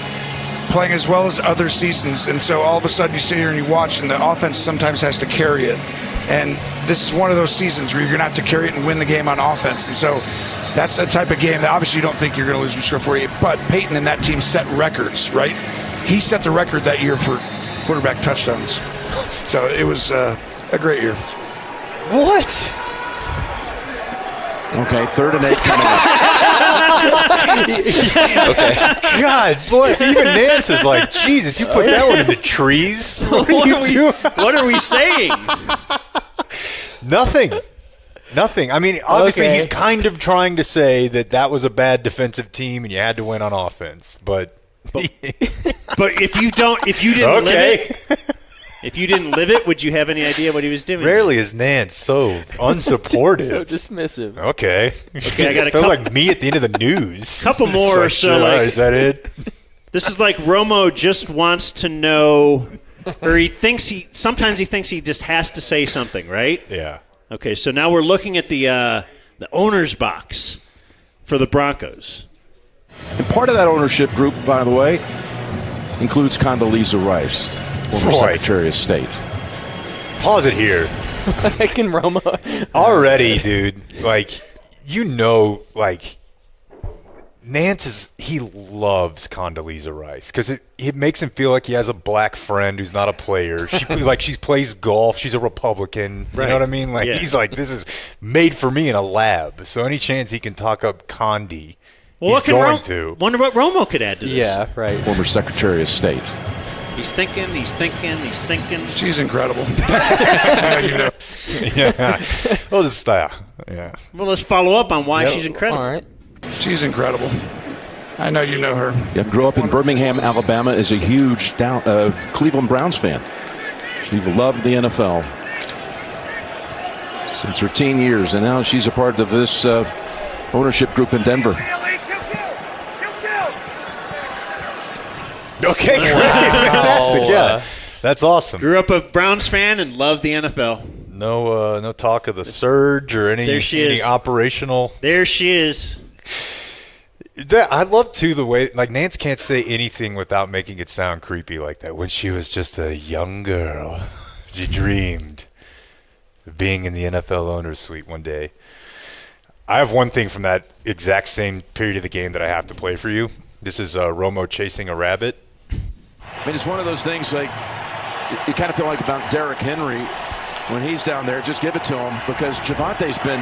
playing as well as other seasons, and so all of a sudden you sit here and you watch, and the offense sometimes has to carry it. And this is one of those seasons where you're going to have to carry it and win the game on offense. And so that's a type of game that obviously you don't think you're going to lose and score 48. But Peyton and that team set records, right? He set the record that year for quarterback touchdowns. So it was a great year. What? Okay, 3rd and 8 coming up. Okay. God bless. Even Nance is like, Jesus, you put that one in the trees. What are you doing? What are we saying? Nothing. I mean, obviously he's kind of trying to say that was a bad defensive team and you had to win on offense, but if you didn't live it, would you have any idea what he was doing? Rarely is Nance so unsupportive. So dismissive. Okay, I got it feels like me at the end of the news. Couple more or so. Like, is that it? This is like Romo just wants to know, or sometimes he thinks he just has to say something, right? Yeah. Okay, so now we're looking at the owner's box for the Broncos. And part of that ownership group, by the way, includes Condoleezza Rice, former Secretary of State. Pause it here. Can Romo already, dude? Like, Nance he loves Condoleezza Rice because it makes him feel like he has a black friend who's not a player. She plays golf. She's a Republican. Right. You know what I mean? Like He's like, this is made for me in a lab. So any chance he can talk up Condi, he's going to. Wonder what Romo could add to this. Yeah, right. Former Secretary of State. He's thinking. She's incredible. Yeah. We'll just yeah. Well, let's follow up on why she's incredible. All right. She's incredible. I know you know her. Yeah, grew up in Birmingham, Alabama, is a huge Cleveland Browns fan. She loved the NFL since her teen years, and now she's a part of this ownership group in Denver. Okay, great. Fantastic. Yeah. That's awesome. Grew up a Browns fan and loved the NFL. No talk of the surge or any operational. There she is. I love, too, the way, like, Nance can't say anything without making it sound creepy like that. When she was just a young girl, she dreamed of being in the NFL owner's suite one day. I have one thing from that exact same period of the game that I have to play for you. This is Romo chasing a rabbit. I mean, it's one of those things, like, you kind of feel like about Derrick Henry when he's down there. Just give it to him because Javante's been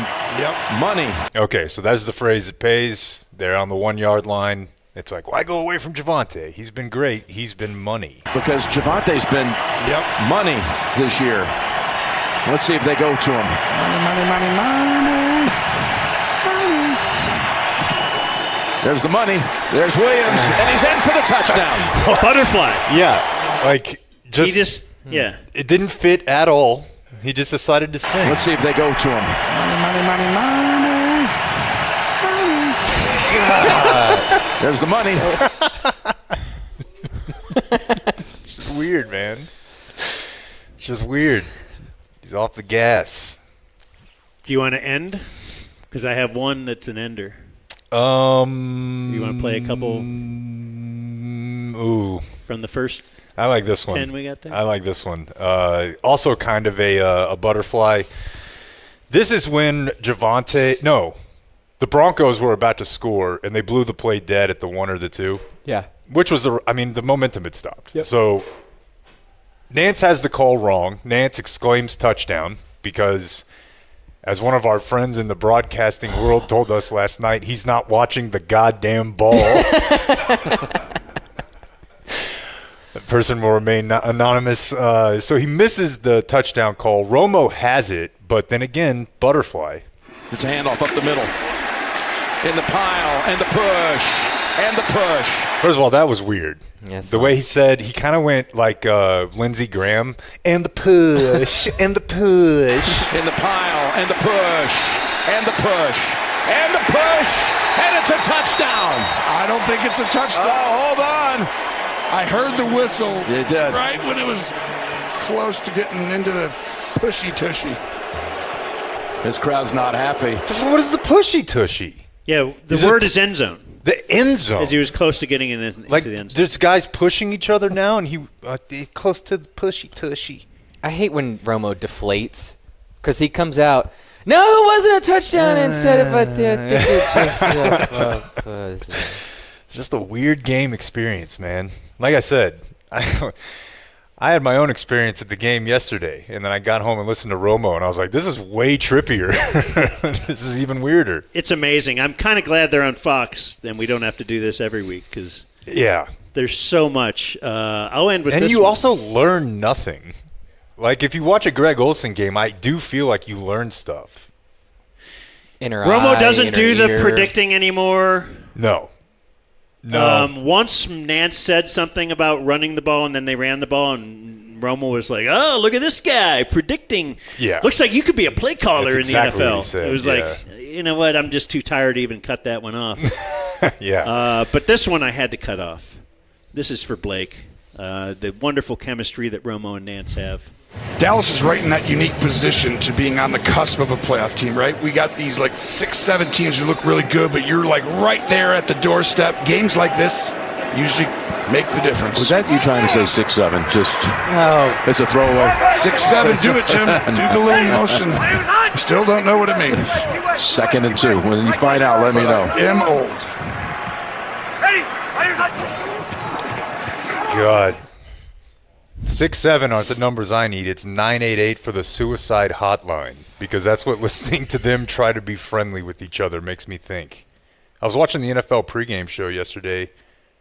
money. Okay, so that's the phrase that pays. They're on the 1 yard line. It's like, why go away from Javante? He's been great. He's been money. Because Javante's been money this year. Let's see if they go to him. Money. There's the money. There's Williams, and he's in for the touchdown. Butterfly. Yeah, like He just it didn't fit at all. He just decided to sing. Let's see if they go to him. Money. There's the money. It's weird, man. It's just weird. He's off the gas. Do you want to end? Because I have one that's an ender. You want to play a couple? Ooh. From the first I like this one. 10 we got there? I like this one. Also kind of a butterfly. This is when the Broncos were about to score, and they blew the play dead at the 1 or the 2. Yeah. Which was, the momentum had stopped. Yep. So Nance has the call wrong. Nance exclaims touchdown because, as one of our friends in the broadcasting world told us last night, he's not watching the goddamn ball. That person will remain anonymous. So he misses the touchdown call. Romo has it, but then again, butterfly. It's a handoff up the middle. In the pile, and the push, and the push. First of all, that was weird. Yes. The way he said, he kind of went like Lindsey Graham, and the push, and the push. In the pile, and the push, and the push, and the push, and it's a touchdown. I don't think it's a touchdown. Oh, hold on. I heard the whistle. You did. Right when it was close to getting into the pushy-tushy. This crowd's not happy. What is the pushy-tushy? Yeah, the word is end zone. The end zone. As he was close to getting into the end zone. There's guys pushing each other now, and he close to the pushy-tushy. I hate when Romo deflates because he comes out, no, it wasn't a touchdown, and said it, but I think it just It's just a weird game experience, man. Like I said, I had my own experience at the game yesterday, and then I got home and listened to Romo, and I was like, this is way trippier. This is even weirder. It's amazing. I'm kind of glad they're on Fox, and we don't have to do this every week because there's so much. I'll end with this. And you one. also learn nothing. Like, if you watch a Greg Olsen game, I do feel like you learn stuff. Romo doesn't do the predicting anymore. No. Once Nance said something about running the ball, and then they ran the ball, and Romo was like, "Oh, look at this guy predicting. Yeah, looks like you could be a play caller That's in the exactly NFL." what he said, It was like, you know what? I'm just too tired to even cut that one off. Yeah. But this one I had to cut off. This is for Blake. The wonderful chemistry that Romo and Nance have. Dallas is right in that unique position to being on the cusp of a playoff team, right? We got these like 6-7 teams who look really good, but you're like right there at the doorstep. Games like this usually make the difference. Was that you trying to say 6-7? Just it's a throwaway. 6-7, do it, Jim. Do the little motion. I still don't know what it means. 2nd and 2. When you find out, let me know. I'm old. God. 6-7 aren't the numbers I need. It's 988 for the suicide hotline, because that's what listening to them try to be friendly with each other makes me think. I was watching the NFL pregame show yesterday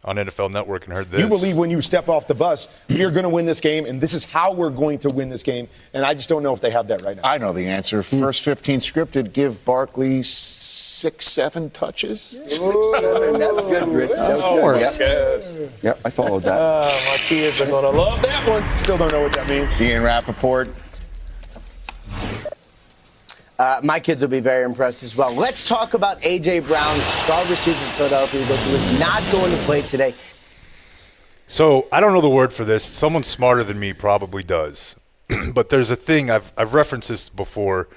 on NFL Network and heard this. You believe when you step off the bus, we are going to win this game, and this is how we're going to win this game, and I just don't know if they have that right now. I know the answer. First 15 scripted, give Barkley 6-7 touches. 6-7, that was good, Rich. Yep, I followed that. My kids are going to love that one. Still don't know what that means. Ian Rappaport. My kids will be very impressed as well. Let's talk about A.J. Brown, star receiver for Philadelphia, who is not going to play today. So I don't know the word for this. Someone smarter than me probably does. But there's a thing, I've referenced this before.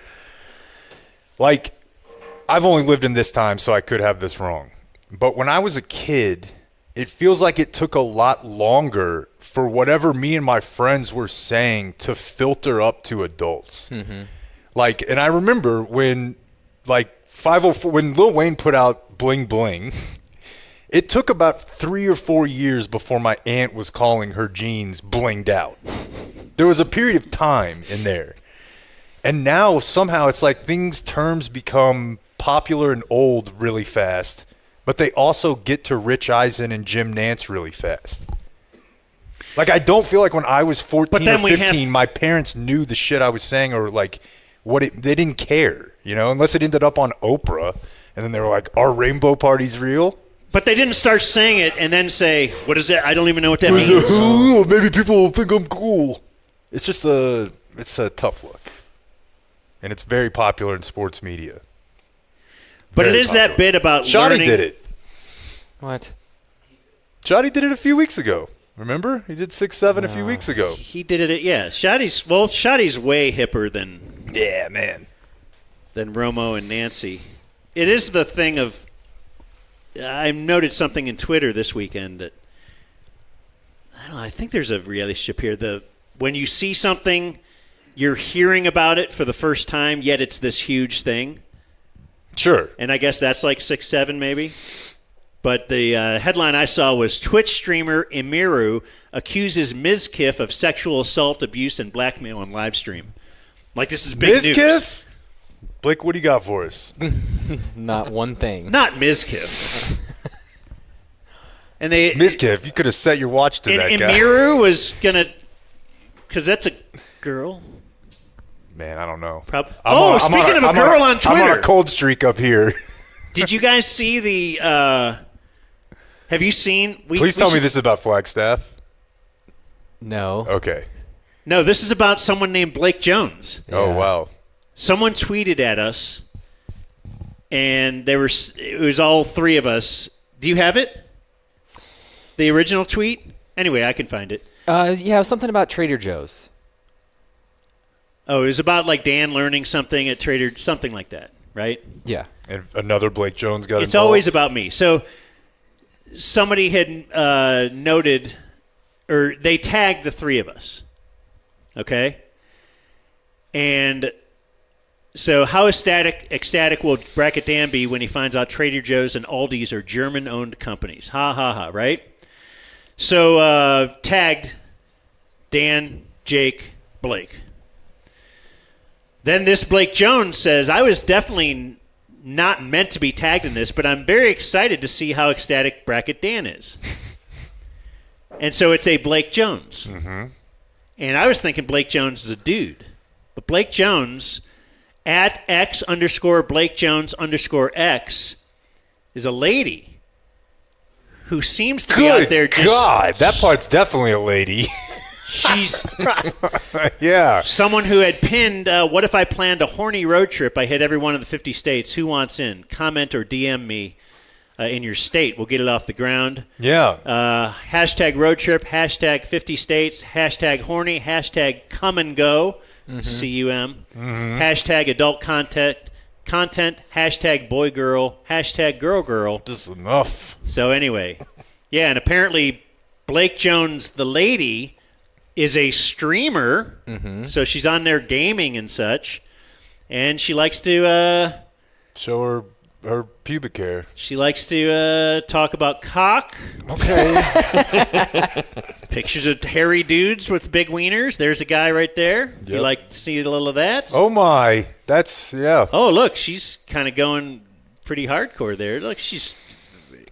Like, I've only lived in this time, so I could have this wrong. But when I was a kid, it feels like it took a lot longer for whatever me and my friends were saying to filter up to adults. Mm-hmm. Like, and I remember when, like, 504, when Lil Wayne put out Bling Bling, it took about 3 or 4 years before my aunt was calling her jeans blinged out. There was a period of time in there. And now somehow it's like terms become popular and old really fast, but they also get to Rich Eisen and Jim Nantz really fast. Like, I don't feel like when I was 14 or 15, my parents knew the shit I was saying, or like they didn't care, you know, unless it ended up on Oprah, and then they were like, "Are rainbow parties real?" But they didn't start saying it and then say, "What is that? I don't even know what that means." Maybe people will think I'm cool. It's just it's a tough look, and it's very popular in sports media. But Very it is popular. that bit about Shoddy learning. did it. What? Shoddy did it a few weeks ago. Remember? He did 6'7" a few weeks ago. He did it. Yeah, Shoddy's way hipper than than Romo and Nancy. It is the thing of. I noted something in Twitter this weekend that I don't know. I think there's a relationship here. When you see something, you're hearing about it for the first time, yet it's this huge thing. Sure. And I guess that's like 6'7" maybe. But the headline I saw was Twitch streamer Emiru accuses Mizkif of sexual assault, abuse, and blackmail on live stream. Like, this is big news. Mizkif? Blake, what do you got for us? Not one thing. Not Mizkif. And Mizkif, you could have set your watch to that guy. Emiru was going to, because that's a girl. Man, I don't know. Speaking of a girl on Twitter. I'm on a cold streak up here. Did you guys see the have you seen? Please tell me this is about Flagstaff. No. Okay. No, this is about someone named Blake Jones. Yeah. Oh, wow. Someone tweeted at us, and it was all three of us. Do you have it? The original tweet? Anyway, I can find it. Yeah, it was something about Trader Joe's. Oh, it was about like Dan learning something at Trader, something like that, right? Yeah. And another Blake Jones got It's involved. always about me. So somebody had noted, or they tagged the three of us, okay? And so how ecstatic will Bracket Dan be when he finds out Trader Joe's and Aldi's are German-owned companies? Ha, ha, ha, right? So tagged Dan, Jake, Blake. Then this Blake Jones says, I was definitely not meant to be tagged in this, but I'm very excited to see how ecstatic Bracket Dan is. And so it's a Blake Jones. Mm-hmm. And I was thinking Blake Jones is a dude. But Blake Jones, at X_Blake Jones _X, is a lady who seems to be out there just... God, that part's definitely a lady. She's yeah. Someone who had pinned, what if I planned a horny road trip? I hit every one of the 50 states. Who wants in? Comment or DM me in your state. We'll get it off the ground. Yeah. Hashtag road trip, hashtag 50 states, hashtag horny, hashtag come and go, CUM, hashtag adult content, hashtag boy girl, hashtag girl. This is enough. So anyway, yeah, and apparently Blake Jones, the lady, is a streamer, so she's on there gaming and such, and she likes to show her pubic hair. She likes to talk about cock. Okay. Pictures of hairy dudes with big wieners. There's a guy right there. Yep. You like to see a little of that? Oh my, that's yeah. Oh look, she's kind of going pretty hardcore there. Look, she's.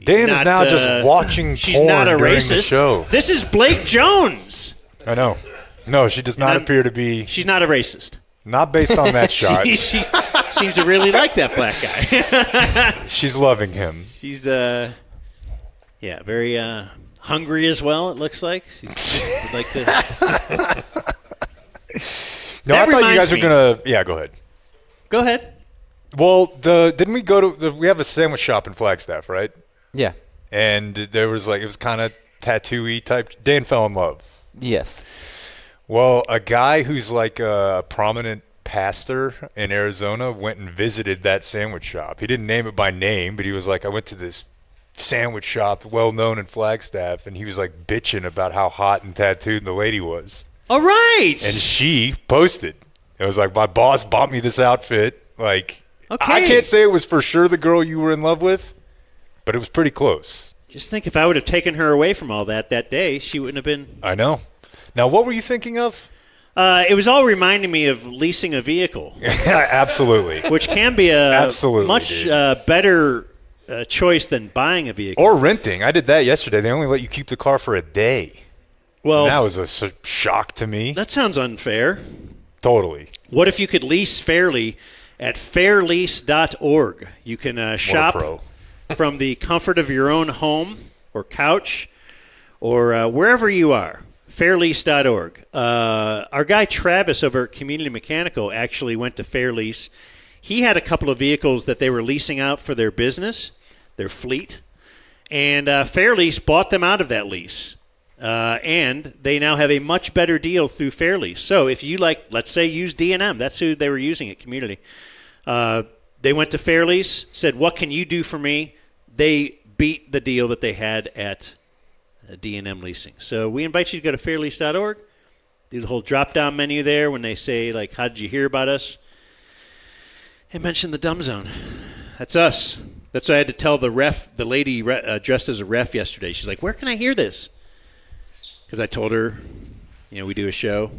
Dan not, is now just watching she's porn not a during racist. the show. This is Blake Jones. I know. No, she does not appear to be. She's not a racist. Not based on that shot. She seems to really like that black guy. She's loving him. She's very hungry as well. It looks like she's like to. No, I thought you guys were gonna. Yeah, go ahead. Go ahead. Well, didn't we go to? We have a sandwich shop in Flagstaff, right? Yeah. And there was it was kind of tattoo-y type. Dan fell in love. Yes. Well, a guy who's like a prominent pastor in Arizona went and visited that sandwich shop. He didn't name it by name, but he was like, I went to this sandwich shop, well-known in Flagstaff, and he was like bitching about how hot and tattooed the lady was. All right. And she posted. It was like, my boss bought me this outfit. Like, Okay. I can't say it was for sure the girl you were in love with, but it was pretty close. Just think if I would have taken her away from all that day, she wouldn't have been. I know. Now, what were you thinking of? It was all reminding me of leasing a vehicle. Absolutely. Which can be a Absolutely, much better choice than buying a vehicle. Or renting. I did that yesterday. They only let you keep the car for a day. Well, and that was a shock to me. That sounds unfair. Totally. What if you could lease fairly at fairlease.org? You can shop from the comfort of your own home or couch or wherever you are. Fairlease.org. Our guy Travis over at Community Mechanical actually went to Fairlease. He had a couple of vehicles that they were leasing out for their business, their fleet, and Fairlease bought them out of that lease. And they now have a much better deal through Fairlease. So if you let's say use D&M, that's who they were using at Community. They went to Fairlease, said, what can you do for me? They beat the deal that they had at D&M Leasing. So we invite you to go to fairlease.org, do the whole drop-down menu there when they say, how did you hear about us? And mention the Dumb Zone. That's us. That's what I had to tell the lady dressed as a ref yesterday. She's like, where can I hear this? Because I told her, we do a show.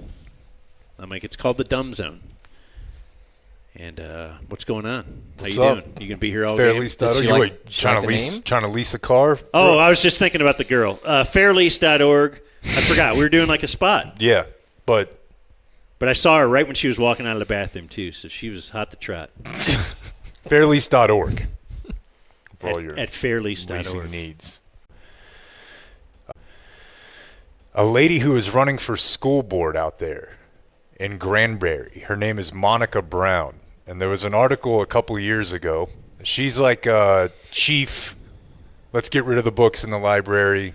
I'm like, it's called the Dumb Zone. And what's going on? What's How you up? doing? You gonna be here all Fairlease.org. game? Trying to lease a car? Oh, I was just thinking about the girl. Fairlease.org. I forgot. We were doing like a spot. Yeah, but I saw her right when she was walking out of the bathroom, too, so she was hot to trot. Fairlease.org for all your at fairlease.org. leasing needs. A lady who is running for school board out there in Granbury. Her name is Monica Brown. And there was an article a couple years ago. She's like chief, let's get rid of the books in the library.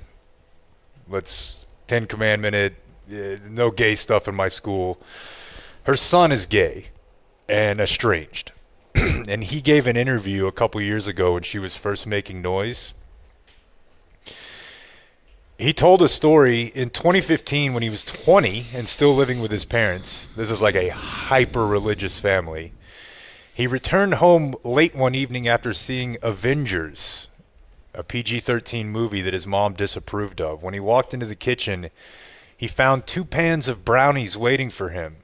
Let's 10 Commandment it. No gay stuff in my school. Her son is gay and estranged. And he gave an interview a couple years ago when she was first making noise. He told a story in 2015 when he was 20 and still living with his parents. This is like a hyper-religious family. He returned home late one evening after seeing Avengers, a PG-13 movie that his mom disapproved of. When he walked into the kitchen, he found 2 pans of brownies waiting for him,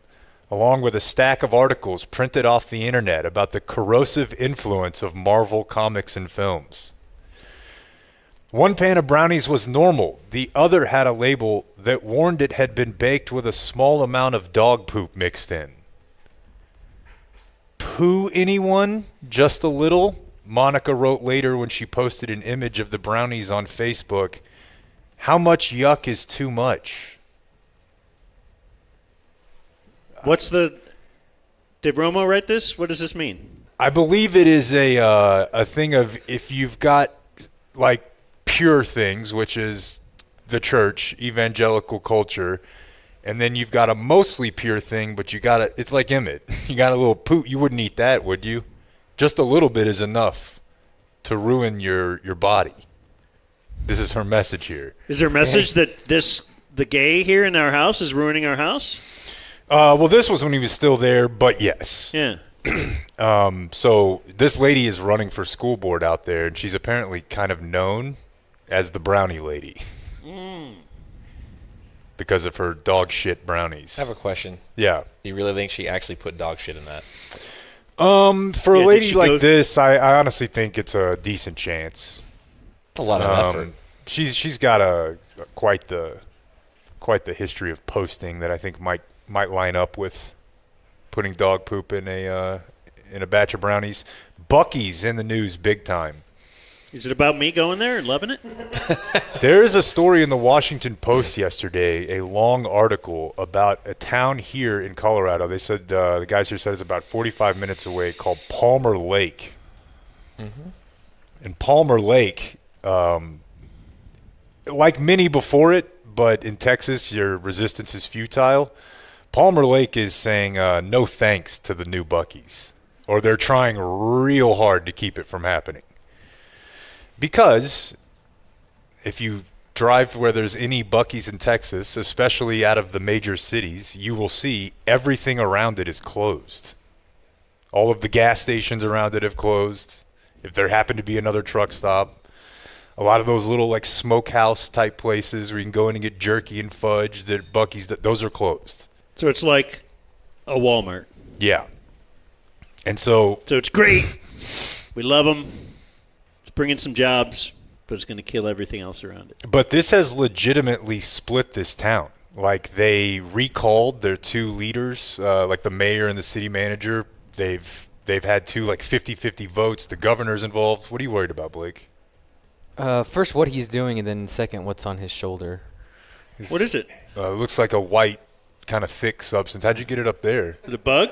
along with a stack of articles printed off the internet about the corrosive influence of Marvel comics and films. One pan of brownies was normal. The other had a label that warned it had been baked with a small amount of dog poop mixed in. Poo anyone? Just a little? Monica wrote later when she posted an image of the brownies on Facebook. How much yuck is too much? Did Romo write this? What does this mean? I believe it is a thing of if you've got like pure things, which is the church, evangelical culture, and then you've got a mostly pure thing, but it's like Emmett. You got a little poop. You wouldn't eat that, would you? Just a little bit is enough to ruin your body. This is her message here. Is there a message that the gay here in our house is ruining our house? Well, this was when he was still there, but yes. Yeah. So this lady is running for school board out there, and she's apparently kind of known as the brownie lady because of her dog shit brownies. I have a question. Yeah. Do you really think she actually put dog shit in that? For a lady like this, I honestly think it's a decent chance. It's a lot of effort. She's got quite the history of posting that I think might line up with putting dog poop in a batch of brownies. Buc-ee's in the news big time. Is it about me going there and loving it? There is a story in the Washington Post yesterday, a long article about a town here in Colorado. They said the guys here said it's about 45 minutes away, called Palmer Lake. Mm-hmm. And Palmer Lake like many before it, but in Texas, your resistance is futile. Palmer Lake is saying no thanks to the new Buc-ee's, or they're trying real hard to keep it from happening. Because if you drive where there's any Buc-ee's in Texas, especially out of the major cities, you will see everything around it is closed. All of the gas stations around it have closed. If there happened to be another truck stop, a lot of those little like smokehouse type places where you can go in and get jerky and fudge, that Buc-ee's, those are closed. So it's like a Walmart. Yeah. And so it's great. We love them. It's bringing some jobs, but it's going to kill everything else around it. But this has legitimately split this town. Like, they recalled their two leaders, like the mayor and the city manager. They've had two like 50-50 votes. The governor's involved. What are you worried about, Blake? First, what he's doing, and then second, what's on his shoulder. What is it? It looks like a white, kind of thick substance. How'd you get it up there? The bug?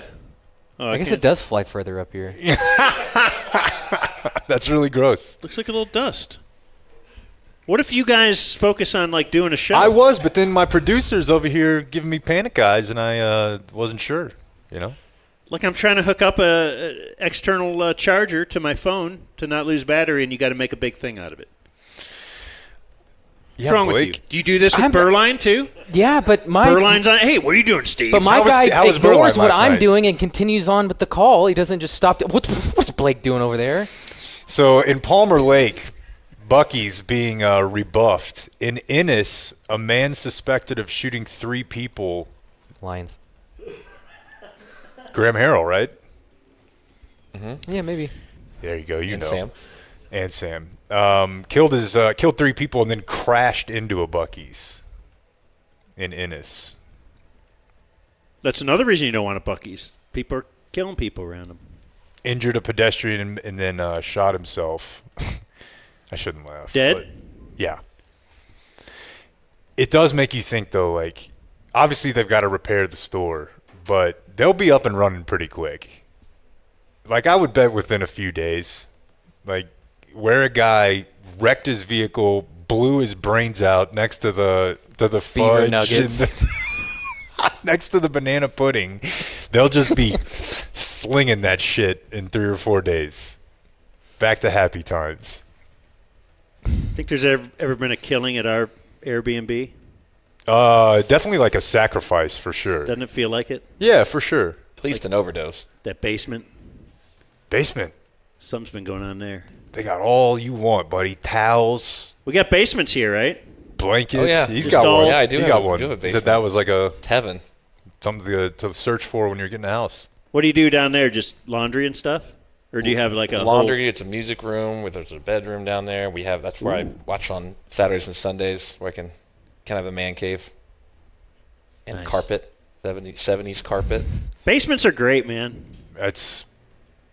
Oh, I guess it does fly further up here. That's really gross. Looks like a little dust. What if you guys focus on like doing a show? I was, but then my producer's over here giving me panic eyes, and I wasn't sure, you know? Like I'm trying to hook up a external charger to my phone to not lose battery, and you got to make a big thing out of it. Yeah, What's wrong Blake. with you? Do you do this with Burline too? Yeah, but my Burline's on. Hey, what are you doing, Steve? But my How was guy Burline ignores what last I'm night? doing and continues on with the call. He doesn't just stop. What's Blake doing over there? So in Palmer Lake, Buc-ee's being rebuffed. In Ennis, a man suspected of shooting 3 people. Lions. Graham Harrell, right? Mm-hmm. Yeah, maybe. There you go. You And know. Sam. And Sam. Killed 3 people and then crashed into a Buc-ee's in Ennis. That's another reason you don't want a Buc-ee's. People are killing people around them. Injured a pedestrian and then shot himself. I shouldn't laugh. Dead? But yeah. It does make you think, though, like, obviously they've got to repair the store, but they'll be up and running pretty quick. Like, I would bet within a few days, like, where a guy wrecked his vehicle, blew his brains out next to the Beaver fudge nuggets. next to the banana pudding, they'll just be slinging that shit in 3 or 4 days. Back to happy times. Think there's ever been a killing at our Airbnb? Definitely like a sacrifice for sure. Doesn't it feel like it? Yeah, for sure. At least an overdose. That basement. Something's been going on there. They got all you want, buddy. Towels. We got basements here, right? Blankets. Oh, yeah. He's Just got all- one. Yeah, I do He have got a- one. do have a He said basement. that was like It's heaven. Something to search for when you're getting a house. What do you do down there? Just laundry and stuff? Or do you have like a laundry? whole- It's a music room. There's a bedroom down there. That's where I watch on Saturdays and Sundays, where I can kind of have a man cave and Nice. carpet, 70s carpet. Basements are great, man. That's.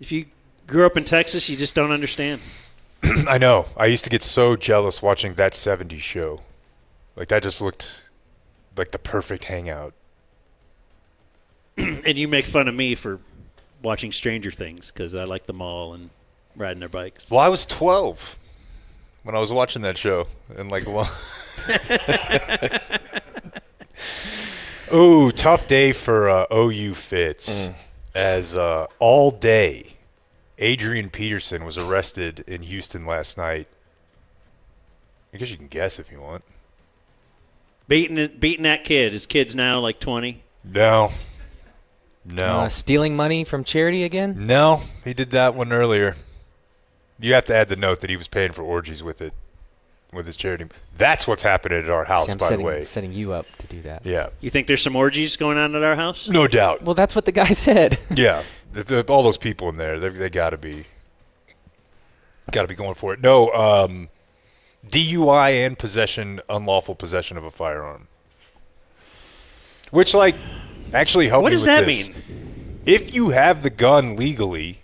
If you grew up in Texas, you just don't understand. I know. I used to get so jealous watching That 70s Show. Like, that just looked like the perfect hangout. And you make fun of me for watching Stranger Things because I like them all and riding their bikes. Well, I was 12 when I was watching that show. And like, ooh, tough day for OU Fitz. As all day, Adrian Peterson was arrested in Houston last night. I guess you can guess if you want. Beating that kid. His kid's now like 20. No. Stealing money from charity again? No, he did that one earlier. You have to add the note that he was paying for orgies with his charity. That's what's happening at our house, See, I'm by the way. setting you up to do that. Yeah. You think there's some orgies going on at our house? No doubt. Well, that's what the guy said. Yeah. All those people in there, they got to be going for it. No, DUI and unlawful possession of a firearm. Which, like, actually help What me does with that this. mean? If you have the gun legally,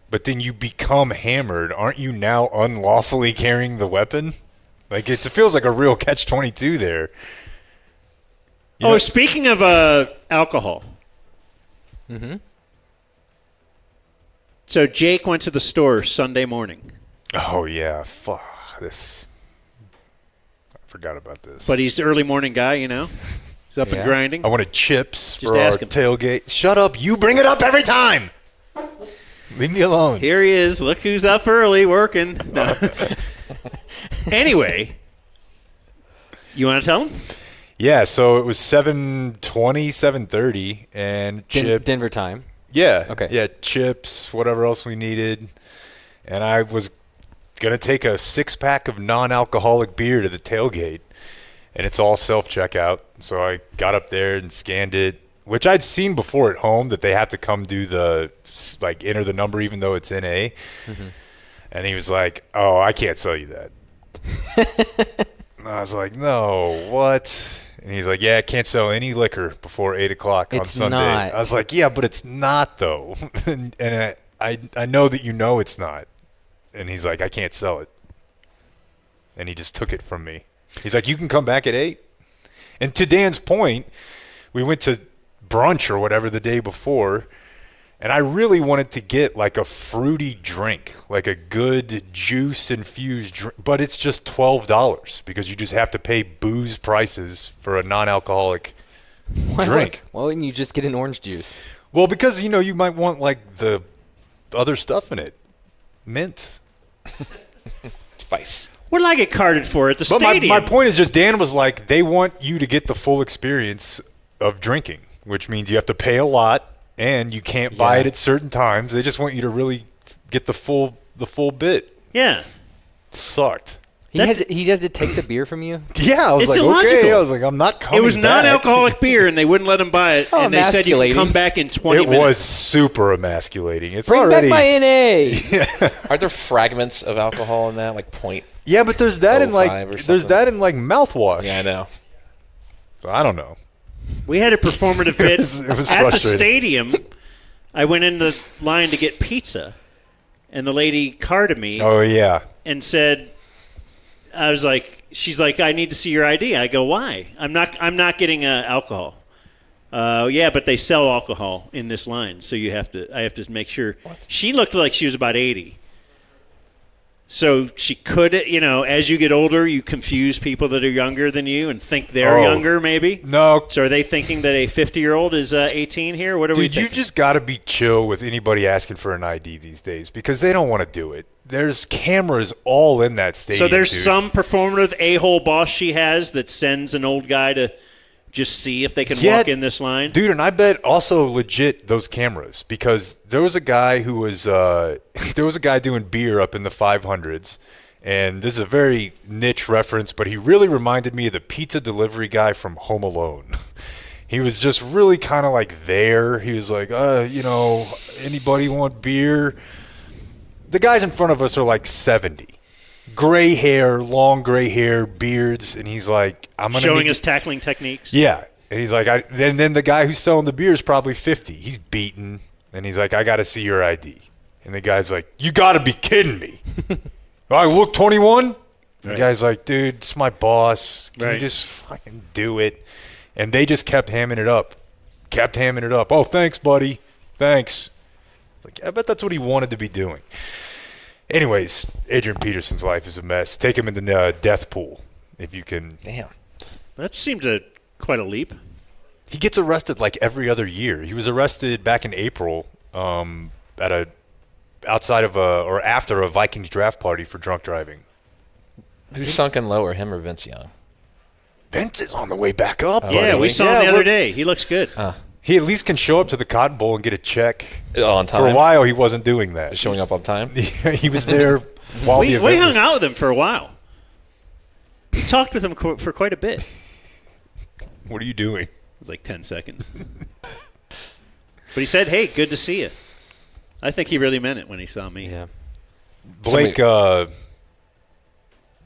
but then you become hammered, aren't you now unlawfully carrying the weapon? Like, it feels like a real catch-22 there. You know- Speaking of alcohol. Mm-hmm. So Jake went to the store Sunday morning. Oh, yeah. Fuck this. I forgot about this. But he's early morning guy, He's up and grinding. I wanted chips Just for our ask him. tailgate. Shut up. You bring it up every time. Leave me alone. Here he is. Look who's up early working. No. Anyway, you want to tell him? Yeah, so it was 7:20, 7:30, and Denver time. Yeah. Okay. Yeah, chips, whatever else we needed. And I was going to take a 6-pack of non-alcoholic beer to the tailgate, and it's all self-checkout. So I got up there and scanned it, which I'd seen before at home, that they have to come do the, enter the number even though it's NA. Mm-hmm. And he was like, oh, I can't sell you that. And I was like, no, what? And he's like, yeah, I can't sell any liquor before 8 o'clock on Sunday. Not. I was like, yeah, but it's not, though. and I know that you know it's not. And he's like, I can't sell it. And he just took it from me. He's like, you can come back at 8. And to Dan's point, we went to brunch or whatever the day before, and I really wanted to get like a fruity drink, like a good juice-infused drink, but it's just $12 because you just have to pay booze prices for a non-alcoholic drink. Why wouldn't you just get an orange juice? Well, because, you might want like the other stuff in it. Mint. Spice. What did I get carded for at the stadium? My point is just Dan was like, they want you to get the full experience of drinking, which means you have to pay a lot and you can't buy it at certain times. They just want you to really get the full bit. Yeah. It sucked. He had to take the beer from you? Yeah, I was It's like, illogical. okay. I was like, I'm not coming back. It was non-alcoholic beer, and they wouldn't let him buy it. Oh, and they said you could emasculating. come back in 20 It minutes. was super emasculating. It's Bring already back my NA. Are there fragments of alcohol in that, like point? Yeah, but there's that in 05 like or there's something? that in like mouthwash. Yeah, I know. So I don't know. We had a performative bit It was at the frustrating. stadium. I went in the line to get pizza, and the lady carded me. Oh yeah. And said, I was like, she's like, I need to see your ID. I go, why? I'm not getting alcohol. Yeah, but they sell alcohol in this line, so I have to make sure. What? She looked like she was about 80. So she could, as you get older, you confuse people that are younger than you and think they're younger, maybe. No. So are they thinking that a 50-year-old is 18 here? What are we Dude, thinking? you just got to be chill with anybody asking for an ID these days because they don't want to do it. There's cameras all in that stadium. So there's dude. some performative a-hole boss she has that sends an old guy to just see if they can walk in this line? Dude, and I bet also legit those cameras because there was a guy who was there was a guy doing beer up in the 500s, and this is a very niche reference, but he really reminded me of the pizza delivery guy from Home Alone. He was just really kind of like there. He was like, anybody want beer? The guys in front of us are like 70. Gray hair, long gray hair, beards, and he's like, I'm going to showing us tackling techniques. Yeah. And he's like, then the guy who's selling the beer is probably 50. He's beaten. And he's like, I got to see your ID. And the guy's like, you got to be kidding me. I look 21? Right. The guy's like, dude, it's my boss. Can you Right. just fucking do it? And they just kept hamming it up. Oh, thanks, buddy. Thanks. Like, I bet that's what he wanted to be doing. Anyways, Adrian Peterson's life is a mess. Take him in the death pool if you can. Damn. That seems quite a leap. He gets arrested like every other year. He was arrested back in April after a Vikings draft party for drunk driving. Who's sunken lower, him or Vince Young? Vince is on the way back up. Yeah, we saw him the other day. He looks good. He at least can show up to the Cotton Bowl and get a check. On time? For a while, he wasn't doing that. Just showing up on time? He was there while the event we hung was- out with him for a while. We talked with him for quite a bit. What are you doing? It was like 10 seconds. But he said, hey, good to see you. I think he really meant it when he saw me. Yeah. Blake,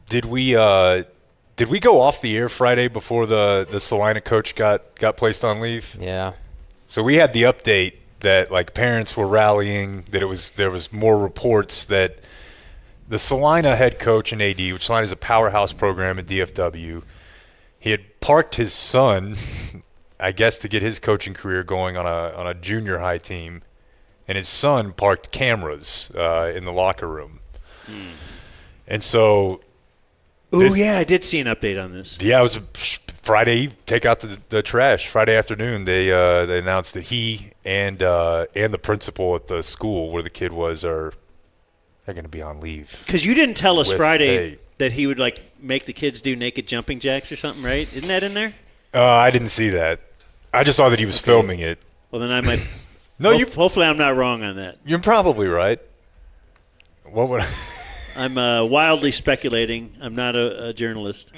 did we go off the air Friday before the Salina coach got placed on leave? Yeah. So we had the update that like parents were rallying, that there was more reports that the Salina head coach and AD, which Salina is a powerhouse program at DFW, he had parked his son, I guess, to get his coaching career going on a junior high team, and his son parked cameras in the locker room. And so Oh, yeah, I did see an update on this. Yeah, it was Friday. Take out the trash. Friday afternoon, they announced that he and the principal at the school where the kid was they're going to be on leave. Because you didn't tell us with Friday pay. that he would make the kids do naked jumping jacks or something, right? Isn't that in there? I didn't see that. I just saw that he was filming it. Well, then I might. No, hopefully I'm not wrong on that. You're probably right. What would I'm wildly speculating. I'm not a journalist.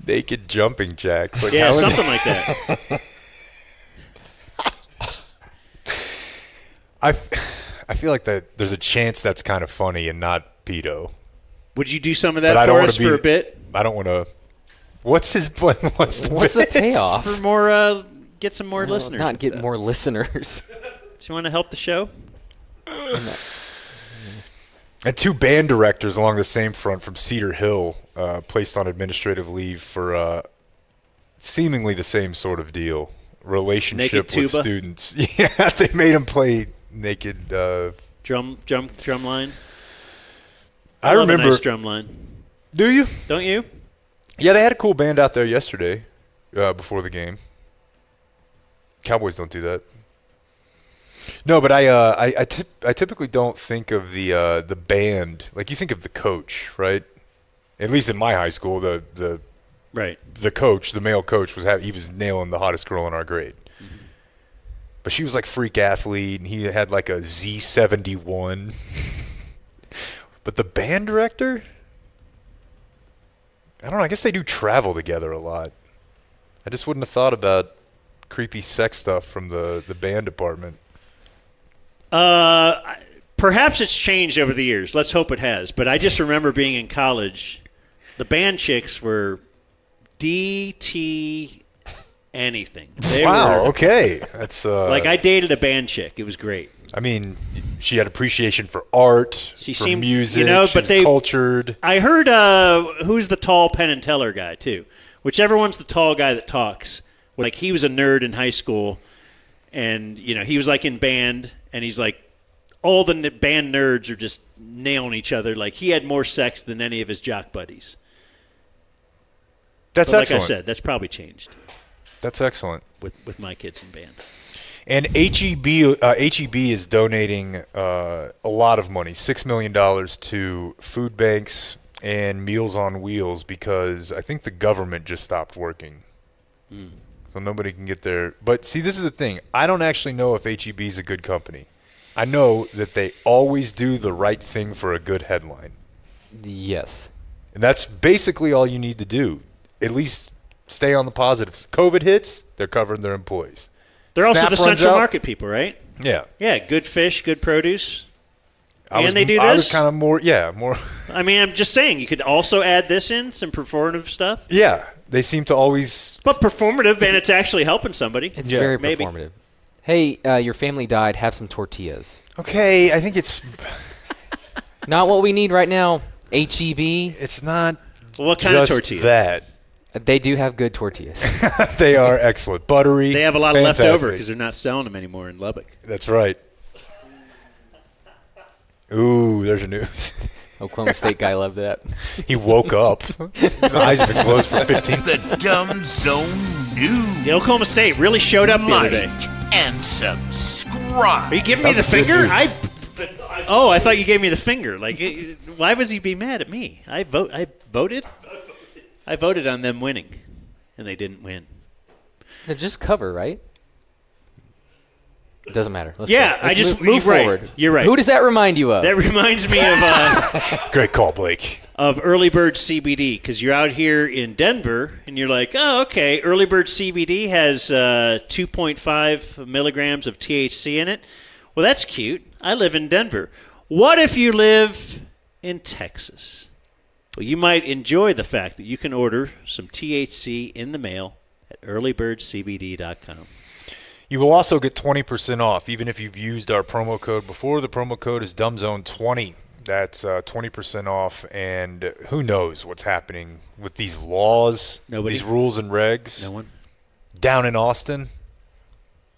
Naked jumping jacks. Like, yeah, how something like that. I feel like that there's a chance that's kind of funny and not pedo. Would you do some of that for us for a bit? I don't want to. What's his plan? What's the payoff? For more, get some more listeners. Not get more listeners. Do you want to help the show? And 2 band directors along the same front from Cedar Hill placed on administrative leave for seemingly the same sort of deal. Relationship with students. Yeah, they made them play naked drum line. I love remember a nice drum line. Do you? Don't you? Yeah, they had a cool band out there yesterday before the game. Cowboys don't do that. No, but I typically don't think of the band like you think of the coach, right? At least in my high school, the coach, the male coach he was nailing the hottest girl in our grade. Mm-hmm. But she was like freak athlete, and he had like a Z71. But the band director, I don't know. I guess they do travel together a lot. I just wouldn't have thought about creepy sex stuff from the band department. Perhaps it's changed over the years. Let's hope it has. But I just remember being in college, the band chicks were DT anything. Okay. That's like I dated a band chick. It was great. I mean, she had appreciation for art, she for seemed, music. You know, she was cultured. I heard who's the tall Penn and Teller guy too. Whichever one's the tall guy that talks. Like he was a nerd in high school, and he was like in band, and he's like, all the band nerds are just nailing each other. Like he had more sex than any of his jock buddies. That's excellent. Like I said, that's probably changed. That's excellent. With my kids in band. And HEB is donating a lot of money, $6 million to food banks and Meals on Wheels because I think the government just stopped working. So nobody can get there. But see, this is the thing. I don't actually know if HEB is a good company. I know that they always do the right thing for a good headline. Yes. And that's basically all you need to do. At least stay on the positives. COVID hits, they're covering their employees. They're also Snap the runs central out. market people, right? Yeah. Yeah, good fish, good produce. They do this? I was kind of more. I mean, I'm just saying, you could also add this in, some performative stuff. Yeah, they seem to always. But performative, and it's actually helping somebody. It's very performative. Hey, your family died. Have some tortillas. Okay, I think it's not what we need right now. HEB. It's not. What kind of tortillas? That. They do have good tortillas. They are excellent. Buttery. They have a lot of leftover because they're not selling them anymore in Lubbock. That's right. Ooh, there's your news. Oklahoma State guy loved that. He woke up. His eyes have been closed for 15 The Dumb Zone News. The Oklahoma State really showed up the other day. And subscribe. Are you giving me the finger? I thought you gave me the finger. Like, why was he be mad at me? I voted. I voted on them winning, and they didn't win. They're just cover, right? It doesn't matter. Let's move forward. Right. You're right. Who does that remind you of? That reminds me of great call, Blake. Of Early Bird CBD, because you're out here in Denver and you're like, oh, okay. Early Bird CBD has 2.5 milligrams of THC in it. Well, that's cute. I live in Denver. What if you live in Texas? Well, you might enjoy the fact that you can order some THC in the mail at earlybirdcbd.com. You will also get 20% off, even if you've used our promo code before. The promo code is DumbZone20. That's 20% off, and who knows what's happening with these laws, these rules and regs. No one. Down in Austin.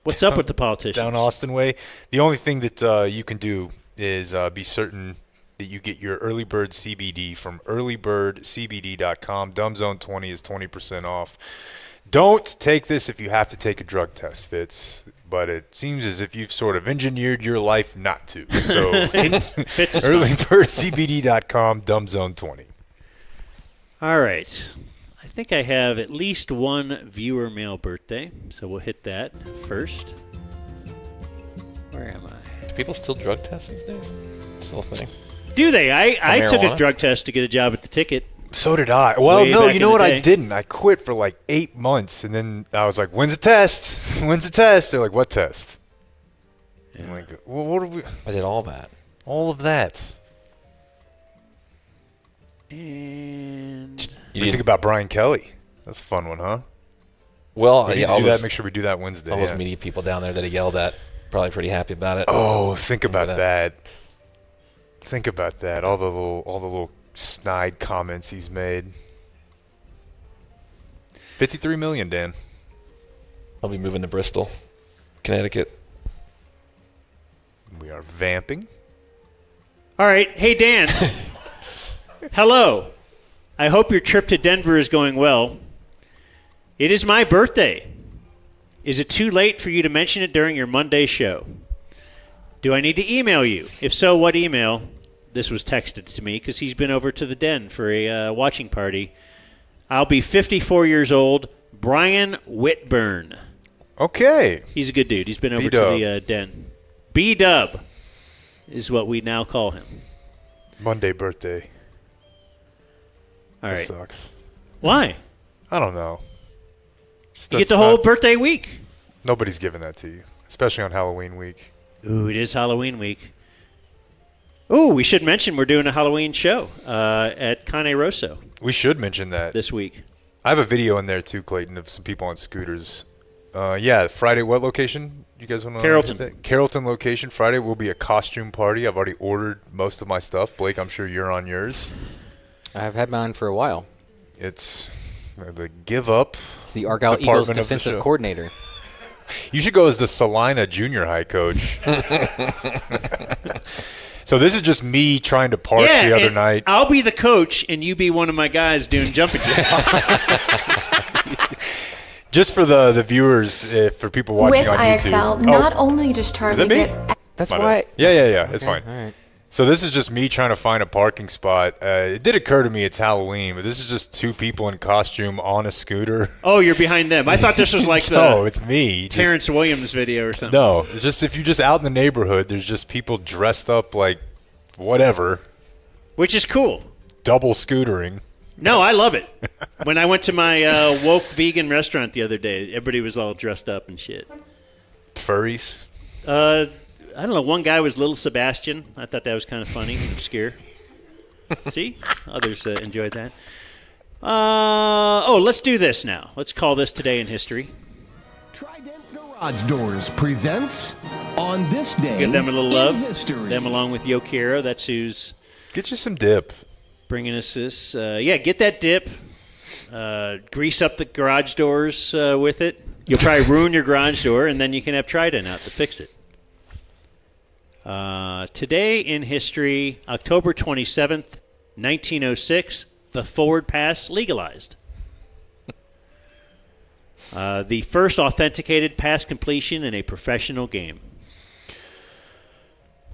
What's up with the politicians? Down Austin way. The only thing that you can do is be certain that you get your Early Bird CBD from earlybirdcbd.com. DumbZone20 is 20% off. Don't take this if you have to take a drug test, Fitz. But it seems as if you've sort of engineered your life not to. So earlybirdcbd.com, DumbZone20. All right. I think I have at least one viewer mail birthday, so we'll hit that first. Where am I? Do people still drug test these days? It's still a thing. Do they? I took a drug test to get a job at the Ticket. So did I. Well, no, you know what? I didn't. I quit for like 8 months, and then I was like, when's the test? When's the test? They're like, what test? Yeah. I'm like, well, what are we? I did all that. All of that. And what do you think about Brian Kelly? That's a fun one, huh? Well, we yeah, do that. Make sure we do that Wednesday. All those media people down there that he yelled at, probably pretty happy about it. Oh, think about that. Think about that. All the little snide comments he's made. $53 million, Dan. I'll be moving to Bristol, Connecticut. We are vamping. All right. Hey, Dan. Hello. I hope your trip to Denver is going well. It is my birthday. Is it too late for you to mention it during your Monday show? Do I need to email you? If so, what email? This was texted to me because he's been over to the Den for a watching party. I'll be 54 years old. Brian Whitburn. Okay. He's a good dude. He's been over to the Den. B-Dub is what we now call him. Monday birthday. All right. That sucks. Why? I don't know. You get the whole birthday week. Nobody's giving that to you, especially on Halloween week. Ooh, it is Halloween week. Ooh, we should mention we're doing a Halloween show at Cane Rosso. We should mention that. This week. I have a video in there, too, Clayton, of some people on scooters. Yeah, Friday, what location? You guys want to Carrollton. Carrollton location. Friday will be a costume party. I've already ordered most of my stuff. Blake, I'm sure you're on yours. I've had mine for a while. It's the Give Up. It's the Argyle Eagles defensive coordinator. You should go as the Salina junior high coach. So this is just me trying to park the other night. I'll be the coach, and you be one of my guys doing jumping jacks. Just for the viewers, for people watching on YouTube. With IXL, not only does Charlie get... That's why... Yeah. It's fine. All right. So this is just me trying to find a parking spot. It did occur to me it's Halloween, but this is just two people in costume on a scooter. Oh, you're behind them. I thought this was like no, it's me. Terrence Williams video or something. No, it's just if you're just out in the neighborhood, there's just people dressed up like whatever. Which is cool. Double scootering. No, I love it. When I went to my woke vegan restaurant the other day, everybody was all dressed up and shit. Furries? I don't know. One guy was Little Sebastian. I thought that was kind of funny and obscure. See? Others enjoyed that. Let's do this now. Let's call this Today in History. Trident Garage Doors presents On This Day Give them a little love. in History. Them along with Quiero. That's who's... Get you some dip. Bringing us this. Get that dip. Grease up the garage doors with it. You'll probably ruin your garage door, and then you can have Trident out to fix it. Today in history, October 27th, 1906, the forward pass legalized. The first authenticated pass completion in a professional game.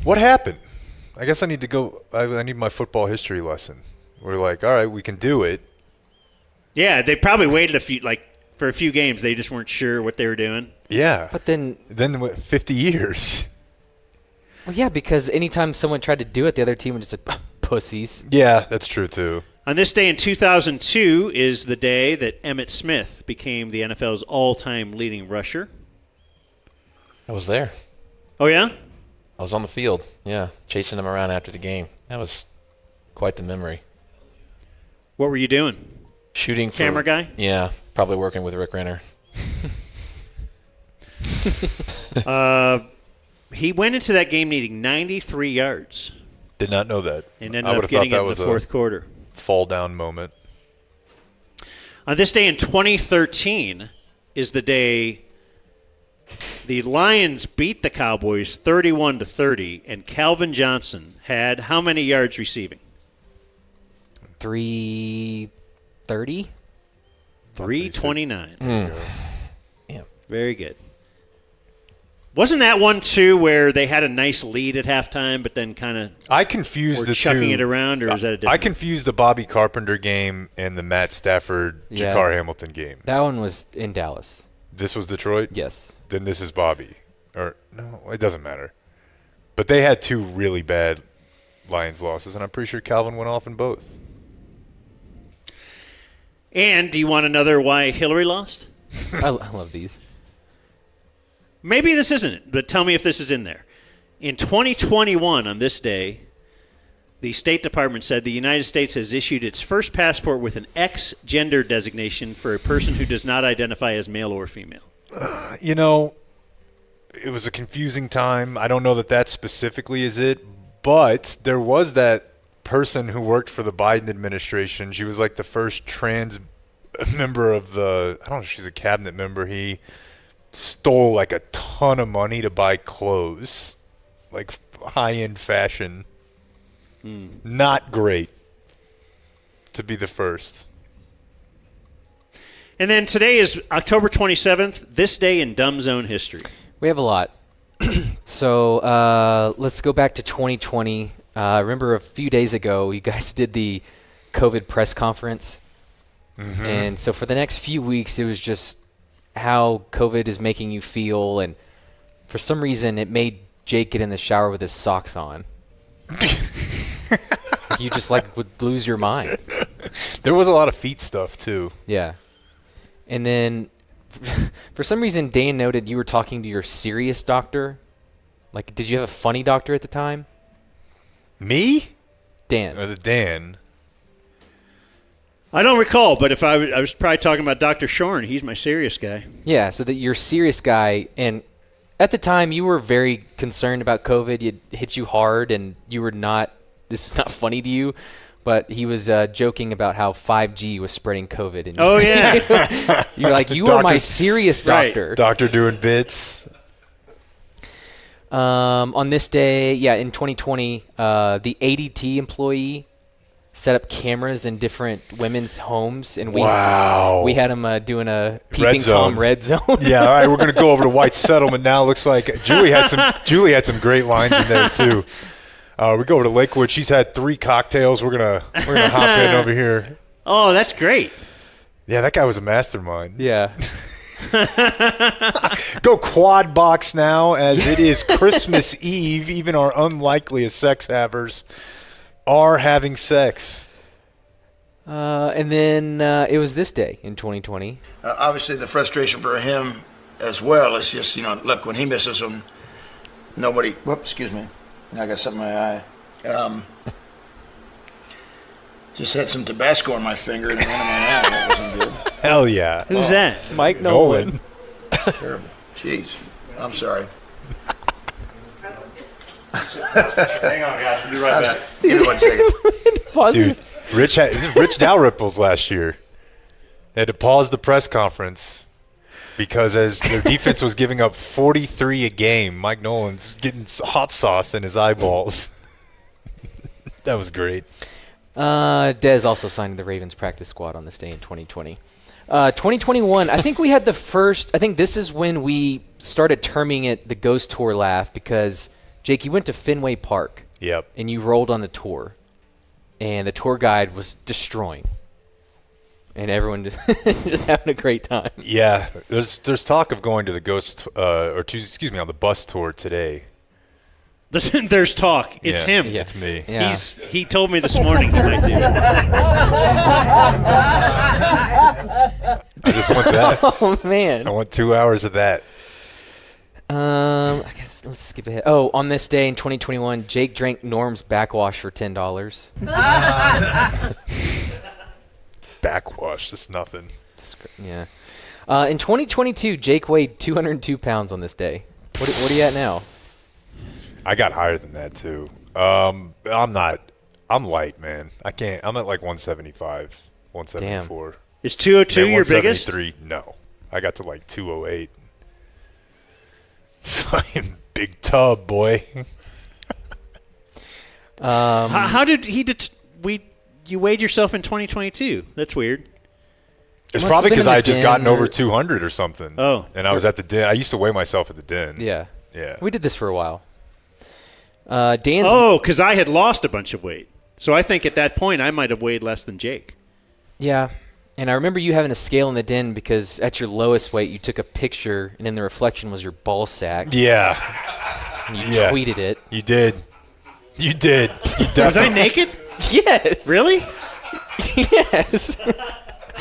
What happened? I guess I need to go. I need my football history lesson. We're like, all right, we can do it. Yeah, they probably waited for a few games. They just weren't sure what they were doing. Yeah. But then 50 years. Well, yeah, because anytime someone tried to do it, the other team would just say, pussies. Yeah, that's true, too. On this day in 2002 is the day that Emmitt Smith became the NFL's all-time leading rusher. I was there. Oh, yeah? I was on the field, chasing him around after the game. That was quite the memory. What were you doing? Shooting for... Camera guy? Yeah, probably working with Rick Renner. He went into that game needing 93 yards. Did not know that. And ended up getting it in the fourth quarter. Fall down moment. On this day in 2013 is the day The Lions beat the Cowboys 31-30, and Calvin Johnson had how many yards receiving? 330? 329. Yeah. Very good. Wasn't that one, too, where they had a nice lead at halftime, but then kind of I confused the chucking two. it around, or is that a different I confused the Bobby Carpenter game and the Matt Stafford, Jakar Hamilton game. That one was in Dallas. This was Detroit? Yes. Then this is Bobby. Or no, it doesn't matter. But they had two really bad Lions losses, and I'm pretty sure Calvin went off in both. And do you want another why Hillary lost? I love these. Maybe this isn't it, but tell me if this is in there. In 2021, on this day, the State Department said the United States has issued its first passport with an X gender designation for a person who does not identify as male or female. You know, it was a confusing time. I don't know that specifically is it, but there was that person who worked for the Biden administration. She was like the first trans member of the, I don't know if she's a cabinet member. He stole like a ton of money to buy clothes, like high-end fashion. Not great to be the first. And then today is October 27th, this day in Dumb Zone history. We have a lot. So let's go back to 2020. I remember a few days ago, you guys did the COVID press conference. Mm-hmm. And so for the next few weeks, it was just how COVID is making you feel. And for some reason, it made Jake get in the shower with his socks on. You just would lose your mind. There was a lot of feet stuff too. Yeah. And then for some reason, Dan noted you were talking to your serious doctor. Like, did you have a funny doctor at the time? Me? Dan. Dan. I don't recall, but if I was probably talking about Dr. Shorn. He's my serious guy. Yeah, so that you're a serious guy, and at the time you were very concerned about COVID. It hit you hard, and you were not. This was not funny to you, but he was joking about how 5G was spreading COVID. And oh yeah, you're like, you are my serious doctor. Right. Doctor doing bits. On this day, in 2020, the ADT employee set up cameras in different women's homes, and we had him doing a peeping Tom red zone. Yeah, all right, we're gonna go over to White Settlement now. Looks like Julie had some great lines in there too. We go over to Lakewood. She's had 3 cocktails. We're gonna hop in over here. Oh, that's great. Yeah, that guy was a mastermind. Yeah. Go quad box now, as it is Christmas Eve. Even our unlikeliest sex havers are having sex. And then it was this day in 2020. Obviously, the frustration for him as well is just, look, when he misses them, nobody. Whoops, excuse me. I got something in my eye. Just had some Tabasco on my finger and the end of my eye. That wasn't good. Hell yeah. Who's that? Mike Nolan. Terrible. Jeez. I'm sorry. Hang on, guys. We'll be right back. Give me 1 second. Dude, Rich Dalrymple's last year. They had to pause the press conference because as their defense was giving up 43 a game, Mike Nolan's getting hot sauce in his eyeballs. That was great. Dez also signed the Ravens practice squad on this day in 2020. 2021, I think we had the first, I think this is when we started terming it the Ghost Tour laugh because, Jake, you went to Fenway Park. Yep. And you rolled on the tour. And the tour guide was destroying. And everyone just having a great time. Yeah, there's talk of going to the Ghost, on the bus tour today. There's talk. It's him. Yeah. It's me. Yeah. He told me this morning he might do it. I just want that. Oh, man. I want 2 hours of that. I guess let's skip ahead. Oh, on this day in 2021, Jake drank Norm's backwash for $10. Backwash, that's nothing. Yeah. In 2022, Jake weighed 202 pounds on this day. What are you at now? I got higher than that too. I'm light, man. I can't. I'm at like 175, 174. Damn. Is 202 your biggest? 173? No. I got to like 208. Fucking big tub, boy. How did you weighed yourself in 2022? That's weird. It's probably because I had just gotten over 200 or something. Oh. And I was at the den. I used to weigh myself at the den. Yeah. Yeah. We did this for a while. Dan's. Oh, because I had lost a bunch of weight. So I think at that point I might have weighed less than Jake. Yeah. And I remember you having a scale in the den because at your lowest weight you took a picture and in the reflection was your ball sack. Yeah. And you tweeted it. You did. You did. Was I naked? Yes. Really? Yes.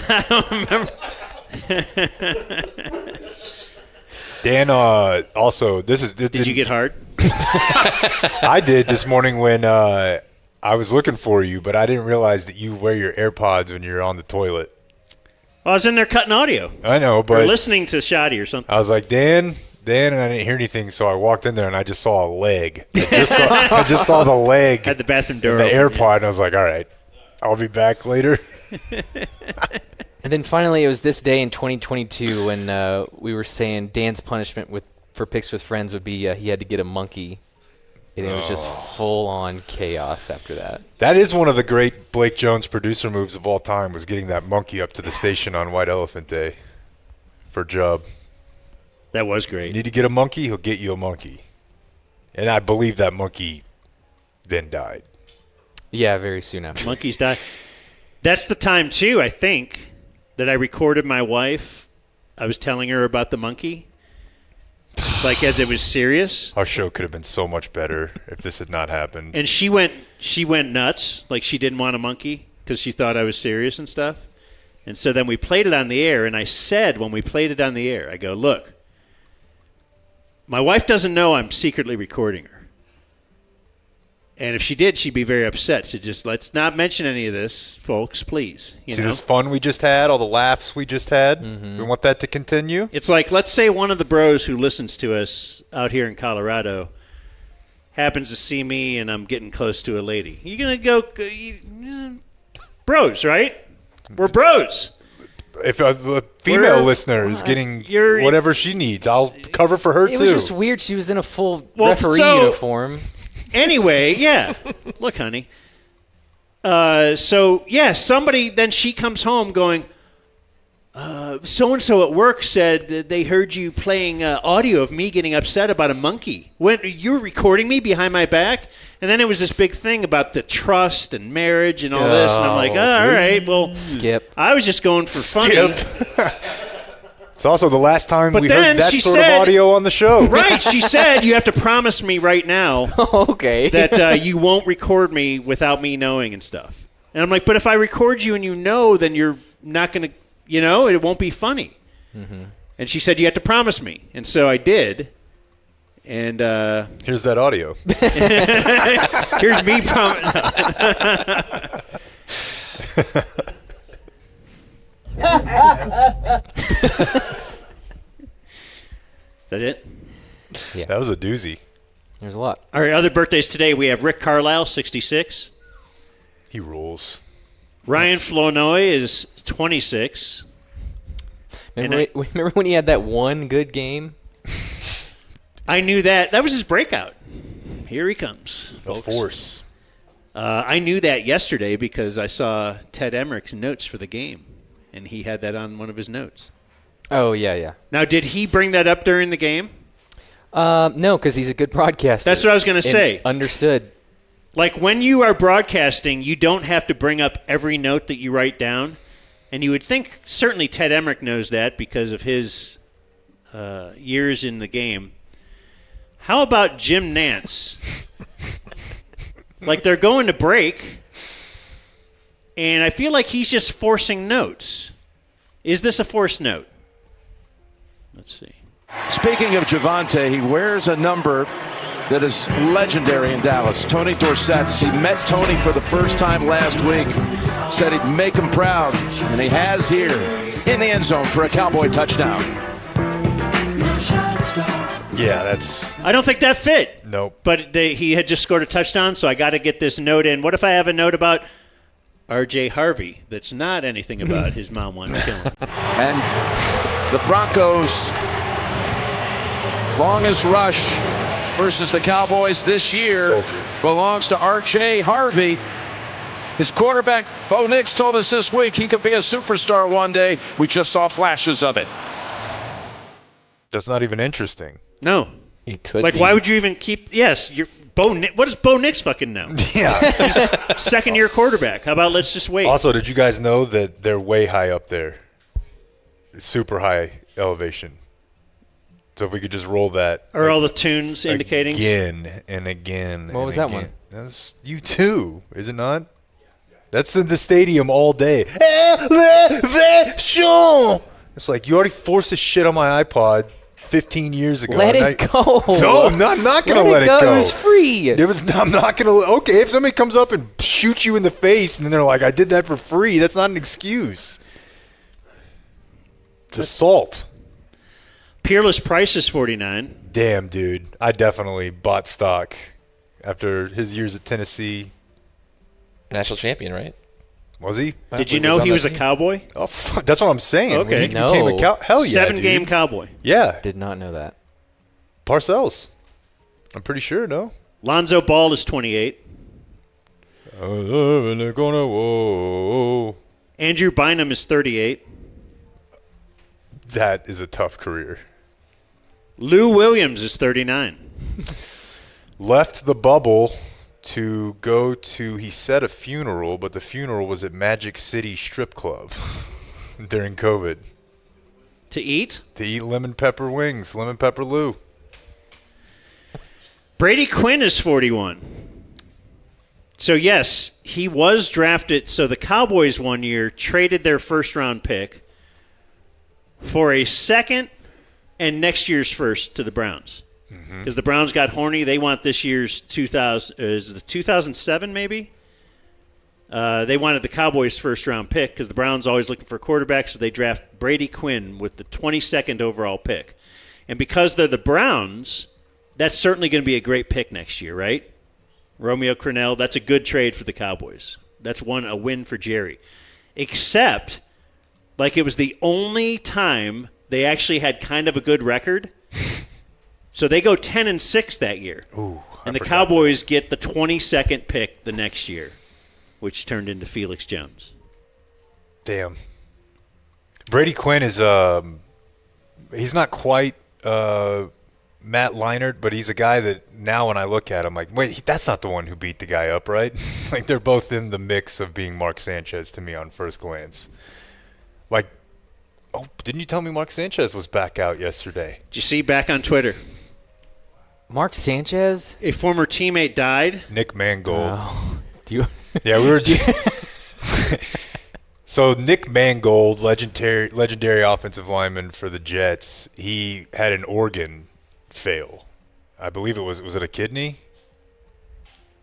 I don't remember. Dan, also, Did you get hard? I did this morning when I was looking for you, but I didn't realize that you wear your AirPods when you're on the toilet. Well, I was in there cutting audio. I know, but or listening to Shoddy or something. I was like, Dan, and I didn't hear anything, so I walked in there and I just saw a leg. I just saw the leg at the bathroom door. The AirPod, and I was like, all right, I'll be back later. And then finally, it was this day in 2022 when we were saying Dan's punishment for Picks with Friends would be he had to get a monkey. And it was just full-on chaos after that. That is one of the great Blake Jones producer moves of all time, was getting that monkey up to the station on White Elephant Day for Jubb. That was great. You need to get a monkey, he'll get you a monkey. And I believe that monkey then died. Yeah, very soon after. Monkeys die. That's the time, too, I think, that I recorded my wife. I was telling her about the monkey. Like, as it was serious. Our show could have been so much better if this had not happened. And she went nuts. Like, she didn't want a monkey because she thought I was serious and stuff. And so then we played it on the air, and I said when we played it on the air, I go, look, my wife doesn't know I'm secretly recording her. And if she did, she'd be very upset. So just let's not mention any of this, folks, please. See this fun we just had, all the laughs we just had? Mm-hmm. We want that to continue? It's like, let's say one of the bros who listens to us out here in Colorado happens to see me and I'm getting close to a lady. You're going to go, bros, right? We're bros. If a female listener is getting whatever she needs, I'll cover for her, too. It was just weird. She was in a full referee uniform. Anyway, yeah. Look, honey. Somebody, then she comes home going, so-and-so at work said that they heard you playing audio of me getting upset about a monkey. When you were recording me behind my back? And then it was this big thing about the trust and marriage and all this. And I'm like, all right, well. Skip. I was just going for funny. It's also the last time we heard that sort said, of audio on the show. Right. She said, you have to promise me right now okay. that you won't record me without me knowing and stuff. And I'm like, but if I record you and you know, then you're not going to, it won't be funny. Mm-hmm. And she said, you have to promise me. And so I did. And here's that audio. Here's me promising. Is that it? Yeah. That was a doozy. There's a lot. All right, other birthdays today. We have Rick Carlisle, 66. He rules. Ryan Flournoy is 26. Remember when he had that one good game? I knew that. That was his breakout. Here he comes, The folks. force. I knew that yesterday because I saw Ted Emmerich's notes for the game, and he had that on one of his notes. Oh, yeah. Now, did he bring that up during the game? No, because he's a good broadcaster. That's what I was going to say. Understood. Like, when you are broadcasting, you don't have to bring up every note that you write down. And you would think, certainly Ted Emmerich knows that because of his years in the game. How about Jim Nantz? Like, they're going to break, and I feel like he's just forcing notes. Is this a forced note? Let's see. Speaking of Javonte, he wears a number that is legendary in Dallas. Tony Dorsett's. He met Tony for the first time last week. Said he'd make him proud, and he has here in the end zone for a Cowboy touchdown. Yeah, that's... I don't think that fit. Nope. But he had just scored a touchdown, so I got to get this note in. What if I have a note about R.J. Harvey that's not anything about his mom wanting to kill him? And the Broncos Longest rush versus the Cowboys this year belongs to R.J. Harvey. His quarterback, Bo Nix, told us this week he could be a superstar one day. We just saw flashes of it. That's not even interesting. No. He could Like, be. why would you even keep – yes, you're what does Bo Nix fucking know? Yeah. He's second-year quarterback. How about let's just wait? Also, did you guys know that they're way high up there? Super high elevation. So if we could just roll that. Are all the tunes indicating? Again and again. What was that one? That's U2, is it not? That's in the stadium all day. It's like, you already forced this shit on my iPod 15 years ago. Let it go. No, I'm not going to let it go. It was free. I'm not going to. Okay, if somebody comes up and shoots you in the face and then they're like, I did that for free, that's not an excuse. It's assault. Peerless Price is $49. Damn, dude. I definitely bought stock after his years at Tennessee. National champion, right? Was he? Did you know he was a Cowboy? Oh, fuck, that's what I'm saying. Okay. When he became a hell yeah, 7-game dude. Cowboy. Yeah. Did not know that. Parcells. I'm pretty sure, no? Lonzo Ball is 28. Andrew Bynum is 38. That is a tough career. Lou Williams is 39. Left the bubble to go to, he said, a funeral, but the funeral was at Magic City Strip Club during COVID. To eat? To eat lemon pepper wings, lemon pepper Lou. Brady Quinn is 41. So, yes, he was drafted. So the Cowboys one year traded their first-round pick for a second and next year's first to the Browns. Because the Browns got horny. They want this year's 2007 maybe? They wanted the Cowboys' first-round pick because the Browns always looking for quarterbacks, so they draft Brady Quinn with the 22nd overall pick. And because they're the Browns, that's certainly going to be a great pick next year, right? Romeo Crennel, that's a good trade for the Cowboys. That's a win for Jerry. Except, like, it was the only time they actually had kind of a good record. So they go 10-6 that year. Ooh, and the Cowboys get the 22nd pick the next year, which turned into Felix Jones. Damn. Brady Quinn is he's not quite Matt Leinart, but he's a guy that now when I look at him, like, wait, that's not the one who beat the guy up, right? Like, they're both in the mix of being Mark Sanchez to me on first glance. Like, oh, didn't you tell me Mark Sanchez was back out yesterday? Did you see back on Twitter? Mark Sanchez? A former teammate died. Nick Mangold. Oh. Do you? Yeah, we were. So Nick Mangold, legendary offensive lineman for the Jets, he had an organ fail. I believe it was it a kidney?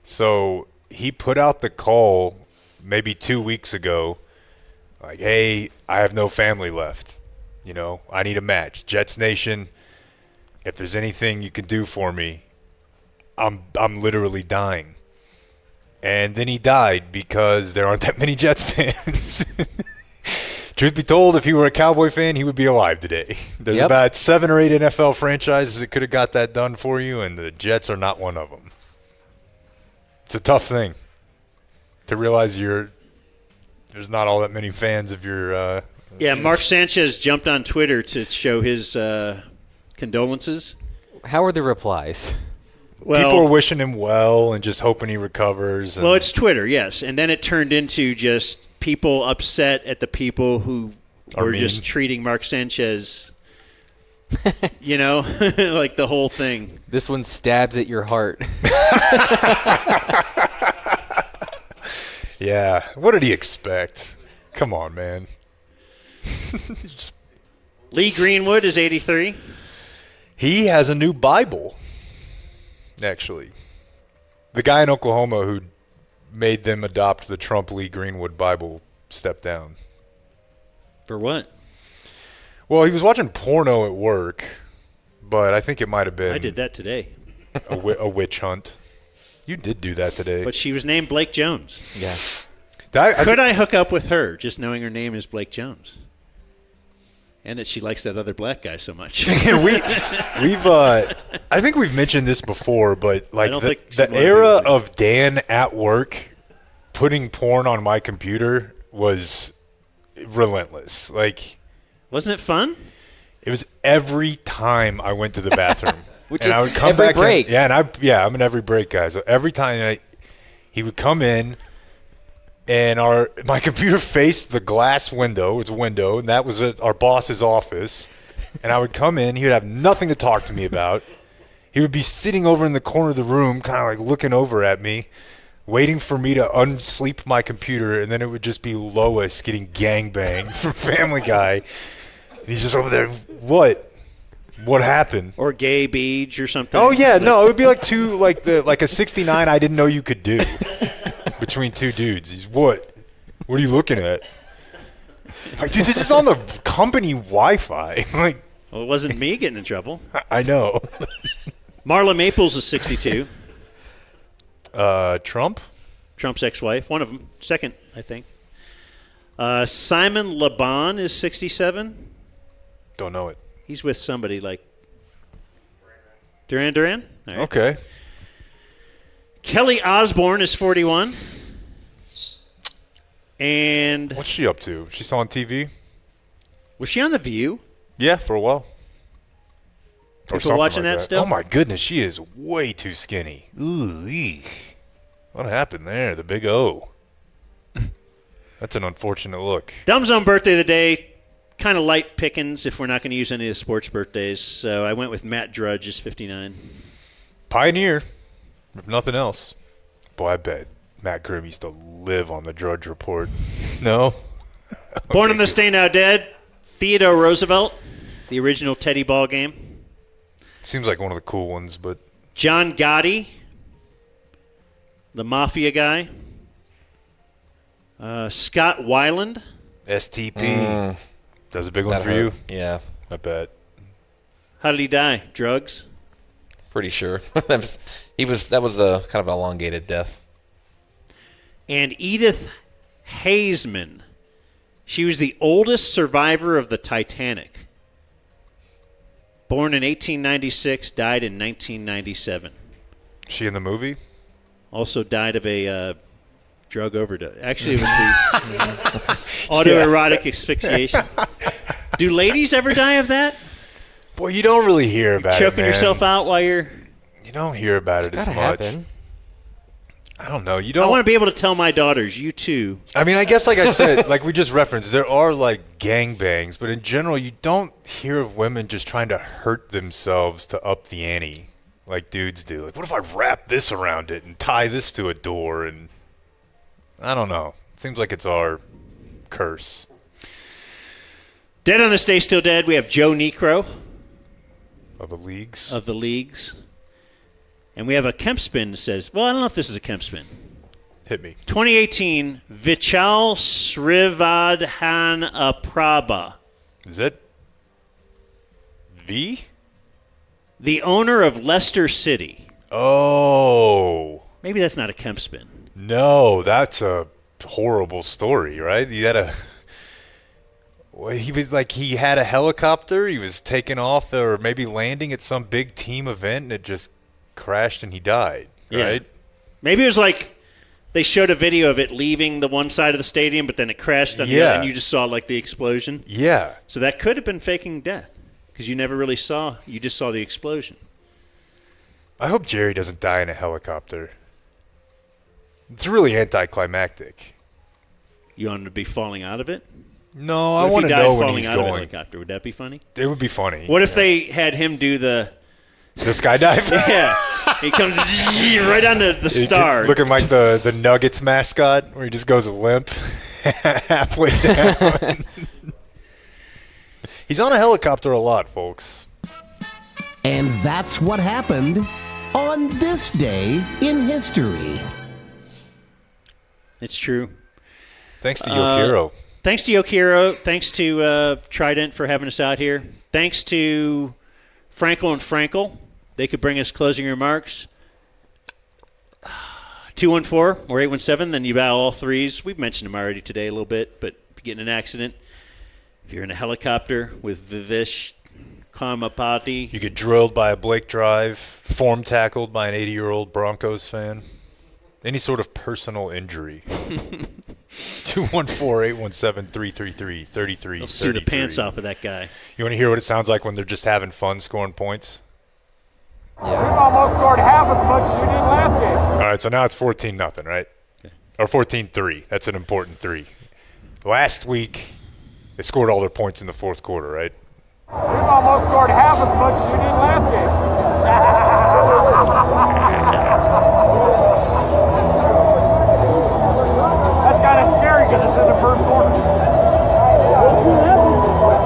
So he put out the call maybe 2 weeks ago, like, hey, I have no family left. You know, I need a match. Jets Nation, if there's anything you can do for me, I'm literally dying. And then he died because there aren't that many Jets fans. Truth be told, if he were a Cowboy fan, he would be alive today. There's about 7 or 8 NFL franchises that could have got that done for you, and the Jets are not one of them. It's a tough thing to realize there's not all that many fans of your Yeah, Mark Sanchez jumped on Twitter to show his condolences. How are the replies? Well, people are wishing him well and just hoping he recovers. Well, it's Twitter, yes. And then it turned into just people upset at the people who were just treating Mark Sanchez, you know, like the whole thing. This one stabs at your heart. Yeah. What did he expect? Come on, man. Lee Greenwood is 83. He has a new Bible, actually. The guy in Oklahoma who made them adopt the Trump Lee Greenwood Bible stepped down. For what? Well, he was watching porno at work, but I think it might have been... I did that today. A witch hunt. You did do that today. But she was named Blake Jones. Yeah. Could I hook up with her just knowing her name is Blake Jones? And that she likes that other black guy so much. I think we've mentioned this before, but like the the era of Dan at work putting porn on my computer was relentless. Like, wasn't it fun? It was every time I went to the bathroom. Which and is I would come every back break. In, I'm an every break guy. So every time he would come in, and my computer faced the glass window. It was a window, and that was our boss's office. And I would come in. He would have nothing to talk to me about. He would be sitting over in the corner of the room, kind of like looking over at me, waiting for me to unsleep my computer, and then it would just be Lois getting gangbanged from Family Guy. And he's just over there. What happened? Or gay beach or something. Oh yeah, no, it would be like a 69 I didn't know you could do between two dudes. He's what are you looking at? Like, dude, this is on the company Wi-Fi. Like, well, it wasn't me getting in trouble. I know. Marla Maples is 62. Trump's ex-wife, one of them, second, I think. Simon LeBon is 67. Don't know it. He's with somebody like Duran Duran. All right. Okay. Kelly Osbourne is 41. And what's she up to? She's on TV? Was she on The View? Yeah, for a while. People watching that still? Oh my goodness, she is way too skinny. Ooh, eek. What happened there? The big O. That's an unfortunate look. Dumb Zone birthday of the day. Kind of light pickings if we're not going to use any of the sports birthdays. So I went with Matt Drudge, is 59. Pioneer, if nothing else. Boy, I bet Matt Grimm used to live on the Drudge Report. No? Born in the State Now Dead, Theodore Roosevelt, the original Teddy Ball Game. Seems like one of the cool ones, but... John Gotti, the Mafia guy. Scott Weiland. STP. That's a big one for you? Yeah. I bet. How did he die? Drugs? Pretty sure. that was a kind of an elongated death. And Edith Hazeman. She was the oldest survivor of the Titanic. Born in 1896, died in 1997. She in the movie? Also died of a drug overdose. Actually, it was the autoerotic asphyxiation. Do ladies ever die of that? Boy, you don't really hear about it, choking yourself out while you're... You don't hear about it as much. Happen. I don't know. You don't. I want to be able to tell my daughters, you too. I mean, I guess, like I said, like we just referenced, there are like gangbangs, but in general, you don't hear of women just trying to hurt themselves to up the ante like dudes do. Like, what if I wrap this around it and tie this to a door? And I don't know. It seems like it's our curse. Dead on this day, still dead. We have Joe Necro. Of the leagues. Of the leagues. And we have a Kemp spin that says, well, I don't know if this is a Kemp spin. Hit me. 2018, Vichal Srivadhanaprabha. Is it V? The owner of Leicester City. Oh. Maybe that's not a Kemp spin. No, that's a horrible story, right? You had a... He was like, he had a helicopter. He was taking off or maybe landing at some big team event, and it just crashed and he died, right? Yeah. Maybe it was like they showed a video of it leaving the one side of the stadium, but then it crashed on the other, and you just saw like the explosion. Yeah. So that could have been faking death because you never really saw. You just saw the explosion. I hope Jerry doesn't die in a helicopter. It's really anticlimactic. You want him to be falling out of it? No, I want to know when he's falling out of a going. helicopter. Would that be funny? It would be funny. What if they had him do the skydive? Yeah, he comes right on the star, looking like the Nuggets mascot, where he just goes limp halfway down. He's on a helicopter a lot, folks. And that's what happened on this day in history. It's true. Thanks to Quiero. Thanks to Quiero. Thanks to Trident for having us out here. Thanks to Frankel and Frankel. They could bring us closing remarks. 214 or 817, then you bow all threes. We've mentioned them already today a little bit, but if you get in an accident, If you're in a helicopter with Vivesh Karmapati. You get drilled by a Blake drive, form tackled by an 80-year-old Broncos fan. Any sort of personal injury. 214-817-333-33. They'll sue the pants off of that guy. You want to hear what it sounds like when they're just having fun scoring points? We've almost scored half as much as we did last game. All right, so now it's 14-0, right? Okay. Or 14-3. That's an important 3. Last week, they scored all their points in the fourth quarter, right? We've almost scored half as much as we did last game. That's kind of scary because it's in the first quarter.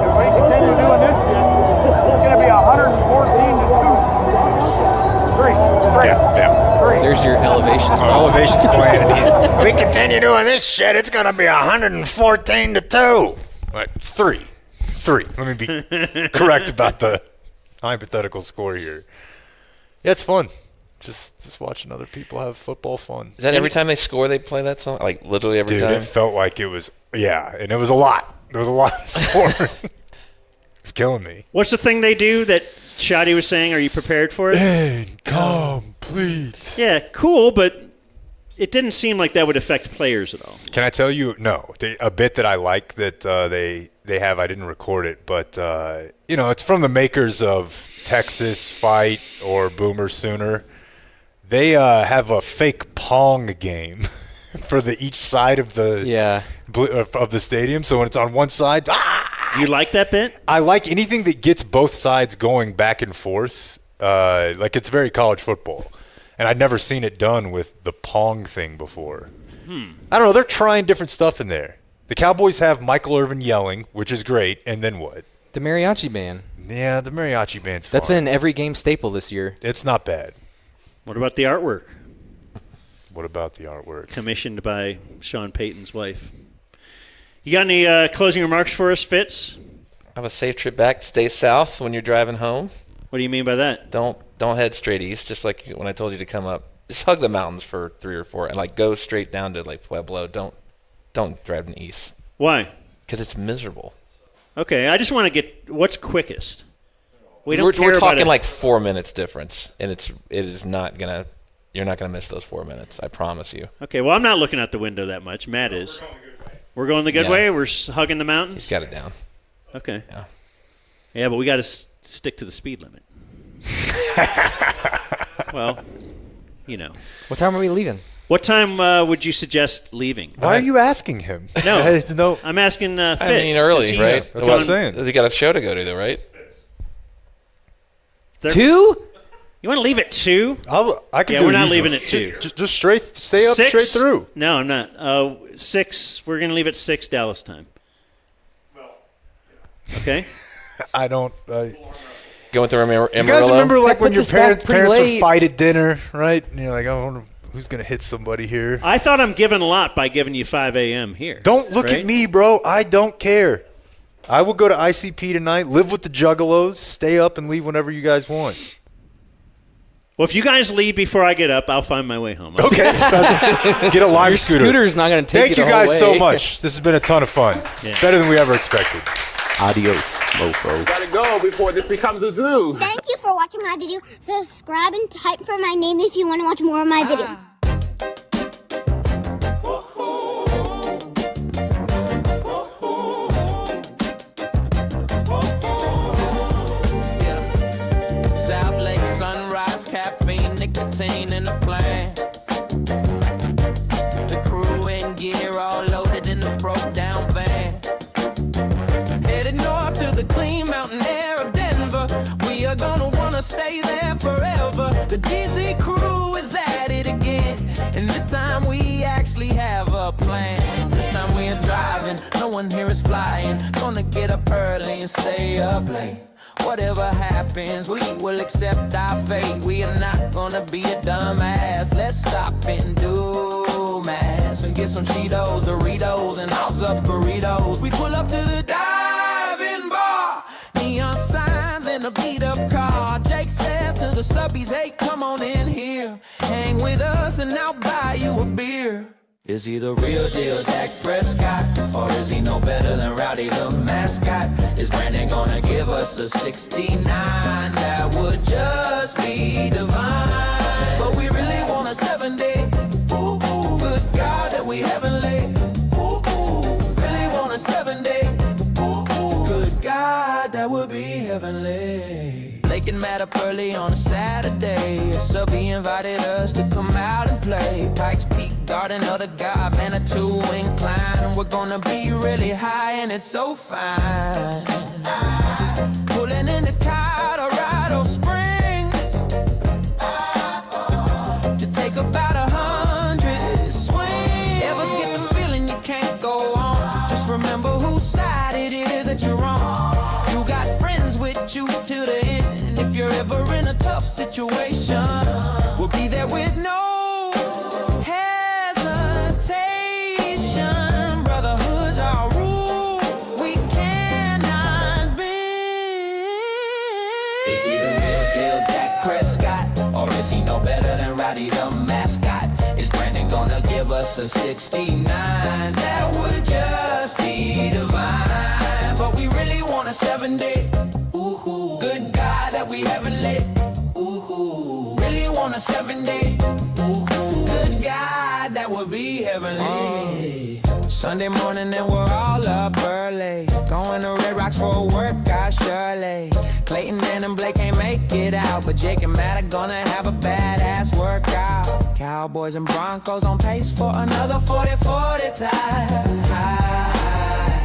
If we continue doing this shit, it's going to be 114-2. 3. There's your elevation song. Elevation's playing, and we continue doing this shit, it's going to be 114-2. Like 3. Let me be correct about the hypothetical score here. Yeah, it's fun. Just watching other people have football fun. Is that every time they score, they play that song? Like literally every time? It felt like it was, and it was a lot. There was a lot of scoring. It's killing me. What's the thing they do that Shadi was saying? Are you prepared for it? Incomplete. Yeah, cool, but it didn't seem like that would affect players at all. Can I tell you? No. A bit that I like that they have, I didn't record it, but, it's from the makers of Texas Fight or Boomer Sooner. They have a fake Pong game for each side of the stadium. So when it's on one side, you like that bit? I like anything that gets both sides going back and forth. Like it's very college football. And I'd never seen it done with the Pong thing before. I don't know. They're trying different stuff in there. The Cowboys have Michael Irvin yelling, which is great. And then what? The mariachi band. Yeah, the mariachi band's fun. That's been an every game staple this year. It's not bad. What about the artwork? What about the artwork? Commissioned by Sean Payton's wife. You got any closing remarks for us, Fitz? Have a safe trip back. Stay south when you're driving home. What do you mean by that? Don't head straight east, just like when I told you to come up. Just hug the mountains for 3 or 4 and go straight down to Pueblo. Don't drive east. Why? Because it's miserable. Okay, I just want to get what's quickest. We're talking like 4 minutes difference, and it is not gonna. You're not gonna miss those 4 minutes. I promise you. Okay, well I'm not looking out the window that much. Matt is. We're going the good way. We're hugging the mountains. He's got it down. Okay. Yeah, but we got to stick to the speed limit. Well, What time are we leaving? What time would you suggest leaving? Why are you asking him? No, I'm asking Fitz. I mean, early, right? That's what I'm saying. They got a show to go to, though, right? 2? You want to leave at 2? I can. Yeah, do we're not easy. leaving at 2. Just stay up 6? straight through. No, I'm not. 6. We're going to leave at 6 Dallas time. Okay. I don't. Going through Amarillo. You guys remember when your parents would fight at dinner, right? And you're like, I wonder who's going to hit somebody here. I thought I'm giving a lot by giving you 5 a.m. here. Don't look at me, bro. I don't care. I will go to ICP tonight, live with the Juggalos, stay up, and leave whenever you guys want. Well, if you guys leave before I get up, I'll find my way home. Okay. Get a lime scooter. Your scooter's not going to take you the whole way. Thank you guys so much. This has been a ton of fun. Yeah. Better than we ever expected. Adios, mofo. Gotta go before this becomes a zoo. Thank you for watching my video. Subscribe and type for my name if you want to watch more of my videos. South Lake Sunrise, caffeine, nicotine in the plan. The crew and gear all loaded in the broke down van. Headed north to the clean mountain air of Denver. We are gonna wanna stay there forever. The DZ crew is at it again, and this time we actually have a plan. This time we are driving, no one here is flying. Gonna get up early and stay up late. Whatever happens, we will accept our fate. We are not gonna be a dumbass. Let's stop and do mass and get some Cheetos, Doritos, and house up burritos. We pull up to the diving bar, neon signs and a beat up car. Jake says to the subbies, hey, come on in here, hang with us and I'll buy you a beer. Is he the real deal, Dak Prescott? Or is he no better than Rowdy the mascot? Is Brandon gonna give us a 69? That would just be divine. But we really want a 7-day. Ooh, ooh, good God that we haven't laid. Ooh, ooh, really want a 7-day. Ooh, ooh, good God that would be heavenly. Blake and Matt up early on a Saturday. Subby invited us to come out and play. Pikes Peak, Garden of the God, Manitou incline. We're gonna be really high and it's so fine. Pulling into Colorado Springs to take about 100 swings. Ever get the feeling you can't go on? Just remember whose side it is that you're on. You got friends with you to the end. If you're ever in a tough situation, we'll be there with no hesitation. Brotherhood's our rule, we cannot bend. Is he the real deal, Dak Prescott? Or is he no better than Rowdy the mascot? Is Brandon gonna give us a 69? That would just be divine. But we really want a 7-day. Ooh, good God that we haven't lit. Ooh, really want a 7-day. Ooh, good God that would be heavenly. Sunday morning and we're all up early. Going to Red Rocks for a workout, surely. Clayton and Blake can't make it out, but Jake and Matt are gonna have a badass workout. Cowboys and Broncos on pace for another 40-40 tie.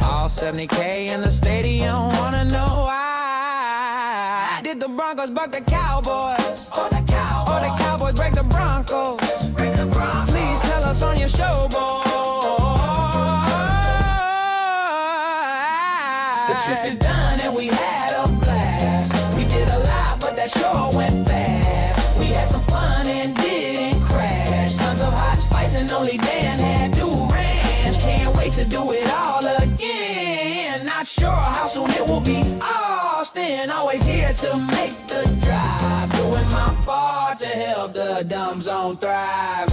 All 70K in the stadium wanna know why. Did the Broncos buck the Cowboys? Or the Cowboys break the Broncos? Please tell us on your show, boy. The trip is done and we had a blast. We did a lot, but that sure went fast. We had some fun and didn't crash. Tons of hot spice and only Dan had new ranch. Can't wait to do it all again. Not sure how soon it will be. Austin, always here to make the drive. Doing my part to help the Dumb Zone thrive.